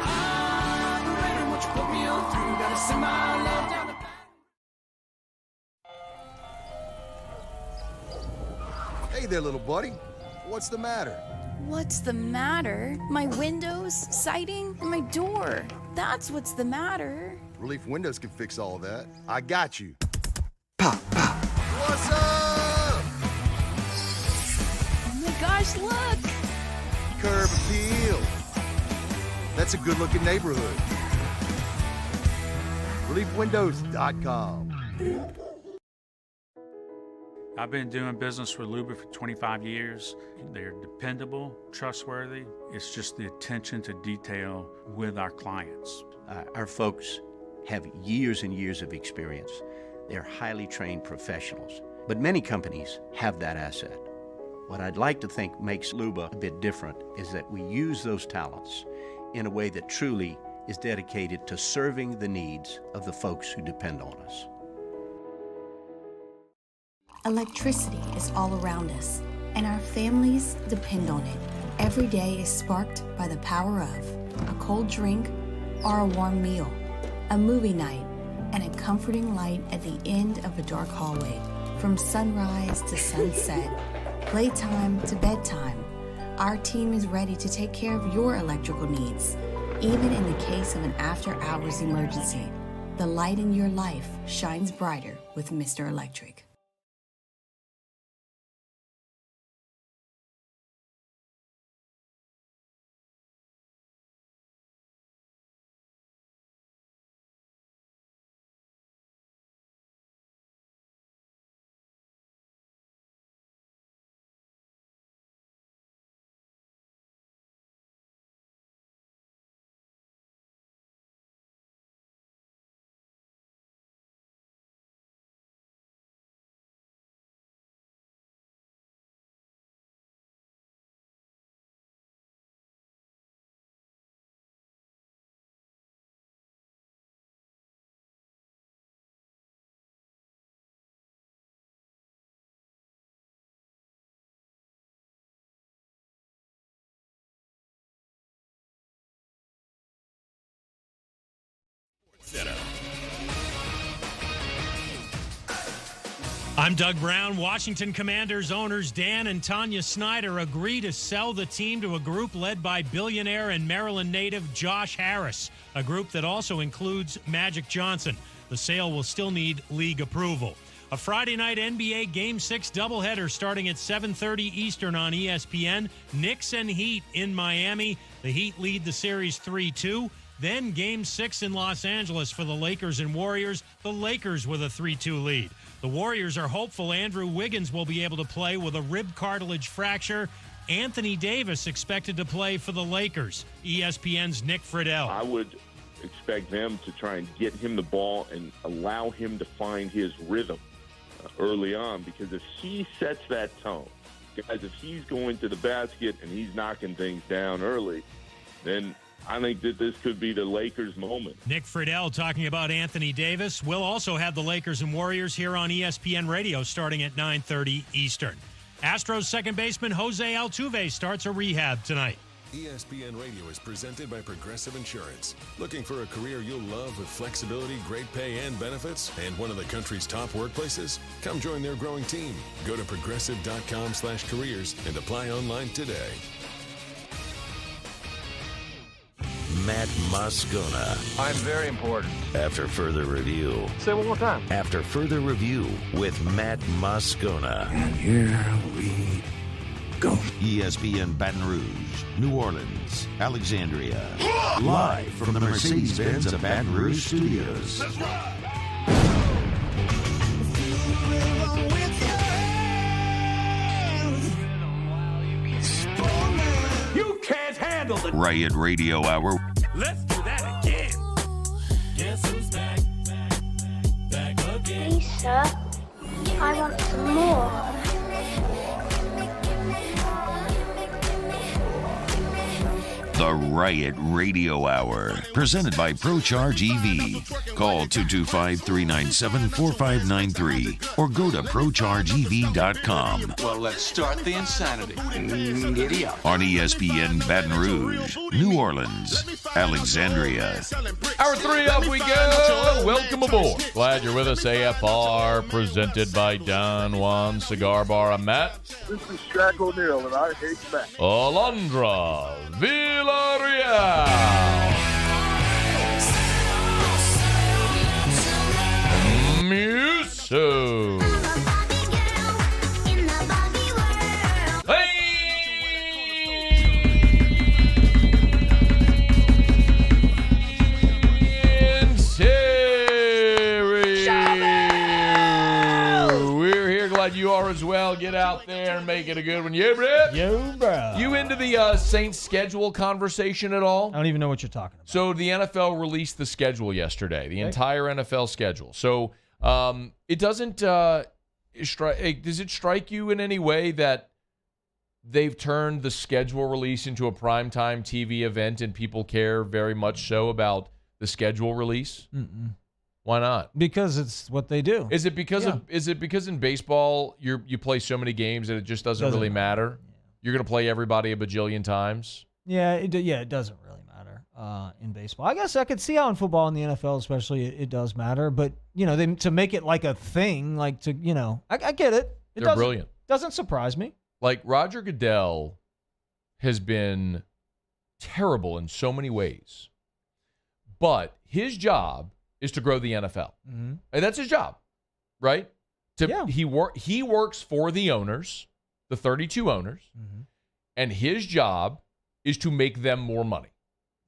I'm ready, what you put me on through. Gotta send my love down the Hey there, little buddy. What's the matter? What's the matter? My windows, siding, and my door. That's what's the matter. Relief Windows can fix all that. I got you. Pop, pop. What's up? Oh my gosh, look! Curb appeal. That's a good-looking neighborhood. ReliefWindows.com. I've been doing business with Luba for 25 years. They're dependable, trustworthy. It's just the attention to detail with our clients. Our folks have years and years of experience. They're highly trained professionals. But many companies have that asset. What I'd like to think makes Luba a bit different is that we use those talents in a way that truly is dedicated to serving the needs of the folks who depend on us. Electricity is all around us, and our families depend on it. Every day is sparked by the power of a cold drink or a warm meal, a movie night, and a comforting light at the end of a dark hallway. From sunrise to sunset, playtime to bedtime, our team is ready to take care of your electrical needs, even in the case of an after-hours emergency. The light in your life shines brighter with Mr. Electric. I'm Doug Brown. Washington Commanders owners Dan and Tanya Snyder agree to sell the team to a group led by billionaire and Maryland native Josh Harris, a group that also includes Magic Johnson. The sale will still need league approval. A Friday night NBA Game 6 doubleheader starting at 7:30 Eastern on ESPN. Knicks and Heat in Miami. The Heat lead the series 3-2. Then Game 6 in Los Angeles for the Lakers and Warriors. The Lakers with a 3-2 lead. The Warriors are hopeful Andrew Wiggins will be able to play with a rib cartilage fracture. Anthony Davis expected to play for the Lakers. ESPN's Nick Friedel. I would expect them to try and get him the ball and allow him to find his rhythm early on, because if he sets that tone, guys, if he's going to the basket and he's knocking things down early, then I think that this could be the Lakers' moment. Nick Friedel talking about Anthony Davis. We'll also have the Lakers and Warriors here on ESPN Radio starting at 9:30 Eastern. Astros second baseman Jose Altuve starts a rehab tonight. ESPN Radio is presented by Progressive Insurance. Looking for a career you'll love with flexibility, great pay, and benefits, and one of the country's top workplaces? Come join their growing team. Go to progressive.com/careers and apply online today. Matt Moscona. I'm very important. After further review. Say it one more time. After further review with Matt Moscona. And here we go. ESPN Baton Rouge, New Orleans, Alexandria. Live from the Mercedes-Benz of Baton Rouge studios. Let's ride. You can't handle the Riot Radio Hour. Let's do that again. Guess who's back? Back again. Lisa, I want some more. The Riot Radio Hour, presented by ProCharge EV. Call 225-397-4593 or go to ProChargeEV.com. Well, let's start the insanity. Giddy up. On ESPN Baton Rouge, New Orleans, Alexandria. Hour 3 up we go. Welcome aboard. Glad you're with us. AFR, presented by Don Juan Cigar Bar. I'm Matt. This is Shaq O'Neal, and I hate Matt. Alondra Villarreal. Musso. We're here. Glad you are as well. Get out there and make it a good one. Yeah, bro. Yo, bro. You into the Saints schedule conversation at all? I don't even know what you're talking about. So the NFL released the schedule yesterday, the entire NFL schedule. So it doesn't does it strike you in any way that they've turned the schedule release into a primetime TV event and people care very much so about the schedule release? Mm-mm. Why not? Because it's what they do. Is it because in baseball you play so many games that it just doesn't really matter? Yeah. You're going to play everybody a bajillion times? Yeah, it doesn't really matter in baseball. I guess I could see how in football and the NFL especially it does matter, but to make it like a thing, like to I get it. They're brilliant. Doesn't surprise me. Like Roger Goodell has been terrible in so many ways, but his job is to grow the NFL. Mm-hmm. And that's his job, right? He works for the owners, the 32 owners, and his job is to make them more money,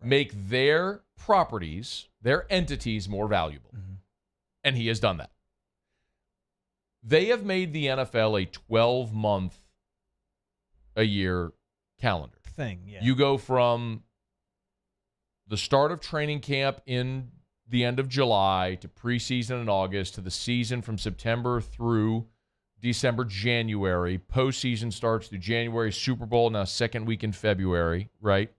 make their properties, their entities more valuable. And he has done that. They have made the NFL a 12-month-a-year calendar thing. Yeah. You go from the start of training camp in the end of July to preseason in August to the season from September through December, January. Postseason starts through January, Super Bowl, now second week in February, right?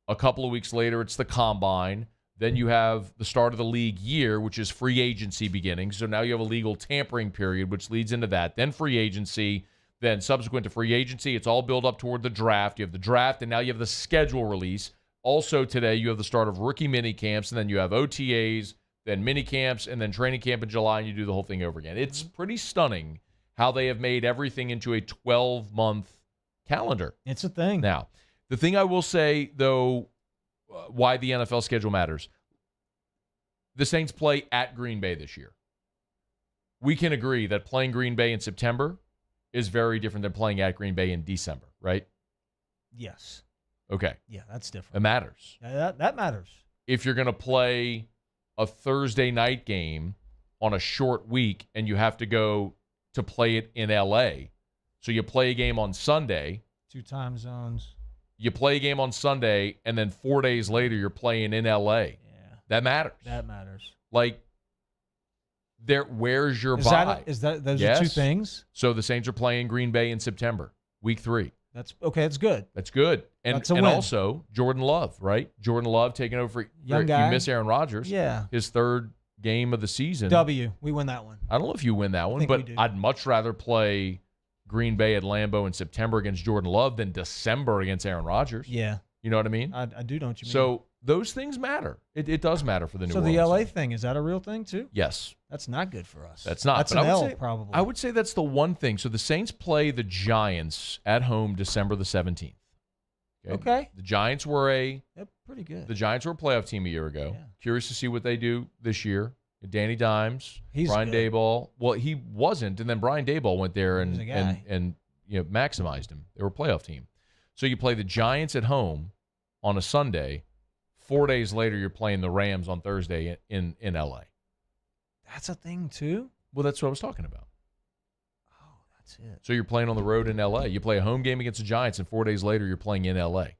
A couple of weeks later, it's the Combine. Then you have the start of the league year, which is free agency beginning. So now you have a legal tampering period, which leads into that. Then free agency. Then subsequent to free agency, it's all built up toward the draft. You have the draft, and now you have the schedule release. Also today, you have the start of rookie mini camps, and then you have OTAs, then mini camps, and then training camp in July, and you do the whole thing over again. It's pretty stunning how they have made everything into a 12-month calendar. It's a thing. Now, the thing I will say, though, why the NFL schedule matters, the Saints play at Green Bay this year. We can agree that playing Green Bay in September is very different than playing at Green Bay in December, right? Yes. Okay. Yeah, that's different. It matters. That matters. If you're going to play a Thursday night game on a short week and you have to go to play it in L.A., so you play a game on Sunday. 2 time zones. You play a game on Sunday, and then 4 days later you're playing in L.A. Yeah. That matters. That matters. Like, where's your bye? Those are 2 things? So the Saints are playing Green Bay in September, week 3. That's good. That's good. And That's a win. Also Jordan Love, right? Jordan Love taking over. Young guy. You miss Aaron Rodgers. Yeah. His 3rd game of the season. W. We win that one. I don't know if you win that one, but I'd much rather play Green Bay at Lambeau in September against Jordan Love than December against Aaron Rodgers. Yeah. You know what I mean? I do know what you mean. So those things matter. It does matter for the New Orleans. So the LA thing, is that a real thing too? Yes. That's not good for us. That's not. That's but an I would L, say, probably. I would say that's the one thing. So the Saints play the Giants at home December the 17th. Okay. The Giants were pretty good. The Giants were a playoff team a year ago. Yeah. Curious to see what they do this year. Danny Dimes, Brian Daboll. Well, he wasn't, and then Brian Daboll went there and maximized him. They were a playoff team. So you play the Giants at home on a Sunday. 4 days later, you're playing the Rams on Thursday in L.A. That's a thing too? Well, that's what I was talking about. Oh, that's it. So you're playing on the road in L.A. You play a home game against the Giants, and 4 days later, you're playing in L.A.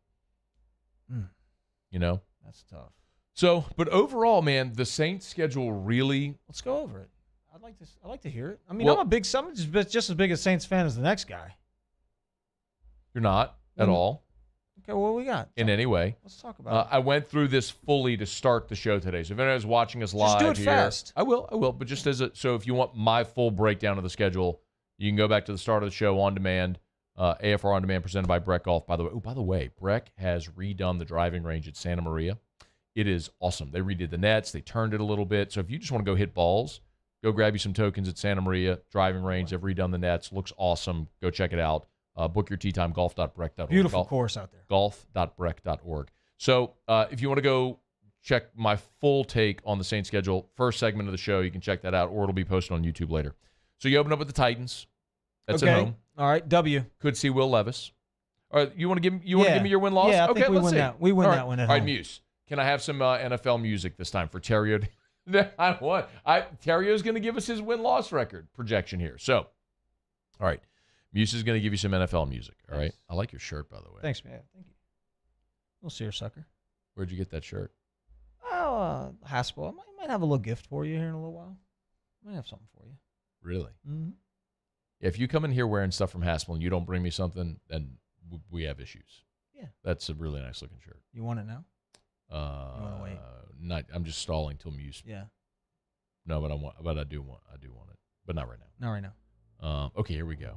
You know? That's tough. So, but overall, man, the Saints schedule really... Let's go over it. I'd like to hear it. I mean, I'm just as big a Saints fan as the next guy. You're not at all. Okay, what we got? In any way. Let's talk about it. I went through this fully to start the show today. So if anyone's watching us live just do it here, fast. I will. But just so if you want my full breakdown of the schedule, you can go back to the start of the show on demand. AFR on demand presented by Breck Golf. By the way, Breck has redone the driving range at Santa Maria. It is awesome. They redid the nets. They turned it a little bit. So if you just want to go hit balls, go grab you some tokens at Santa Maria driving range. They've redone the nets. Looks awesome. Go check it out. Book your tee time, golf.breck.org. Beautiful course out there. Golf.breck.org. So if you want to go check my full take on the Saints schedule, first segment of the show, you can check that out, or it'll be posted on YouTube later. So you open up with the Titans. That's at home. All right, W. Could see Will Levis. All right, you want to give me your win-loss? Yeah, I okay, think we let's win see. that. We win that one at All right, home. Muse. Can I have some NFL music this time for Terrio? Terrio's going to give us his win-loss record projection here. So, all right. Muse is going to give you some NFL music, all right? I like your shirt, by the way. Thanks, man. Thank you. We'll see her, sucker. Where'd you get that shirt? Oh, Haspel. I might have a little gift for you here in a little while. Might have something for you. Really? Mm-hmm. If you come in here wearing stuff from Haspel and you don't bring me something, then we have issues. Yeah. That's a really nice-looking shirt. You want it now? You want to wait? I'm just stalling till Muse. Yeah. No, but I do want it, but not right now. Not right now. Okay, here we go.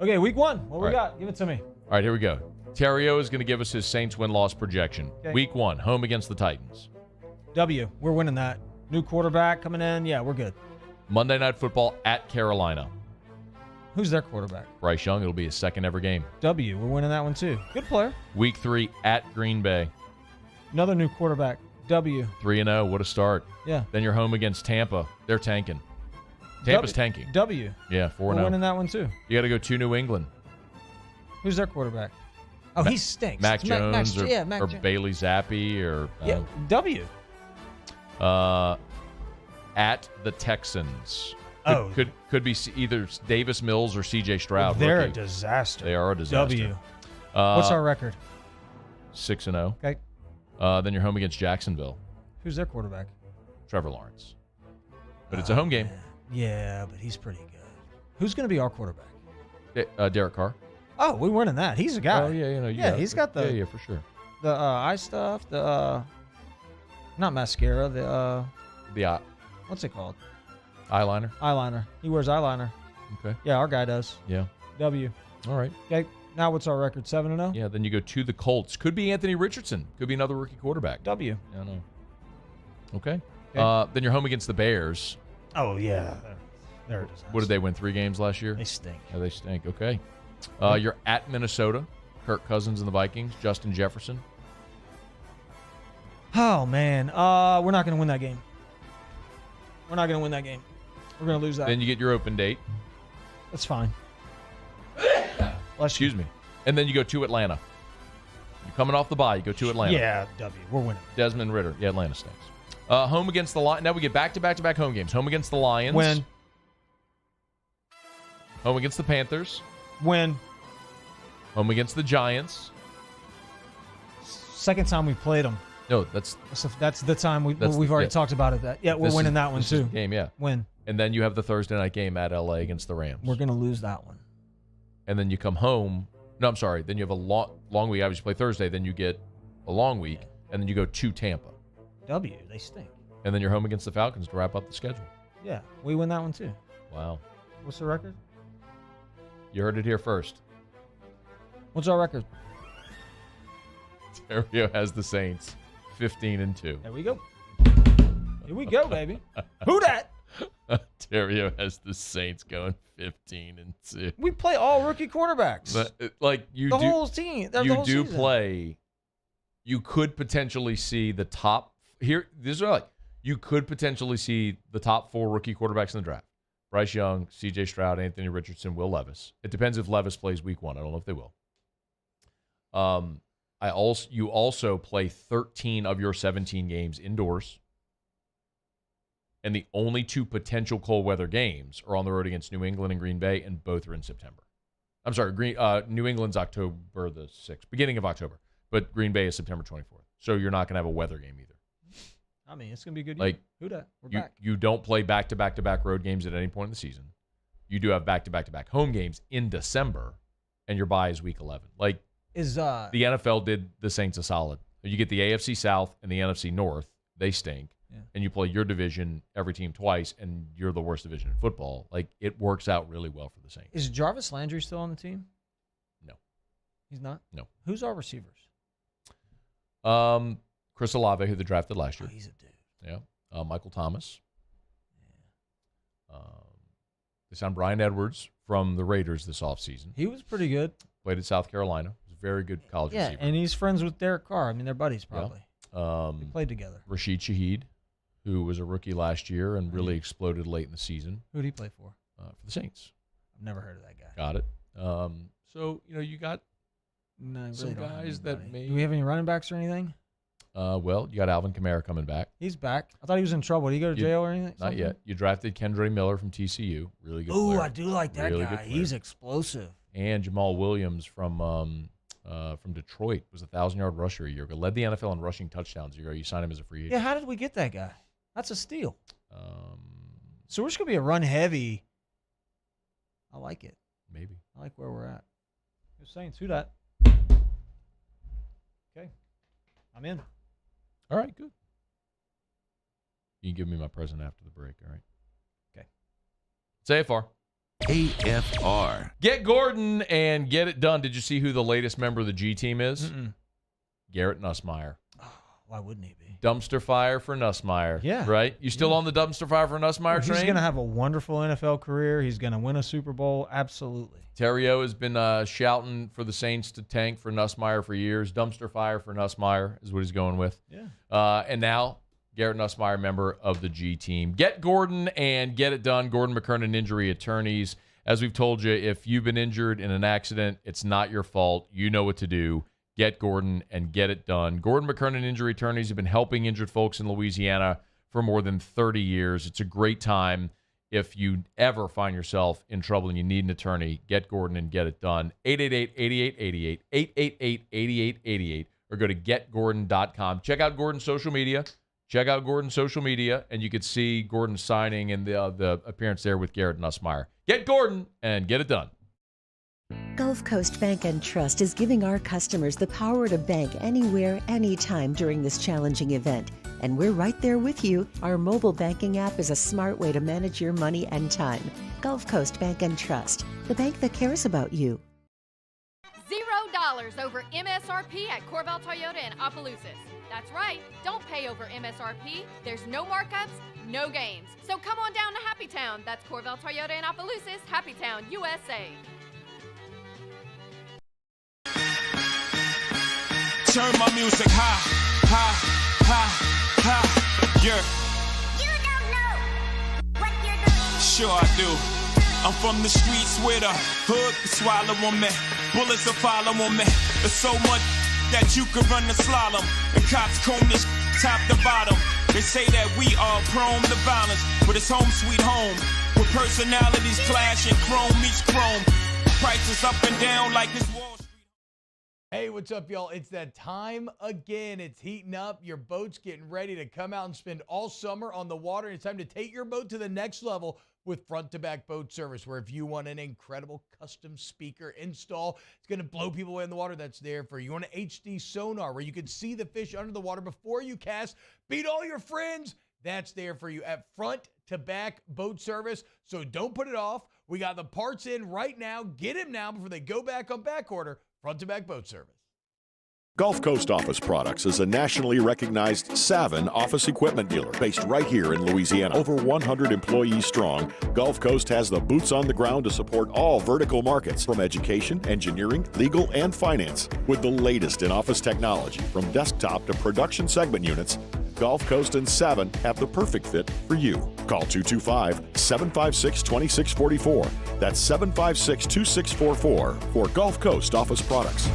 Okay, week 1. What we got? Give it to me. All right, here we go. Terrio is going to give us his Saints win-loss projection. Okay. Week 1, home against the Titans. W. We're winning that. New quarterback coming in. Yeah, we're good. Monday Night Football at Carolina. Who's their quarterback? Bryce Young. It'll be his second ever game. W. We're winning that one too. Good player. Week 3 at Green Bay. Another new quarterback. W. 3-0. What a start. Yeah. Then you're home against Tampa. They're tanking. Tampa's tanking. W. Yeah, 4-0. We're winning that one too. You got to go to New England. Who's their quarterback? Oh, he stinks. Mac Jones or Jones. Bailey Zappi or W. At the Texans. Could be either Davis Mills or C.J. Stroud. They're a disaster. They are a disaster. W. What's our record? 6-0. Okay. Then you're home against Jacksonville. Who's their quarterback? Trevor Lawrence. But it's a home game. Yeah, but he's pretty good. Who's going to be our quarterback? Derek Carr. Oh, we're winning that. He's a guy. Oh, yeah, he's got the... Yeah, for sure. The eye stuff, not mascara, the what's it called? Eyeliner. Eyeliner. He wears eyeliner. Okay. Yeah, our guy does. Yeah. W. All right. Okay. Now what's our record? 7-0? Yeah, then you go to the Colts. Could be Anthony Richardson. Could be another rookie quarterback. W. I know. Okay. Then you're home against the Bears. Oh, yeah. There it is. What did they win? 3 games last year? They stink. Yeah, they stink. Okay. You're at Minnesota. Kirk Cousins and the Vikings. Justin Jefferson. Oh, man. We're not going to win that game. We're not going to win that game. We're going to lose that. Then you get your open date. That's fine. Excuse me. And then you go to Atlanta. You're coming off the bye. You go to Atlanta. Yeah, W. We're winning. Desmond Ridder. Yeah, Atlanta stinks. Home against the Lions. Now we get back-to-back home games. Home against the Lions. Win. Home against the Panthers. Win. Home against the Giants. Second time we played them. No, that's the time we've already talked about it. We're winning that one too. Game, yeah. Win. And then you have the Thursday night game at LA against the Rams. We're going to lose that one. And then you come home. No, I'm sorry. Then you have a long week. Obviously, you play Thursday. Then you get a long week. And then you go to Tampa. W. They stink. And then you're home against the Falcons to wrap up the schedule. Yeah. We win that one too. Wow. What's the record? You heard it here first. What's our record? Terrio has the Saints 15-2. There we go. Here we go, baby. Who dat? Terrio has the Saints going 15-2. We play all rookie quarterbacks. But, like the whole team. You do play. You could potentially see the top here. These are you could potentially see the top 4 rookie quarterbacks in the draft: Bryce Young, C.J. Stroud, Anthony Richardson, Will Levis. It depends if Levis plays week 1. I don't know if they will. You also play 13 of your 17 games indoors. And the only 2 potential cold weather games are on the road against New England and Green Bay, and both are in September. I'm sorry, New England's October the 6th, beginning of October, but Green Bay is September 24th. So you're not going to have a weather game either. I mean, it's going to be a good year. Who dat? We're back. You don't play back-to-back-to-back road games at any point in the season. You do have back-to-back-to-back home games in December, and your bye is week 11. The NFL did the Saints a solid. You get the AFC South and the NFC North. They stink. Yeah. And you play your division, every team twice, and you're the worst division in football. It works out really well for the Saints. Is Jarvis Landry still on the team? No. He's not? No. Who's our receivers? Chris Olave, who they drafted last year. Oh, he's a dude. Yeah. Michael Thomas. Yeah. They signed Brian Edwards from the Raiders this offseason. He was pretty good. Played at South Carolina. Was a very good college receiver. Yeah, and he's friends with Derek Carr. I mean, they're buddies probably. Yeah. They played together. Rashid Shaheed, who was a rookie last year and really exploded late in the season. Who did he play for? For the Saints. I've never heard of that guy. Got it. So, you got some guys that may... Do we have any running backs or anything? Well, you got Alvin Kamara coming back. He's back. I thought he was in trouble. Did he go to jail or anything? Not yet. You drafted Kendre Miller from TCU. Really good Ooh, player. I do like that really guy. He's explosive. And Jamal Williams from Detroit was a 1,000-yard rusher a year ago. Led the NFL in rushing touchdowns a year ago. You signed him as a free agent. Yeah, how did we get that guy? That's a steal. So we're just going to be a run heavy. I like it. Maybe. I like where we're at. You're Saints. Who dat? Okay. I'm in. All right, good. You can give me my present after the break, all right? Okay. It's AFR. AFR. Get Gordon and get it done. Did you see who the latest member of the G team is? Mm-mm. Garrett Nussmeier. Oh, why wouldn't he be? Dumpster fire for Nussmeier. Yeah. Right? You still on the dumpster fire for Nussmeier train? He's going to have a wonderful NFL career. He's going to win a Super Bowl. Absolutely. Terrio has been shouting for the Saints to tank for Nussmeier for years. Dumpster fire for Nussmeier is what he's going with. Yeah. And now, Garrett Nussmeier, member of the G team. Get Gordon and get it done. Gordon McKernan Injury Attorneys. As we've told you, if you've been injured in an accident, it's not your fault. You know what to do. Get Gordon and get it done. Gordon McKernan Injury Attorneys have been helping injured folks in Louisiana for more than 30 years. It's a great time. If you ever find yourself in trouble and you need an attorney, get Gordon and get it done. 888-8888, 888-8888, or go to getgordon.com. Check out Gordon's social media. And you could see Gordon signing and the appearance there with Garrett Nussmeier. Get Gordon and get it done. Gulf Coast Bank and Trust is giving our customers the power to bank anywhere, anytime during this challenging event. And we're right there with you. Our mobile banking app is a smart way to manage your money and time. Gulf Coast Bank and Trust, the bank that cares about you. $0 over MSRP at Corval Toyota in Opelousas. That's right, don't pay over MSRP. There's no markups, no games. So come on down to Happy Town. That's Corval Toyota in Opelousas, Happy Town, USA. Turn my music high, high, high, high, yeah. You don't know what you're doing. Sure I do. I'm from the streets where the hood can swallow on me. Bullets will follow on me. There's so much that you could run the slalom. The cops comb this top to bottom. They say that we are prone to violence, but it's home sweet home. With personalities clashing, chrome meets chrome. Prices up and down like this Wall Street. Hey, what's up, y'all? It's that time again. It's heating up. Your boat's getting ready to come out and spend all summer on the water. It's time to take your boat to the next level with front-to-back boat service, where if you want an incredible custom speaker install, it's going to blow people away in the water, that's there for you. You want an HD sonar where you can see the fish under the water before you cast, beat all your friends, that's there for you at front-to-back boat service. So don't put it off. We got the parts in right now. Get them now before they go back on back order. Front-to-back boat service. Gulf Coast Office Products is a nationally recognized Savin office equipment dealer based right here in Louisiana. Over 100 employees strong, Gulf Coast has the boots on the ground to support all vertical markets, from education, engineering, legal, and finance. With the latest in office technology, from desktop to production segment units, Gulf Coast and Savin have the perfect fit for you. Call 225-756-2644. That's 756-2644 for Gulf Coast Office Products.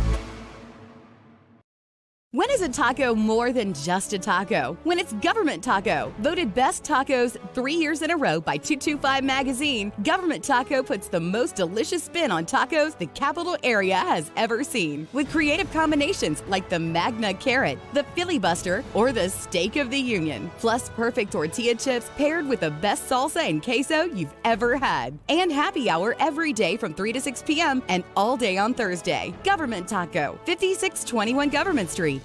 When is a taco more than just a taco? When it's Government Taco. Voted best tacos 3 years in a row by 225 Magazine, Government Taco puts the most delicious spin on tacos the capital area has ever seen. With creative combinations like the Magna Carrot, the Filibuster, or the Steak of the Union. Plus perfect tortilla chips paired with the best salsa and queso you've ever had. And happy hour every day from 3 to 6 p.m. and all day on Thursday. Government Taco, 5621 Government Street.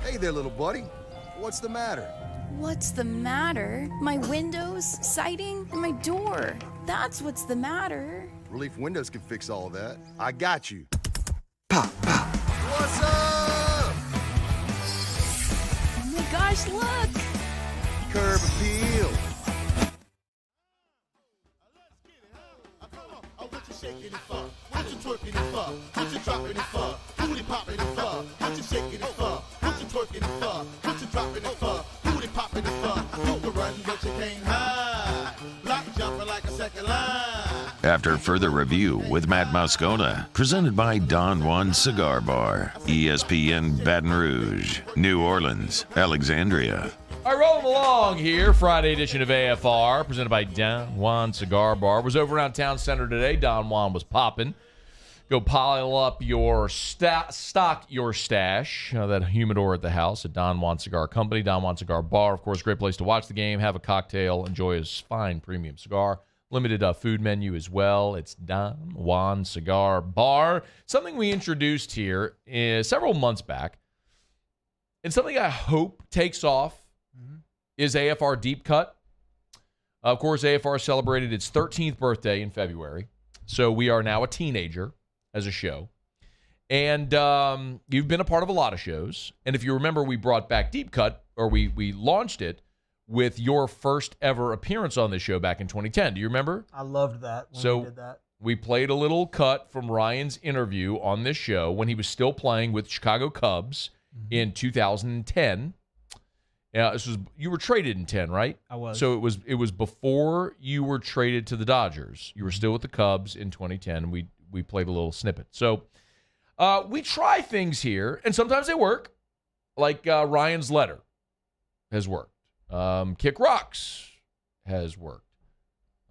Hey there, little buddy. What's the matter? What's the matter? My windows, siding, and my door. That's what's the matter. Relief Windows can fix all of that. I got you. Pop, pop. What's up? Oh my gosh, look! Curb appeal. What you shaking it for? What you twerking it for? What you dropping it for? Booty popping it for? What you shaking it for? What you twerking it for? What you dropping it for? Booty popping it for? You can run, but you can't hide. Block jumping like a second line. After further review with Matt Moscona, presented by Don Juan Cigar Bar, ESPN Baton Rouge, New Orleans, Alexandria. All right, rolling along here. Friday edition of AFR, presented by Don Juan Cigar Bar. Was over around Town Center today. Don Juan was popping. Go pile up your stock your stash. That humidor at the house at Don Juan Cigar Company. Don Juan Cigar Bar, of course, great place to watch the game, have a cocktail, enjoy his fine premium cigar. Limited food menu as well. It's Don Juan Cigar Bar. Something we introduced here several months back, and something I hope takes off is AFR Deep Cut. Of course, AFR celebrated its 13th birthday in February, so we are now a teenager as a show. And you've been a part of a lot of shows. And if you remember, we brought back Deep Cut, or we launched it with your first ever appearance on this show back in 2010. Do you remember? I loved that when we did that. We played a little cut from Ryan's interview on this show when he was still playing with Chicago Cubs in 2010. You were traded in 10, right? I was. So it was before you were traded to the Dodgers. You were still with the Cubs in 2010. We played a little snippet. So we try things here, and sometimes they work. Like Ryan's letter has worked. Kick Rocks has worked.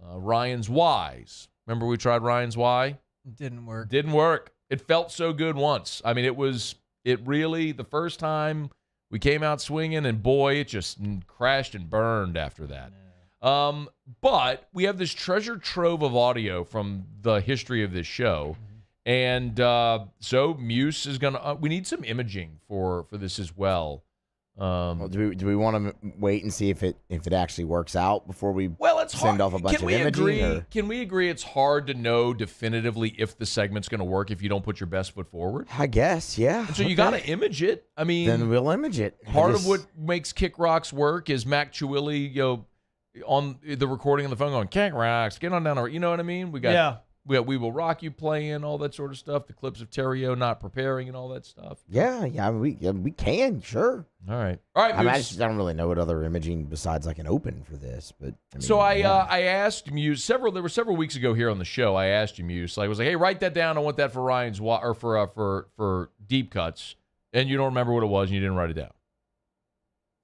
Ryan's Whys. Remember we tried Ryan's Why? Didn't work. Didn't work. It felt so good once. I mean, it really, the first time we came out swinging, and boy, it just crashed and burned after that. Yeah. But we have this treasure trove of audio from the history of this show. And so Muse is going to, we need some imaging for this as well. Do we want to wait and see if it actually works out before we? Well, it's send hard. off a bunch of imaging? Can we agree it's hard to know definitively if the segment's going to work if you don't put your best foot forward? I guess, yeah. And so you got to image it. I mean, then we'll image it. Part of what makes Kick Rocks work is Mac Chiwili, on the recording on the phone going, Kick Rocks, get on down. You know what I mean? We got We Will Rock You playing, all that sort of stuff. The clips of Terrio not preparing and all that stuff. Yeah, we can, sure. All right. I don't really know what other imaging besides like an open for this, but I asked Muse there were several weeks ago here on the show. I asked you, Muse, I was like, hey, write that down. I want that for Ryan's or for deep cuts, and you don't remember what it was, and you didn't write it down.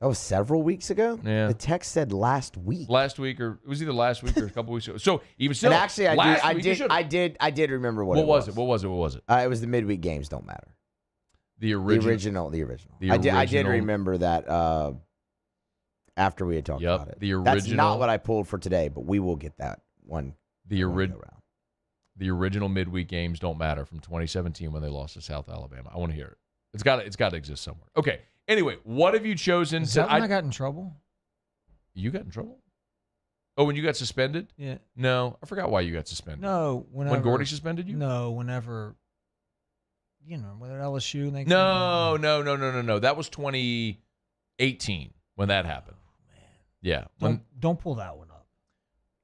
That was several weeks ago? Yeah. The text said last week. Last week, or it was either last week or a couple weeks ago. So even still, and actually, I did remember what it was. What was it? It was the midweek games don't matter. The original. I did remember that after we had talked about it. That's not what I pulled for today, but we will get that one. The original midweek games don't matter from 2017 when they lost to South Alabama. I want to hear it. It's got to exist somewhere. Okay. Anyway, what have you chosen? Is that when I got in trouble? You got in trouble? Oh, when you got suspended? Yeah. No, I forgot why you got suspended. No, when Gordy suspended you? No, whenever. Whether LSU. And they No. That was 2018 when that happened. Oh, man. Yeah. Don't pull that one up.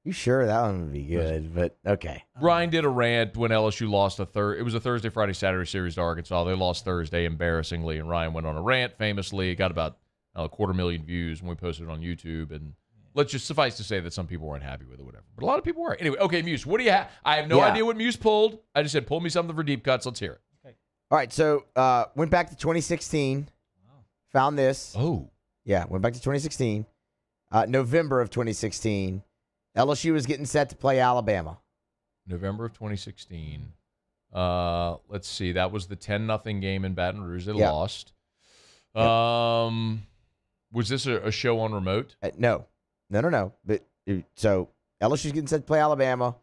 You sure that one would be good? But okay. Ryan did a rant when LSU lost it was a Thursday, Friday, Saturday series to Arkansas. They lost Thursday embarrassingly, and Ryan went on a rant famously. It got about 250,000 views when we posted it on YouTube. And let's just suffice to say that some people weren't happy with it, whatever. But a lot of people were. Anyway, okay, Muse, what do you have? I have no idea what Muse pulled. I just said, pull me something for deep cuts. Let's hear it. Okay. All right, so went back to 2016. Wow. Found this. Oh. Yeah, went back to 2016. November of 2016. LSU was getting set to play Alabama. November of 2016. Let's see. That was the 10-0 game in Baton Rouge. They lost. Was this a show on remote? No. But so LSU's getting set to play Alabama.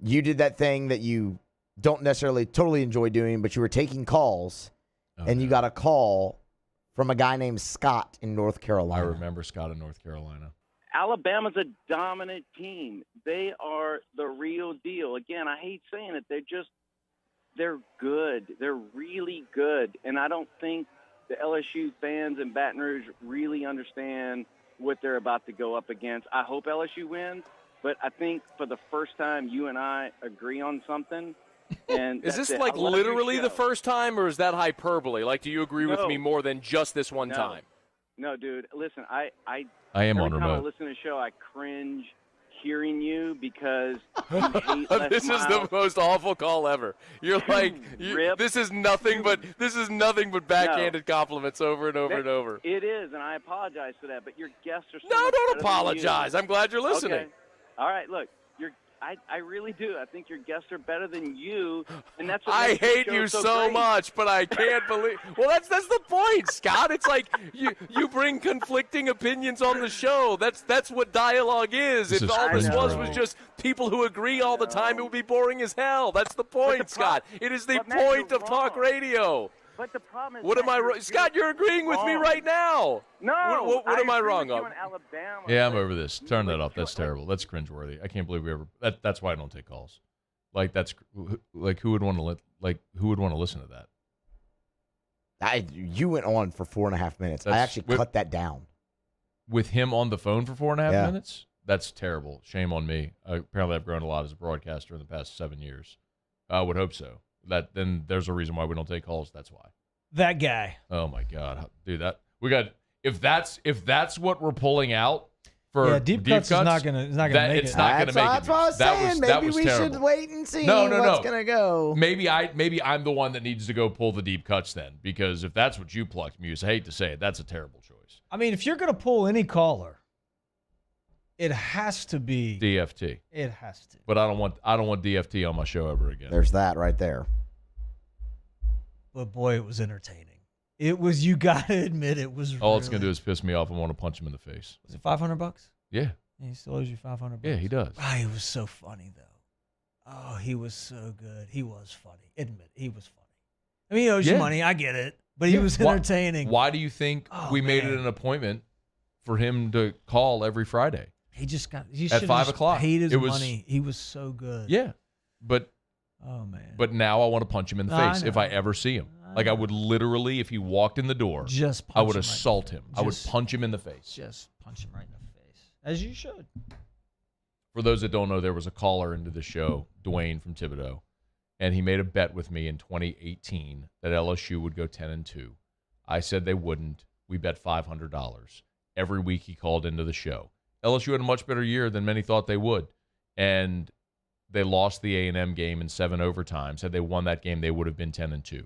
You did that thing that you don't necessarily totally enjoy doing, but you were taking calls, and you got a call from a guy named Scott in North Carolina. I remember Scott in North Carolina. Alabama's a dominant team. They are the real deal. Again, I hate saying it. They're good. They're really good. And I don't think the LSU fans in Baton Rouge really understand what they're about to go up against. I hope LSU wins, but I think for the first time you and I agree on something. And is this like literally the first time, or is that hyperbole? Like, do you agree with me more than just this one time? No, dude. Listen, I am every on time remote. I listen to the show, I cringe hearing you because you hate Les This is the most awful call ever. You're like, this is nothing but backhanded compliments over and over and over. It is, and I apologize for that. But your guests are so No, much don't better than apologize. you. I'm glad you're listening. Okay. All right, look, I really do. I think your guests are better than you, and that's what I makes the hate show you so great. much, but I can't believe. Well, that's the point, Scott. It's like you bring conflicting opinions on the show. That's what dialogue is. If all this was just people who agree all the time, it would be boring as hell. That's the point, Scott. It is the point of talk radio. But the problem is, what am I wrong? Scott, you're agreeing with me right now. No. What am I wrong on? Alabama. Yeah, I'm over this. Turn that off. That's terrible. That's cringeworthy. I can't believe we ever. That's why I don't take calls. Like who would want to listen to that? You went on for 4.5 minutes. I actually cut that down. With him on the phone for 4.5 minutes? That's terrible. Shame on me. Apparently, I've grown a lot as a broadcaster in the past 7 years. I would hope so. Then there's a reason why we don't take calls. That's why. That guy. Oh my God, dude! If that's what we're pulling out for deep cuts is not gonna make it. It's not gonna make it. That's what I was saying. Maybe we should wait and see what's gonna go. Maybe I'm the one that needs to go pull the deep cuts then, because if that's what you plucked, Muse, I hate to say it, that's a terrible choice. I mean, if you're gonna pull any caller, it has to be DFT. It has to. But I don't want DFT on my show ever again. There's that right there. But boy, it was entertaining. It was. You gotta admit, it was. All it's gonna do is piss me off. I want to punch him in the face. Was it $500? Yeah. He still owes you $500. Yeah, he does. Oh, he was so funny though. Oh, he was so good. He was funny. Admit he was funny. I mean, he owes you money. I get it, but he was entertaining. Why do you think we made it an appointment for him to call every Friday? He just got at 5 o'clock. Paid his money. He was so good. Yeah, but oh man. But now I want to punch him in the face if I ever see him. Like I would literally, if he walked in the door, I would assault him. I would punch him in the face. Just punch him right in the face, as you should. For those that don't know, there was a caller into the show, Dwayne from Thibodeau, and he made a bet with me in 2018 that LSU would go 10-2. I said they wouldn't. We bet $500. Every week he called into the show. LSU had a much better year than many thought they would, and they lost the A&M game in 7 overtimes. Had they won that game, they would have been 10-2.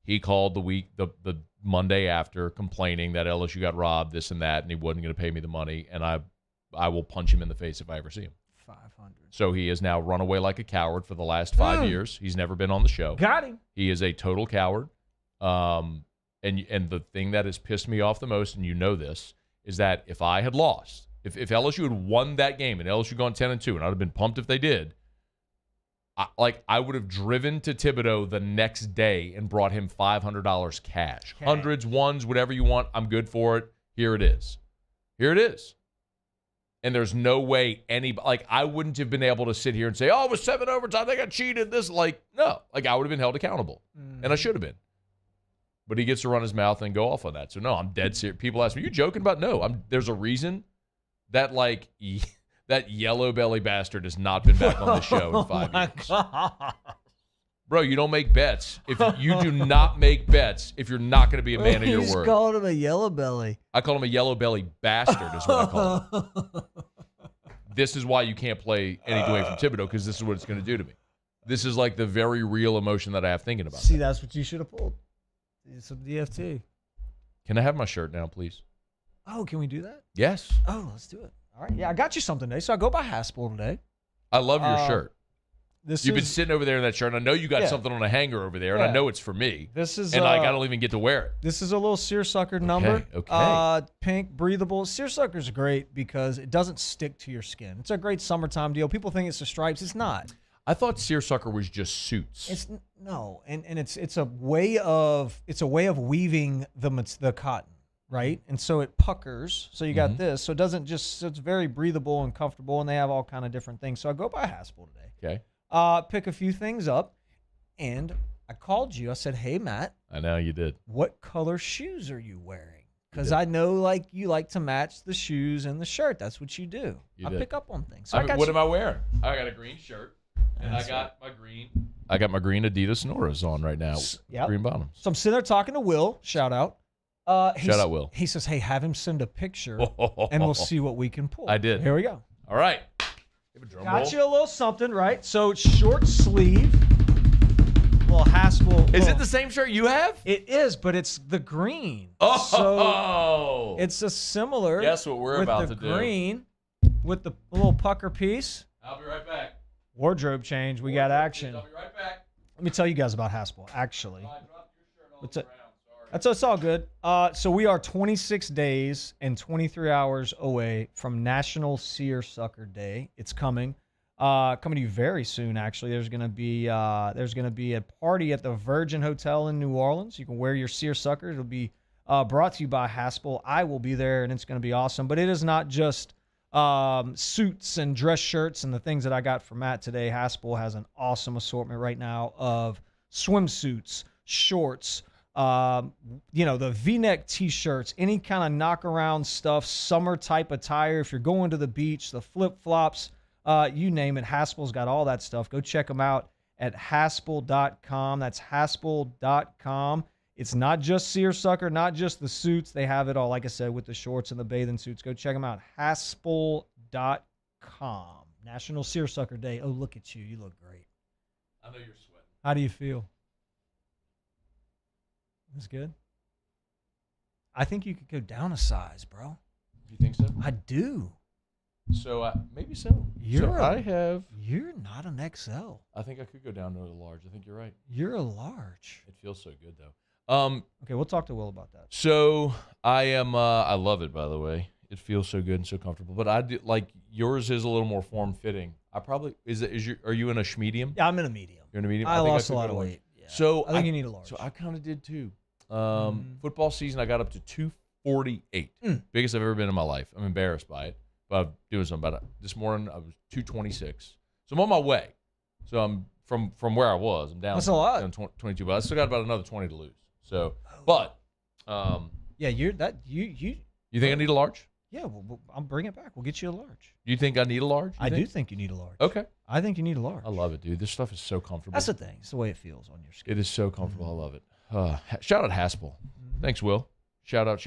He called the Monday after, complaining that LSU got robbed, this and that, and he wasn't going to pay me the money, and I will punch him in the face if I ever see him. 500. So he has now run away like a coward for the last 5 years. He's never been on the show. Got him. He is a total coward. And the thing that has pissed me off the most, and you know this, is that if I had lost, if LSU had won that game and LSU gone 10-2, and I'd have been pumped if they did, I would have driven to Thibodeau the next day and brought him $500 cash. Hundreds, ones, whatever you want. I'm good for it. Here it is. Here it is. And there's no way I wouldn't have been able to sit here and say, oh, it was 7 overtime, they got cheated. No. I would have been held accountable. And I should have been. But he gets to run his mouth and go off on that. So, no, I'm dead serious. People ask me, are you joking about? No, there's a reason that, that yellow belly bastard has not been back on the show in 5 years. God. Bro, you don't make bets. If you do not make bets, if you're not going to be a man of your word. You called him a yellow belly. I call him a yellow belly bastard is what I call him. This is why you can't play anything away from Thibodeau, because this is what it's going to do to me. This is like the very real emotion that I have thinking about See, that's what you should have pulled. Some DFT. Can I have my shirt now, please? Oh, can we do that? Yes. Oh, let's do it. All right. Yeah, I got you something today. So I go by Haspel today. I love your shirt. You've been sitting over there in that shirt, and I know you got something on a hanger over there, and I know it's for me. This is, and I don't even get to wear it. This is a little seersucker number. Okay. Pink, breathable. Seersucker's great because it doesn't stick to your skin. It's a great summertime deal. People think it's the stripes. It's not. I thought seersucker was just suits. No, and it's a way of weaving the cotton, right? And so it puckers. So you got this. So it doesn't so it's very breathable and comfortable, and they have all kind of different things. So I go by Haspel today. Okay. Pick a few things up, and I called you. I said, hey, Matt. I know you did. What color shoes are you wearing? Because I know you like to match the shoes and the shirt. That's what you do. I pick up on things. So what am I wearing? I got a green shirt, and I got my green Adidas Noras on right now. Yep. Green bottoms. So I'm sitting there talking to Will. Shout out. Shout out, Will. He says, hey, have him send a picture, and we'll see what we can pull. I did. Here we go. All right. Got you a little something, right? So it's short sleeve. Little Haspel. Is it the same shirt you have? It is, but it's the green. Oh. So it's a similar. Guess what we're about to do. With the green, with the little pucker piece. I'll be right back. Wardrobe change. We got action. I'll be right back. Let me tell you guys about Haspel, actually. It's all good. So we are 26 days and 23 hours away from National Seersucker Day. It's coming to you very soon. Actually, there's gonna be a party at the Virgin Hotel in New Orleans. You can wear your seersucker. It'll be brought to you by Haspel. I will be there, and it's gonna be awesome. But it is not just suits and dress shirts and the things that I got for Matt today. Haspel has an awesome assortment right now of swimsuits, shorts. The V-neck T-shirts, any kind of knock-around stuff, summer type attire. If you're going to the beach, the flip-flops, you name it. Haspel's got all that stuff. Go check them out at haspel.com. That's haspel.com. It's not just seersucker, not just the suits. They have it all, like I said, with the shorts and the bathing suits. Go check them out. Haspel.com. National Seersucker Day. Oh, look at you. You look great. I know you're sweating. How do you feel? That's good. I think you could go down a size, bro. You think so? I do. So maybe so. You're not an XL. I think I could go down to a large. I think you're right. You're a large. It feels so good though. Okay, we'll talk to Will about that. So I am. I love it, by the way. It feels so good and so comfortable. But I do like yours is a little more form fitting. I probably are you in a medium? Yeah, I'm in a medium. You're in a medium. I lost a lot of weight. Yeah. So I think you need a large. So I kind of did too. Football season, I got up to 248. Biggest I've ever been in my life. I'm embarrassed by it. doing something about it. This morning I was 226. So I'm on my way. So I'm from where I was. I'm down. That's a lot. Down 22, but I still got about another 20 to lose. So, but yeah, you think I need a large? Yeah, I'll bring it back. We'll get you a large. You think I need a large? I do think you need a large. Okay. I think you need a large. I love it, dude. This stuff is so comfortable. That's the thing. It's the way it feels on your skin. It is so comfortable. I love it. Shout out Haspel. Thanks, Will. Shout out.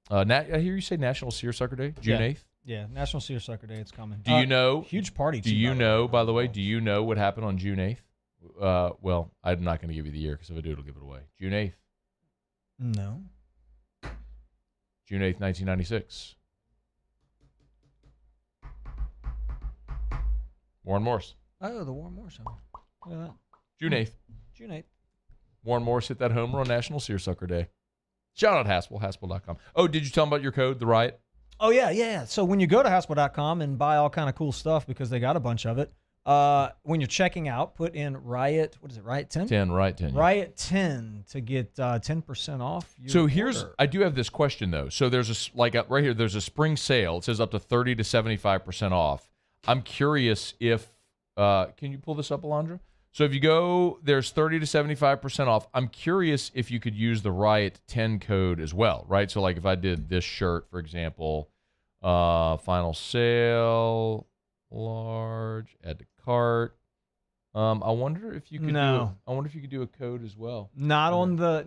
I hear you say National Seersucker Day, June 8th. Yeah, National Seersucker Day. It's coming. Do you know? Huge party. Do you know, by the way, do you know what happened on June 8th? Well, I'm not going to give you the year because if I do, it'll give it away. June 8th. No. June 8th, 1996. Warren Morse. Oh, the Warren Morse. Look at that. June 8th. June 8th. Warren Morse hit that homer on National Seersucker Day. Shout out Haspel, Haspel.com. Oh, did you tell them about your code, the Riot? Oh, yeah. So when you go to Haspel.com and buy all kind of cool stuff because they got a bunch of it, when you're checking out, put in Riot, what is it, Riot 10? 10, Riot 10. Riot 10 to get 10% off your So here's, order. I do have this question, though. So there's right here, there's a spring sale. It says up to 30 to 75% off. I'm curious if, can you pull this up, Alondra? So if you go, there's 30 to 75% off. I'm curious if you could use the Riot 10 code as well, right? So like if I did this shirt, for example, final sale, large, add to cart. I wonder if you could I wonder if you could do a code as well. Not on the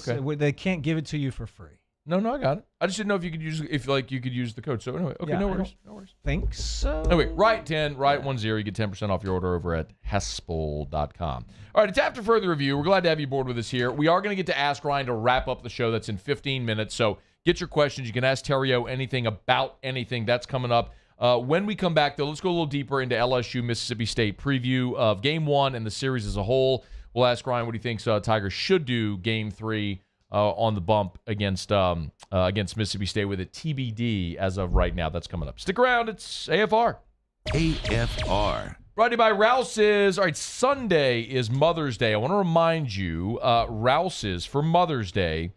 Okay. They can't give it to you for free. No, I got it. I just didn't know if you could use the code. So anyway, okay, Yeah, no I worries. Think so. Anyway, Riot 10, Riot 10, you get 10% off your order over at Haspel.com. All right, it's after further review. We're glad to have you aboard with us here. We are going to get to Ask Ryan to wrap up the show. That's in 15 minutes. So get your questions. You can ask Terrio anything about anything. That's coming up. When we come back, though, let's go a little deeper into LSU Mississippi State preview of Game 1 and the series as a whole. We'll ask Ryan what he thinks Tigers should do Game 3 on the bump against Mississippi State with a TBD as of right now. That's coming up. Stick around. It's AFR. AFR. Brought to you by Rouse's. All right, Sunday is Mother's Day. I want to remind you, Rouse's for Mother's Day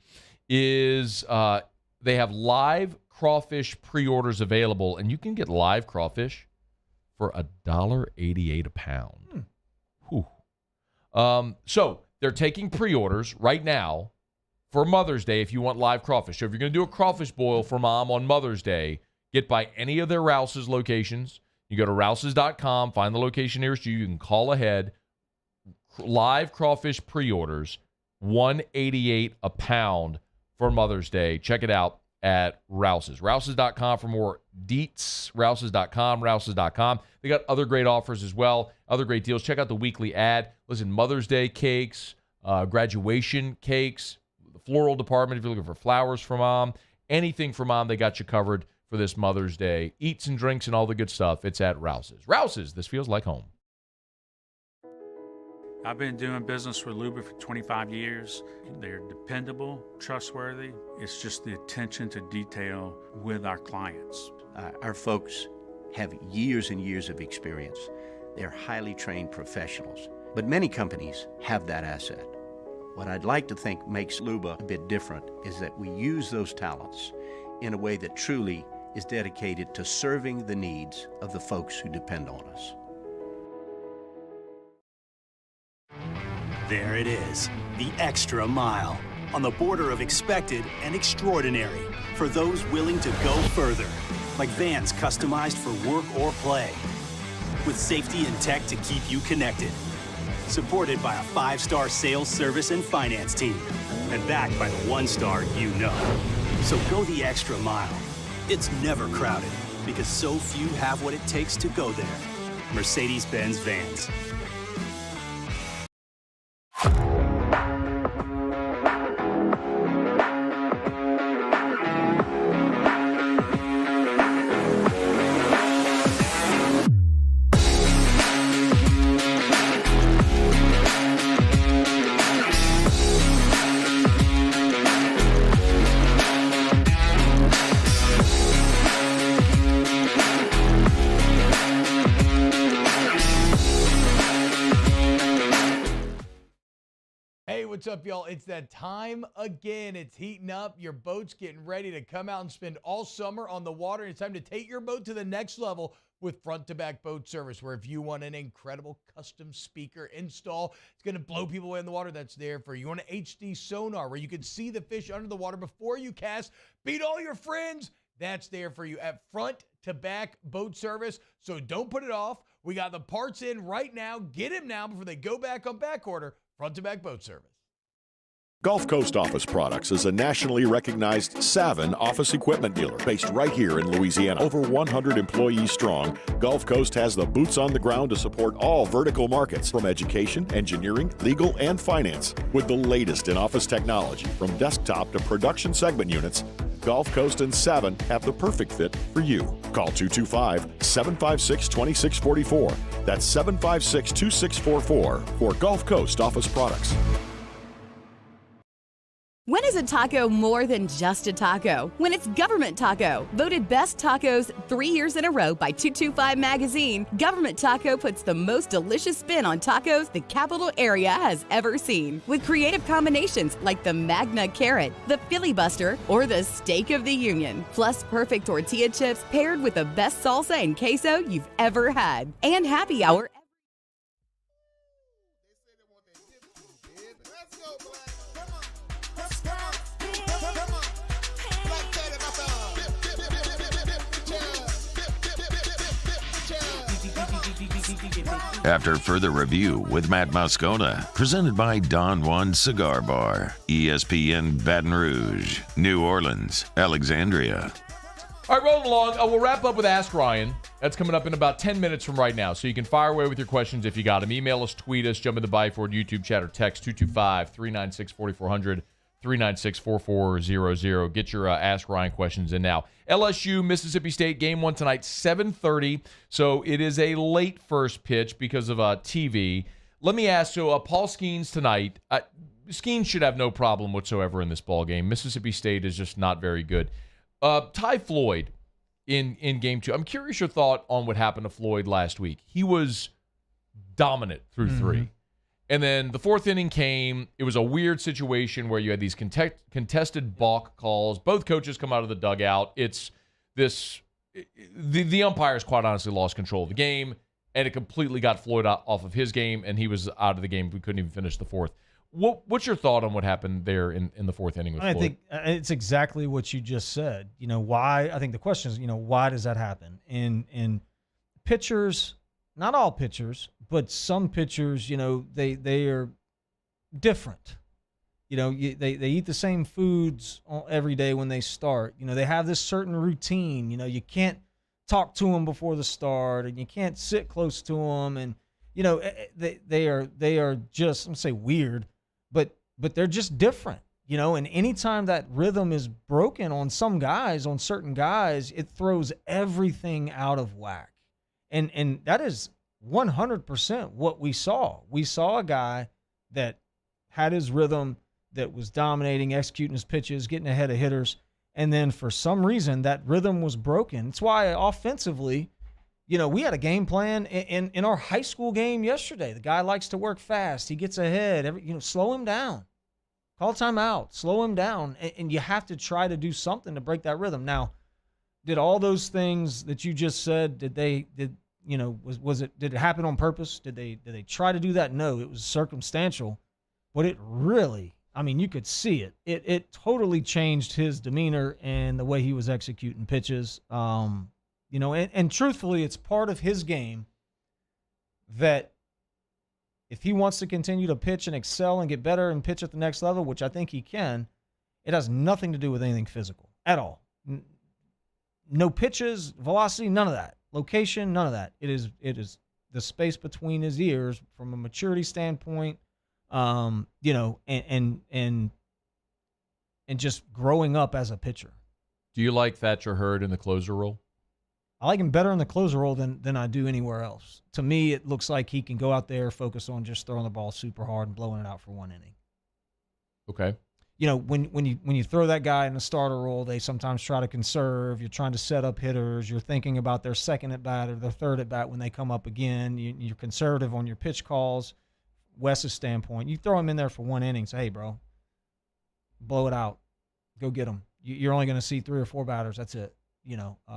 is they have live crawfish pre-orders available, and you can get live crawfish for $1.88 a pound. Whew. So they're taking pre-orders right now for Mother's Day if you want live crawfish. So if you're going to do a crawfish boil for Mom on Mother's Day, get by any of their Rouse's locations. You go to rouses.com, find the location nearest you. You can call ahead. Live crawfish pre-orders, $1.88 a pound for Mother's Day. Check it out at Rouse's. Rouses.com for more deets. Rouses.com. They got other great offers as well, other great deals. Check out the weekly ad. Listen, Mother's Day cakes, graduation cakes, the floral department if you're looking for flowers for Mom. Anything for Mom, they got you covered for this Mother's Day. Eats and drinks and all the good stuff. It's at Rouse's. Rouse's, this feels like home. I've been doing business with Luba for 25 years. They're dependable, trustworthy. It's just the attention to detail with our clients. Our folks have years and years of experience. They're highly trained professionals, but many companies have that asset. What I'd like to think makes Luba a bit different is that we use those talents in a way that truly is dedicated to serving the needs of the folks who depend on us. There it is, the extra mile, on the border of expected and extraordinary for those willing to go further, like vans customized for work or play, with safety and tech to keep you connected, supported by a 5-star sales, service, and finance team, and backed by the 1-star you know. So go the extra mile. It's never crowded, because so few have what it takes to go there. Mercedes-Benz Vans. what's up, y'all? It's that time again. It's heating up. Your boat's getting ready to come out and spend all summer on the water. It's time to take your boat to the next level with front-to-back boat service, where if you want an incredible custom speaker install, it's going to blow people away in the water, that's there for you. You want an HD sonar where you can see the fish under the water before you cast, beat all your friends, that's there for you at front-to-back boat service. So don't put it off. We got the parts in right now. Get them now before they go back on back order. Front-to-back boat service. Gulf Coast Office Products is a nationally recognized Savin office equipment dealer based right here in Louisiana. Over 100 employees strong, Gulf Coast has the boots on the ground to support all vertical markets, from education, engineering, legal, and finance. With the latest in office technology, from desktop to production segment units, Gulf Coast and Savin have the perfect fit for you. Call 225-756-2644. That's 756-2644 for Gulf Coast Office Products. When is a taco more than just a taco? When it's Government Taco. Voted best tacos 3 years in a row by 225 Magazine, Government Taco puts the most delicious spin on tacos the capital area has ever seen. With creative combinations like the Magna Carrot, the Filibuster, or the Steak of the Union. Plus perfect tortilla chips paired with the best salsa and queso you've ever had. And happy hour. After further review with Matt Moscona, presented by Don Juan Cigar Bar, ESPN Baton Rouge, New Orleans, Alexandria. All right, rolling along. We'll wrap up with Ask Ryan. That's coming up in about 10 minutes from right now. So you can fire away with your questions if you got them. Email us, tweet us, jump in the Byford YouTube chat, or text 225-396-4400, 396-4400. Get your Ask Ryan questions in now. LSU Mississippi State game 1 tonight, 7:30. So it is a late first pitch because of TV. Let me ask, Paul Skeens tonight. Skeens should have no problem whatsoever in this ball game. Mississippi State is just not very good. Ty Floyd in game 2. I'm curious your thought on what happened to Floyd last week. He was dominant through 3. And then the 4th inning came. It was a weird situation where you had these contested balk calls. Both coaches come out of the dugout. It's this the umpires quite honestly lost control of the game, and it completely got Floyd off of his game, and he was out of the game. We couldn't even finish the 4th. What's your thought on what happened there in the 4th inning with Floyd? I think it's exactly what you just said. Why? I think the question is, why does that happen? In pitchers, not all pitchers, but some pitchers, they are different. They eat the same foods every day when they start. They have this certain routine. You can't talk to them before the start, and you can't sit close to them. And they are just, I'm gonna say weird, but they're just different. And anytime that rhythm is broken on some guys, on certain guys, it throws everything out of whack. And that is 100% what we saw. We saw a guy that had his rhythm, that was dominating, executing his pitches, getting ahead of hitters, and then for some reason that rhythm was broken. It's why offensively, we had a game plan in our high school game yesterday. The guy likes to work fast. He gets ahead. Slow him down. Call timeout. Slow him down. And you have to try to do something to break that rhythm. Now, did all those things that you just said, did it happen on purpose? Did they try to do that? No, it was circumstantial. But it really, you could see it. It totally changed his demeanor and the way he was executing pitches. And truthfully, it's part of his game that if he wants to continue to pitch and excel and get better and pitch at the next level, which I think he can, it has nothing to do with anything physical at all. No pitches, velocity, none of that. Location, none of that. It is the space between his ears from a maturity standpoint, and just growing up as a pitcher. Do you like Thatcher Hurd in the closer role? I like him better in the closer role than I do anywhere else. To me, it looks like he can go out there, focus on just throwing the ball super hard and blowing it out for 1 inning. Okay. When you throw that guy in the starter role, they sometimes try to conserve. You're trying to set up hitters. You're thinking about their second at bat or their third at bat when they come up again. You're conservative on your pitch calls. Wes's standpoint, you throw him in there for one inning, say, hey, bro, blow it out. Go get him. You're only going to see 3 or 4 batters. That's it.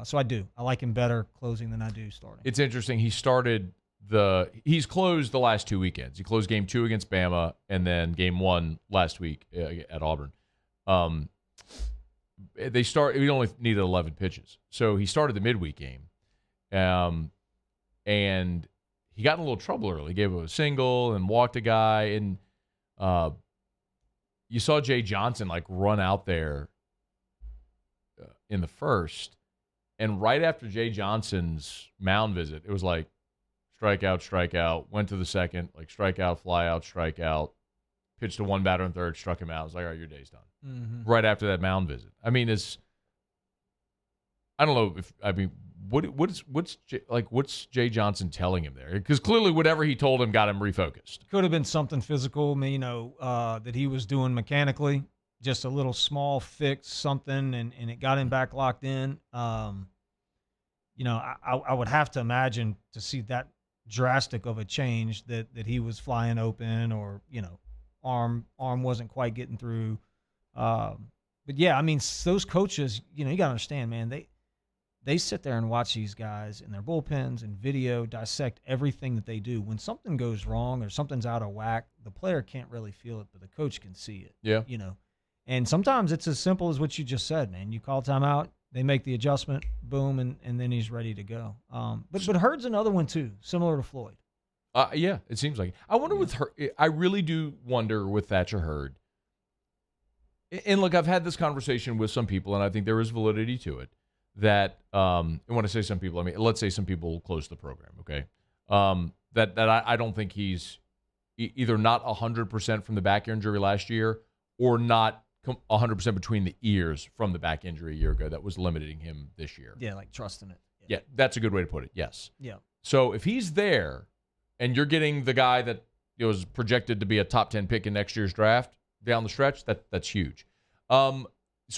So I do. I like him better closing than I do starting. It's interesting. He's closed the last 2 weekends. He closed game 2 against Bama and then game 1 last week at Auburn. We only needed 11 pitches. So he started the midweek game. And he got in a little trouble early. He gave a single and walked a guy. And you saw Jay Johnson run out there in the first. And right after Jay Johnson's mound visit, it was strikeout, went to the second, strikeout, fly out, strikeout, pitched to one batter in third, struck him out. I was like, all right, your day's done. Mm-hmm. Right after that mound visit. I mean, what's Jay Johnson telling him there? Because clearly whatever he told him got him refocused. Could have been something physical, that he was doing mechanically, just a little small fix, something, and it got him back locked in. I would have to imagine to see that drastic of a change that he was flying open or, arm wasn't quite getting through. But yeah, those coaches, you got to understand, man, they sit there and watch these guys in their bullpens and video, dissect everything that they do. When something goes wrong or something's out of whack, the player can't really feel it, but the coach can see it. Yeah. And sometimes it's as simple as what you just said, man. You call timeout, they make the adjustment, boom, and then he's ready to go. But Hurd's another one too, similar to Floyd. Yeah, it seems like it. I wonder with her. I really do wonder with Thatcher Hurd. And look, I've had this conversation with some people, and I think there is validity to it. That and when I say some people, let's say some people close the program. Okay, that I don't think he's either not 100% from the back injury last year or not 100% between the ears from the back injury a year ago that was limiting him this year. Yeah, trusting it. Yeah, that's a good way to put it. Yes. Yeah. So if he's there, and you're getting the guy that was projected to be a top 10 pick in next year's draft down the stretch, that's huge. So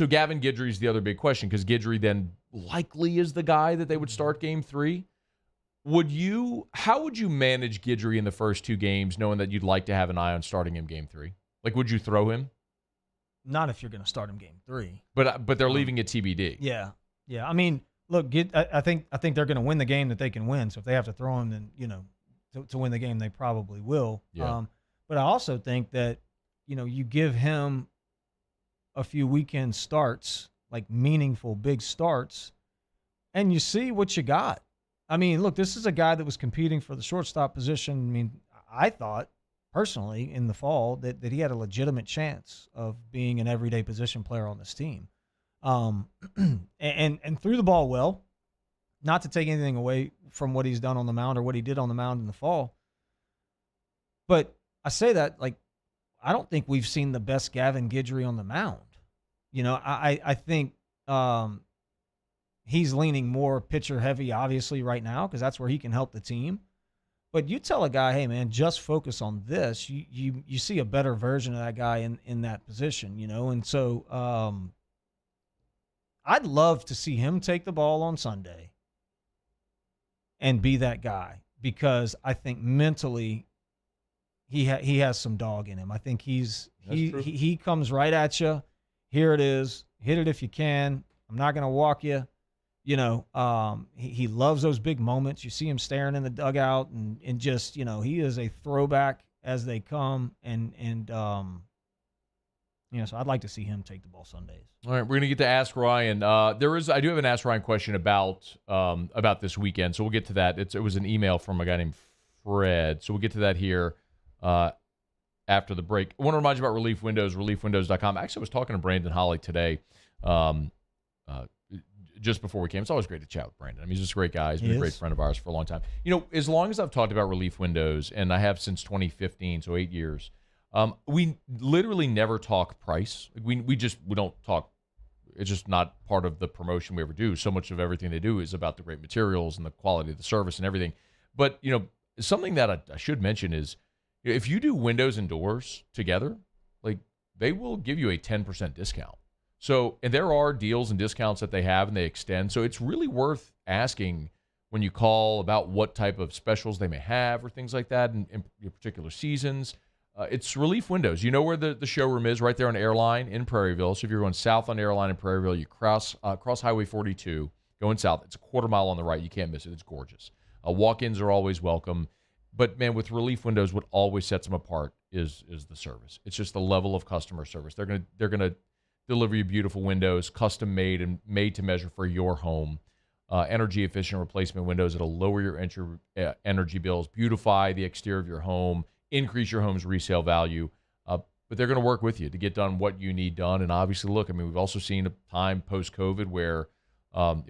Gavin Guidry is the other big question because Guidry then likely is the guy that they would start game 3. How would you manage Guidry in the first 2 games, knowing that you'd like to have an eye on starting him game 3? Would you throw him? Not if you're going to start him game 3. But they're leaving it TBD. Yeah. Look, I think they're going to win the game that they can win. So if they have to throw him, then to win the game, they probably will. Yeah. But I also think that you give him a few weekend starts, meaningful big starts, and you see what you got. Look, this is a guy that was competing for the shortstop position. I thought personally in the fall that he had a legitimate chance of being an everyday position player on this team. And threw the ball well, not to take anything away from what he's done on the mound or what he did on the mound in the fall. But I say that, I don't think we've seen the best Gavin Guidry on the mound. I think he's leaning more pitcher heavy, obviously, right now, because that's where he can help the team. But you tell a guy, hey, man, just focus on this. You see a better version of that guy in that position, And so I'd love to see him take the ball on Sunday and be that guy because I think mentally he has some dog in him. I think he comes right at you. Here it is. Hit it if you can. I'm not going to walk you. He loves those big moments. You see him staring in the dugout and just, he is a throwback as they come. So I'd like to see him take the ball Sundays. All right, we're going to get to Ask Ryan. I do have an Ask Ryan question about this weekend, so we'll get to that. It was an email from a guy named Fred, so we'll get to that here after the break. I want to remind you about Relief Windows, reliefwindows.com. Actually, I was talking to Brandon Holly today just before we came. It's always great to chat with Brandon. He's just a great guy. He's been a great friend of ours for a long time. As long as I've talked about Relief Windows, and I have since 2015, so 8 years, we literally never talk price. We don't talk. It's just not part of the promotion we ever do. So much of everything they do is about the great materials and the quality of the service and everything. But, something that I should mention is if you do windows and doors together, they will give you a 10% discount. So, and there are deals and discounts that they have and they extend. So it's really worth asking when you call about what type of specials they may have or things like that in your particular seasons. It's Relief Windows. You know where the showroom is, right there on Airline in Prairieville. So if you're going south on Airline in Prairieville, you cross Highway 42, going south. It's a quarter mile on the right. You can't miss it. It's gorgeous. Walk-ins are always welcome. But, man, with Relief Windows, what always sets them apart is the service. It's just the level of customer service. They're gonna deliver you beautiful windows, custom made and made to measure for your home. Energy efficient replacement windows that'll lower your energy bills, beautify the exterior of your home, increase your home's resale value. But they're going to work with you to get done what you need done. And obviously, look, I mean, we've also seen a time post-COVID where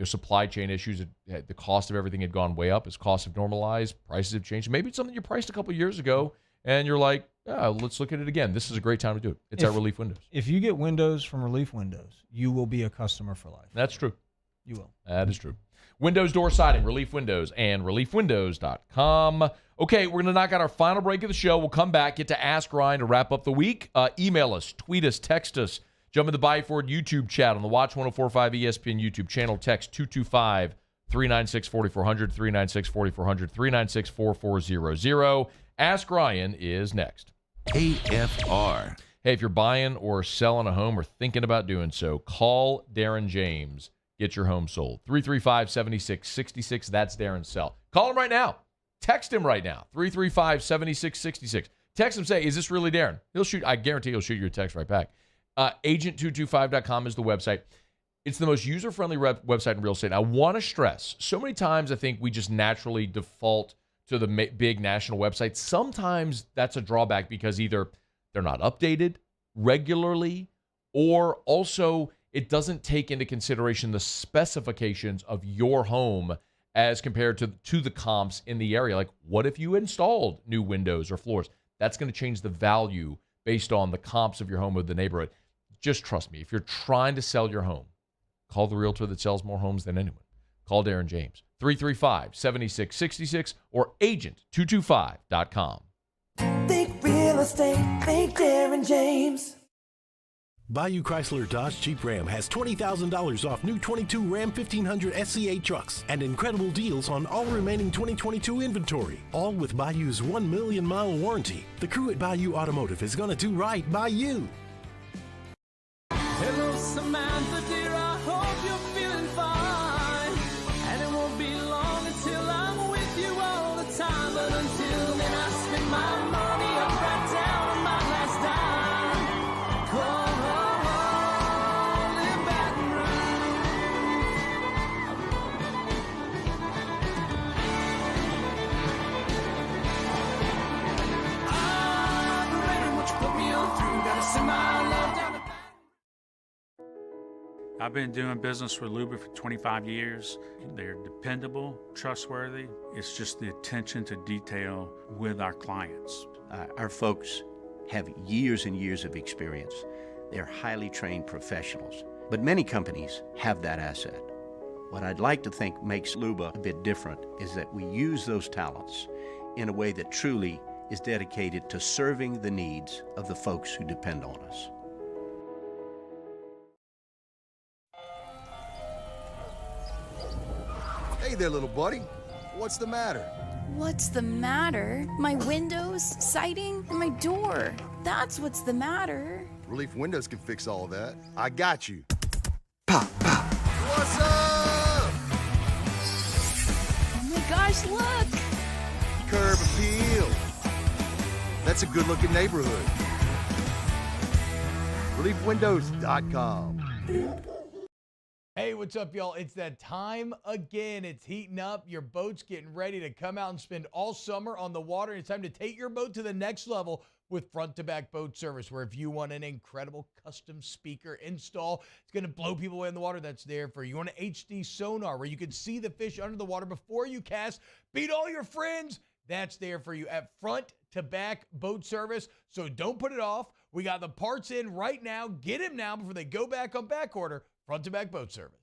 supply chain issues, the cost of everything had gone way up. As costs have normalized, prices have changed. Maybe it's something you priced a couple of years ago, and you're like, yeah, let's look at it again. This is a great time to do it. It's at Relief Windows. If you get windows from Relief Windows, you will be a customer for life. That's true. You will. That is true. Windows, door siding, Relief Windows, and reliefwindows.com. Okay, we're going to knock out our final break of the show. We'll come back, get to Ask Ryan to wrap up the week. Email us, tweet us, text us. Jump in the Buy Ford YouTube chat on the Watch 104.5 ESPN YouTube channel. Text 225-396-4400, 396-4400, 396-4400. Ask Ryan is next. AFR. Hey, if you're buying or selling a home or thinking about doing so, call Darren James. Get your home sold. 335-7666. That's Darren's cell. Call him right now. Text him right now. 335-7666. Text him, say, is this really Darren? He'll shoot. I guarantee he'll shoot you a text right back. Agent225.com is the website. It's the most user-friendly website in real estate. I want to stress, so many times I think we just naturally default to the big national websites. Sometimes that's a drawback because either they're not updated regularly, or also it doesn't take into consideration the specifications of your home as compared to the comps in the area. Like, what if you installed new windows or floors? That's going to change the value based on the comps of your home or the neighborhood. Just trust me. If you're trying to sell your home, call the realtor that sells more homes than anyone. Call Darren James. 335-7666 or agent225.com. Think real estate, think Darren James. Bayou Chrysler Dodge Jeep Ram has $20,000 off new 22 Ram 1500 SCA trucks and incredible deals on all remaining 2022 inventory, all with Bayou's 1 million mile warranty. The crew at Bayou Automotive is going to do right by you. Hello, Samantha, dear, I hope you're feeling fine. And it won't be long until I'm with you all the time. But until then, I spend my money up right down on my last dime. Come home in Baton Rouge. I'm ready, what you put me on through. Gotta send my love down the I've been doing business with Luba for 25 years. They're dependable, trustworthy. It's just the attention to detail with our clients. Our folks have years and years of experience. They're highly trained professionals. But many companies have that asset. What I'd like to think makes Luba a bit different is that we use those talents in a way that truly is dedicated to serving the needs of the folks who depend on us. Hey there, little buddy. What's the matter? What's the matter? My windows, siding, and my door. That's what's the matter. Relief Windows can fix all that. I got you. Pop, pop. What's up? Oh my gosh, look! Curb appeal. That's a good-looking neighborhood. ReliefWindows.com. Hey, what's up, y'all? It's that time again. It's heating up. Your boat's getting ready to come out and spend all summer on the water. It's time to take your boat to the next level with front-to-back boat service, where if you want an incredible custom speaker install, it's going to blow people away in the water, that's there for you. You want an HD sonar where you can see the fish under the water before you cast, beat all your friends, that's there for you at front-to-back boat service. So don't put it off. We got the parts in right now. Get them now before they go back on back order. Front-to-back boat service.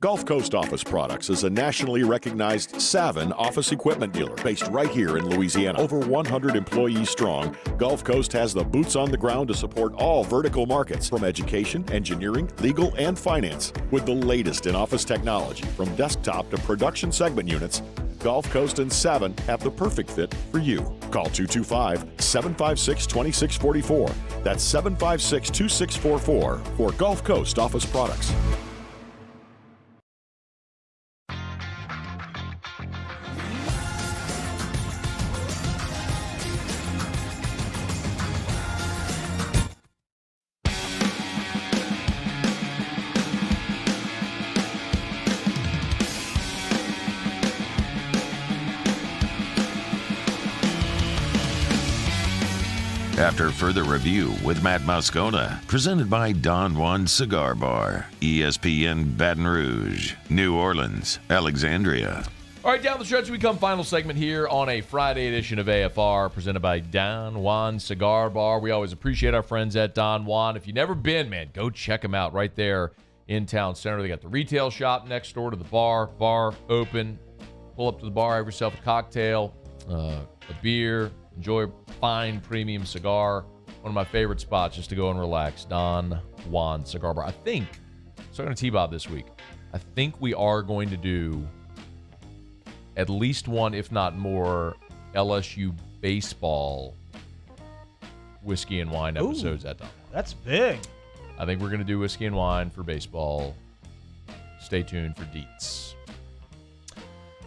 Gulf Coast Office Products is a nationally recognized Savin office equipment dealer based right here in Louisiana. Over 100 employees strong, Gulf Coast has the boots on the ground to support all vertical markets, from education, engineering, legal, and finance. With the latest in office technology, from desktop to production segment units, Gulf Coast and Savin have the perfect fit for you. Call 225-756-2644. That's 756-2644 for Gulf Coast Office Products. After further review with Matt Moscona, presented by Don Juan Cigar Bar, ESPN Baton Rouge, New Orleans, Alexandria. All right, down the stretch we come. Final segment here on a Friday edition of AFR, presented by Don Juan Cigar Bar. We always appreciate our friends at Don Juan. If you've never been, man, go check them out right there in Town Center. They got the retail shop next door to the bar. Bar open. Pull up to the bar, have yourself a cocktail, a beer. Enjoy a fine premium cigar. One of my favorite spots just to go and relax. Don Juan Cigar Bar. I think, so I'm going to T-Bob this week. I think we are going to do at least one, if not more, LSU baseball whiskey and wine episodes at Don Juan. That's big. I think we're going to do whiskey and wine for baseball. Stay tuned for deets.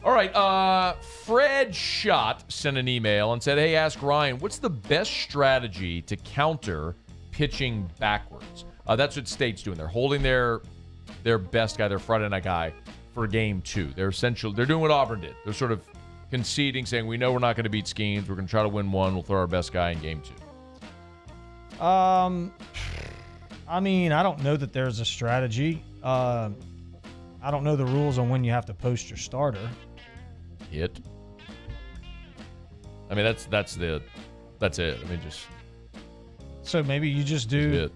All right, Fred Schott sent an email and said, hey, ask Ryan, what's the best strategy to counter pitching backwards? That's what State's doing. They're holding their best guy, their Friday night guy, for game 2. They're doing what Auburn did. They're sort of conceding, saying, we know we're not going to beat Skeens. We're going to try to win one. We'll throw our best guy in game 2. I mean, I don't know that there's a strategy. I don't know the rules on when you have to post your starter. Hit. I mean, that's it. I mean, just. So maybe you just do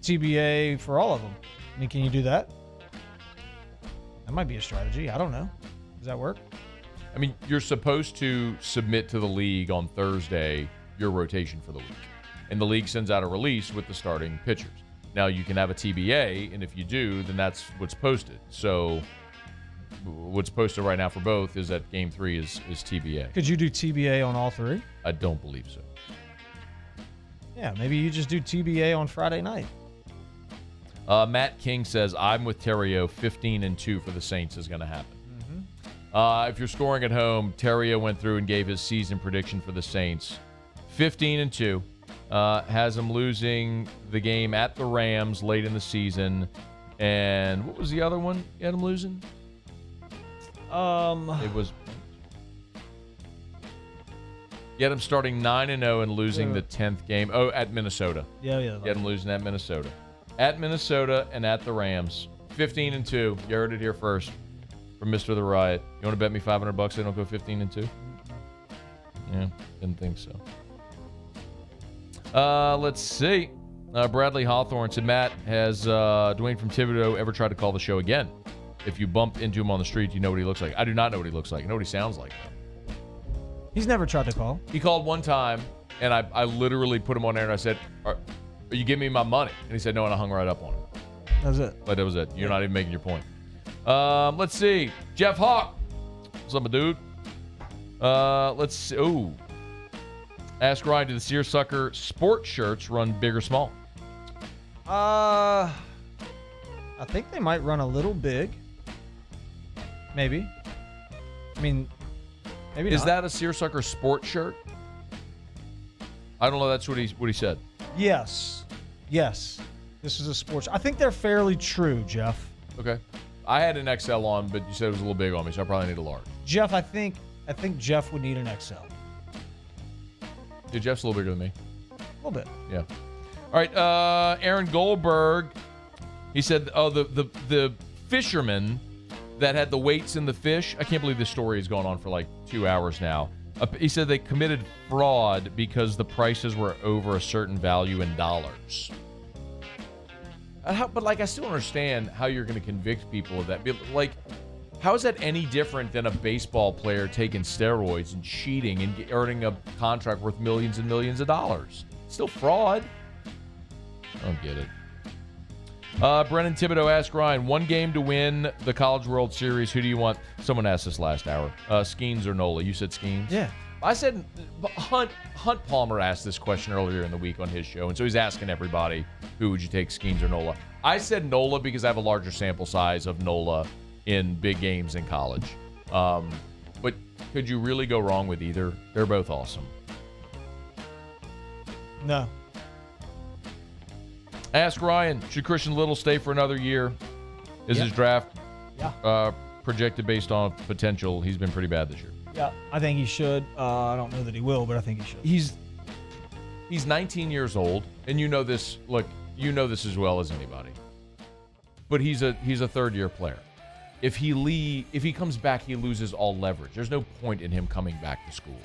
TBA for all of them. I mean, can you do that? That might be a strategy. I don't know. Does that work? I mean, you're supposed to submit to the league on Thursday your rotation for the week. And the league sends out a release with the starting pitchers. Now, you can have a TBA, and if you do, then that's what's posted. So what's posted right now for both is that Game 3 is TBA. Could you do TBA on all 3? I don't believe so. Yeah, maybe you just do TBA on Friday night. Matt King says, I'm with Terrio. 15-2 for the Saints is going to happen. If you're scoring at home, Terrio went through and gave his season prediction for the Saints. 15-2. Has them losing the game at the Rams late in the season. And what was the other one you had them losing? It was... You had them starting 9-0 and losing the 10th game. Oh, at Minnesota. Yeah. You had them losing at Minnesota. At Minnesota and at the Rams. 15-2. You heard it here first from Mr. The Riot. You want to bet me $500 they don't go 15-2? Yeah, didn't think so. Let's see. Bradley Hawthorne said, Matt, has Dwayne from Thibodeau ever tried to call the show again? If you bump into him on the street, you know what he looks like. I do not know what he looks like. I know what he sounds like, though. He's never tried to call. He called one time, and I literally put him on air, and I said, are you giving me my money? And he said, no, and I hung right up on him. That was it. But that was it. You're not even making your point. Let's see. Jeff Hawk. What's up, my dude? Let's see. Ooh. Ask Ryan, do the Searsucker sport shirts run big or small? I think they might run a little big. Maybe. I mean, maybe Is not. that a Searsucker sport shirt? I don't know. That's what he said. Yes. This is a sports. I think they're fairly true, Jeff. Okay. I had an XL on, but you said it was a little big on me, so I probably need a large. Jeff, I think Jeff would need an XL. Dude, Jeff's a little bigger than me. A little bit. Yeah. All right. Aaron Goldberg. He said, the fisherman that had the weights in the fish. I can't believe this story has gone on for like 2 hours now. He said they committed fraud because the prices were over a certain value in dollars. But I still understand how you're going to convict people of that. Like, how is that any different than a baseball player taking steroids and cheating and earning a contract worth millions and millions of dollars? Still fraud. I don't get it. Brennan Thibodeau asked Ryan, one game to win the College World Series. Who do you want? Someone asked this last hour. Skeens or Nola? You said Skeens? Yeah. I said Hunt Palmer asked this question earlier in the week on his show, and so he's asking everybody, who would you take, Skeens or Nola? I said Nola because I have a larger sample size of Nola in big games in college. But could you really go wrong with either? They're both awesome. No. Ask Ryan, should Christian Little stay for another year? Is his draft projected based on potential? He's been pretty bad this year. Yeah, I think he should. I don't know that he will, but I think he should. He's 19 years old, and you know this. Look, you know this as well as anybody. But he's a third-year player. If he comes back, he loses all leverage. There's no point in him coming back to school.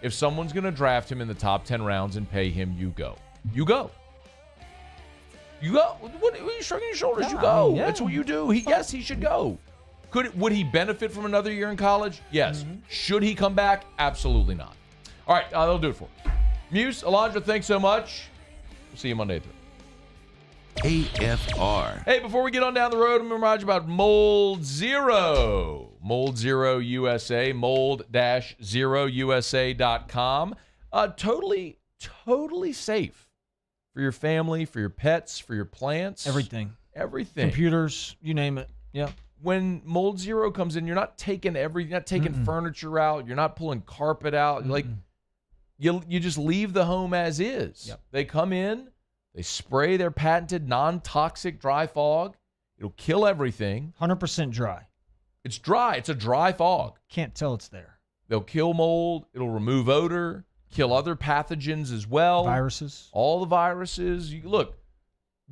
If someone's going to draft him in the top 10 rounds and pay him, you go. You go. You go. What are you shrugging your shoulders? You go. Yeah. That's what you do. Yes, he should go. Would he benefit from another year in college? Yes. Mm-hmm. Should he come back? Absolutely not. All right, that'll do it for us. Muse, Alondra, thanks so much. We'll see you Monday at 3. AFR. Hey, before we get on down the road, I'm going to remind you about Mold Zero. Mold Zero USA, mold-0usa.com. Totally safe for your family, for your pets, for your plants. Everything. Computers, you name it. Yeah. When Mold Zero comes in, you're not taking furniture out. You're not pulling carpet out. Mm-mm. Like you just leave the home as is. Yep. They come in, they spray their patented non-toxic dry fog. It'll kill everything. 100% dry. It's dry. It's a dry fog. Can't tell it's there. They'll kill mold. It'll remove odor, kill other pathogens as well. Viruses. All the viruses.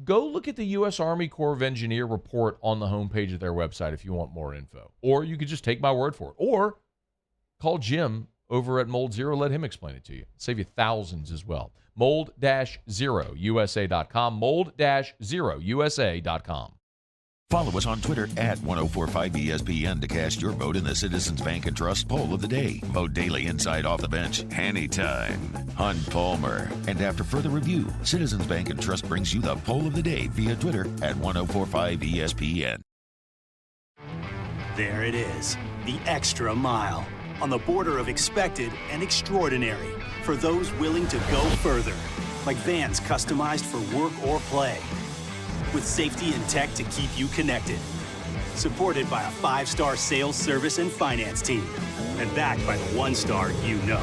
Go look at the U.S. Army Corps of Engineer report on the homepage of their website if you want more info. Or you could just take my word for it. Or call Jim over at Mold Zero. Let him explain it to you. Save you thousands as well. Mold-0usa.com. Mold-0usa.com. Follow us on Twitter at 1045ESPN to cast your vote in the Citizens Bank and Trust Poll of the Day. Vote daily inside Off the Bench anytime. Hunt Palmer. And after further review, Citizens Bank and Trust brings you the Poll of the Day via Twitter at 1045ESPN. There it is, the extra mile. On the border of expected and extraordinary. For those willing to go further. Like vans customized for work or play. With safety and tech to keep you connected. Supported by a 5-star sales, service, and finance team. And backed by the 1-star you know.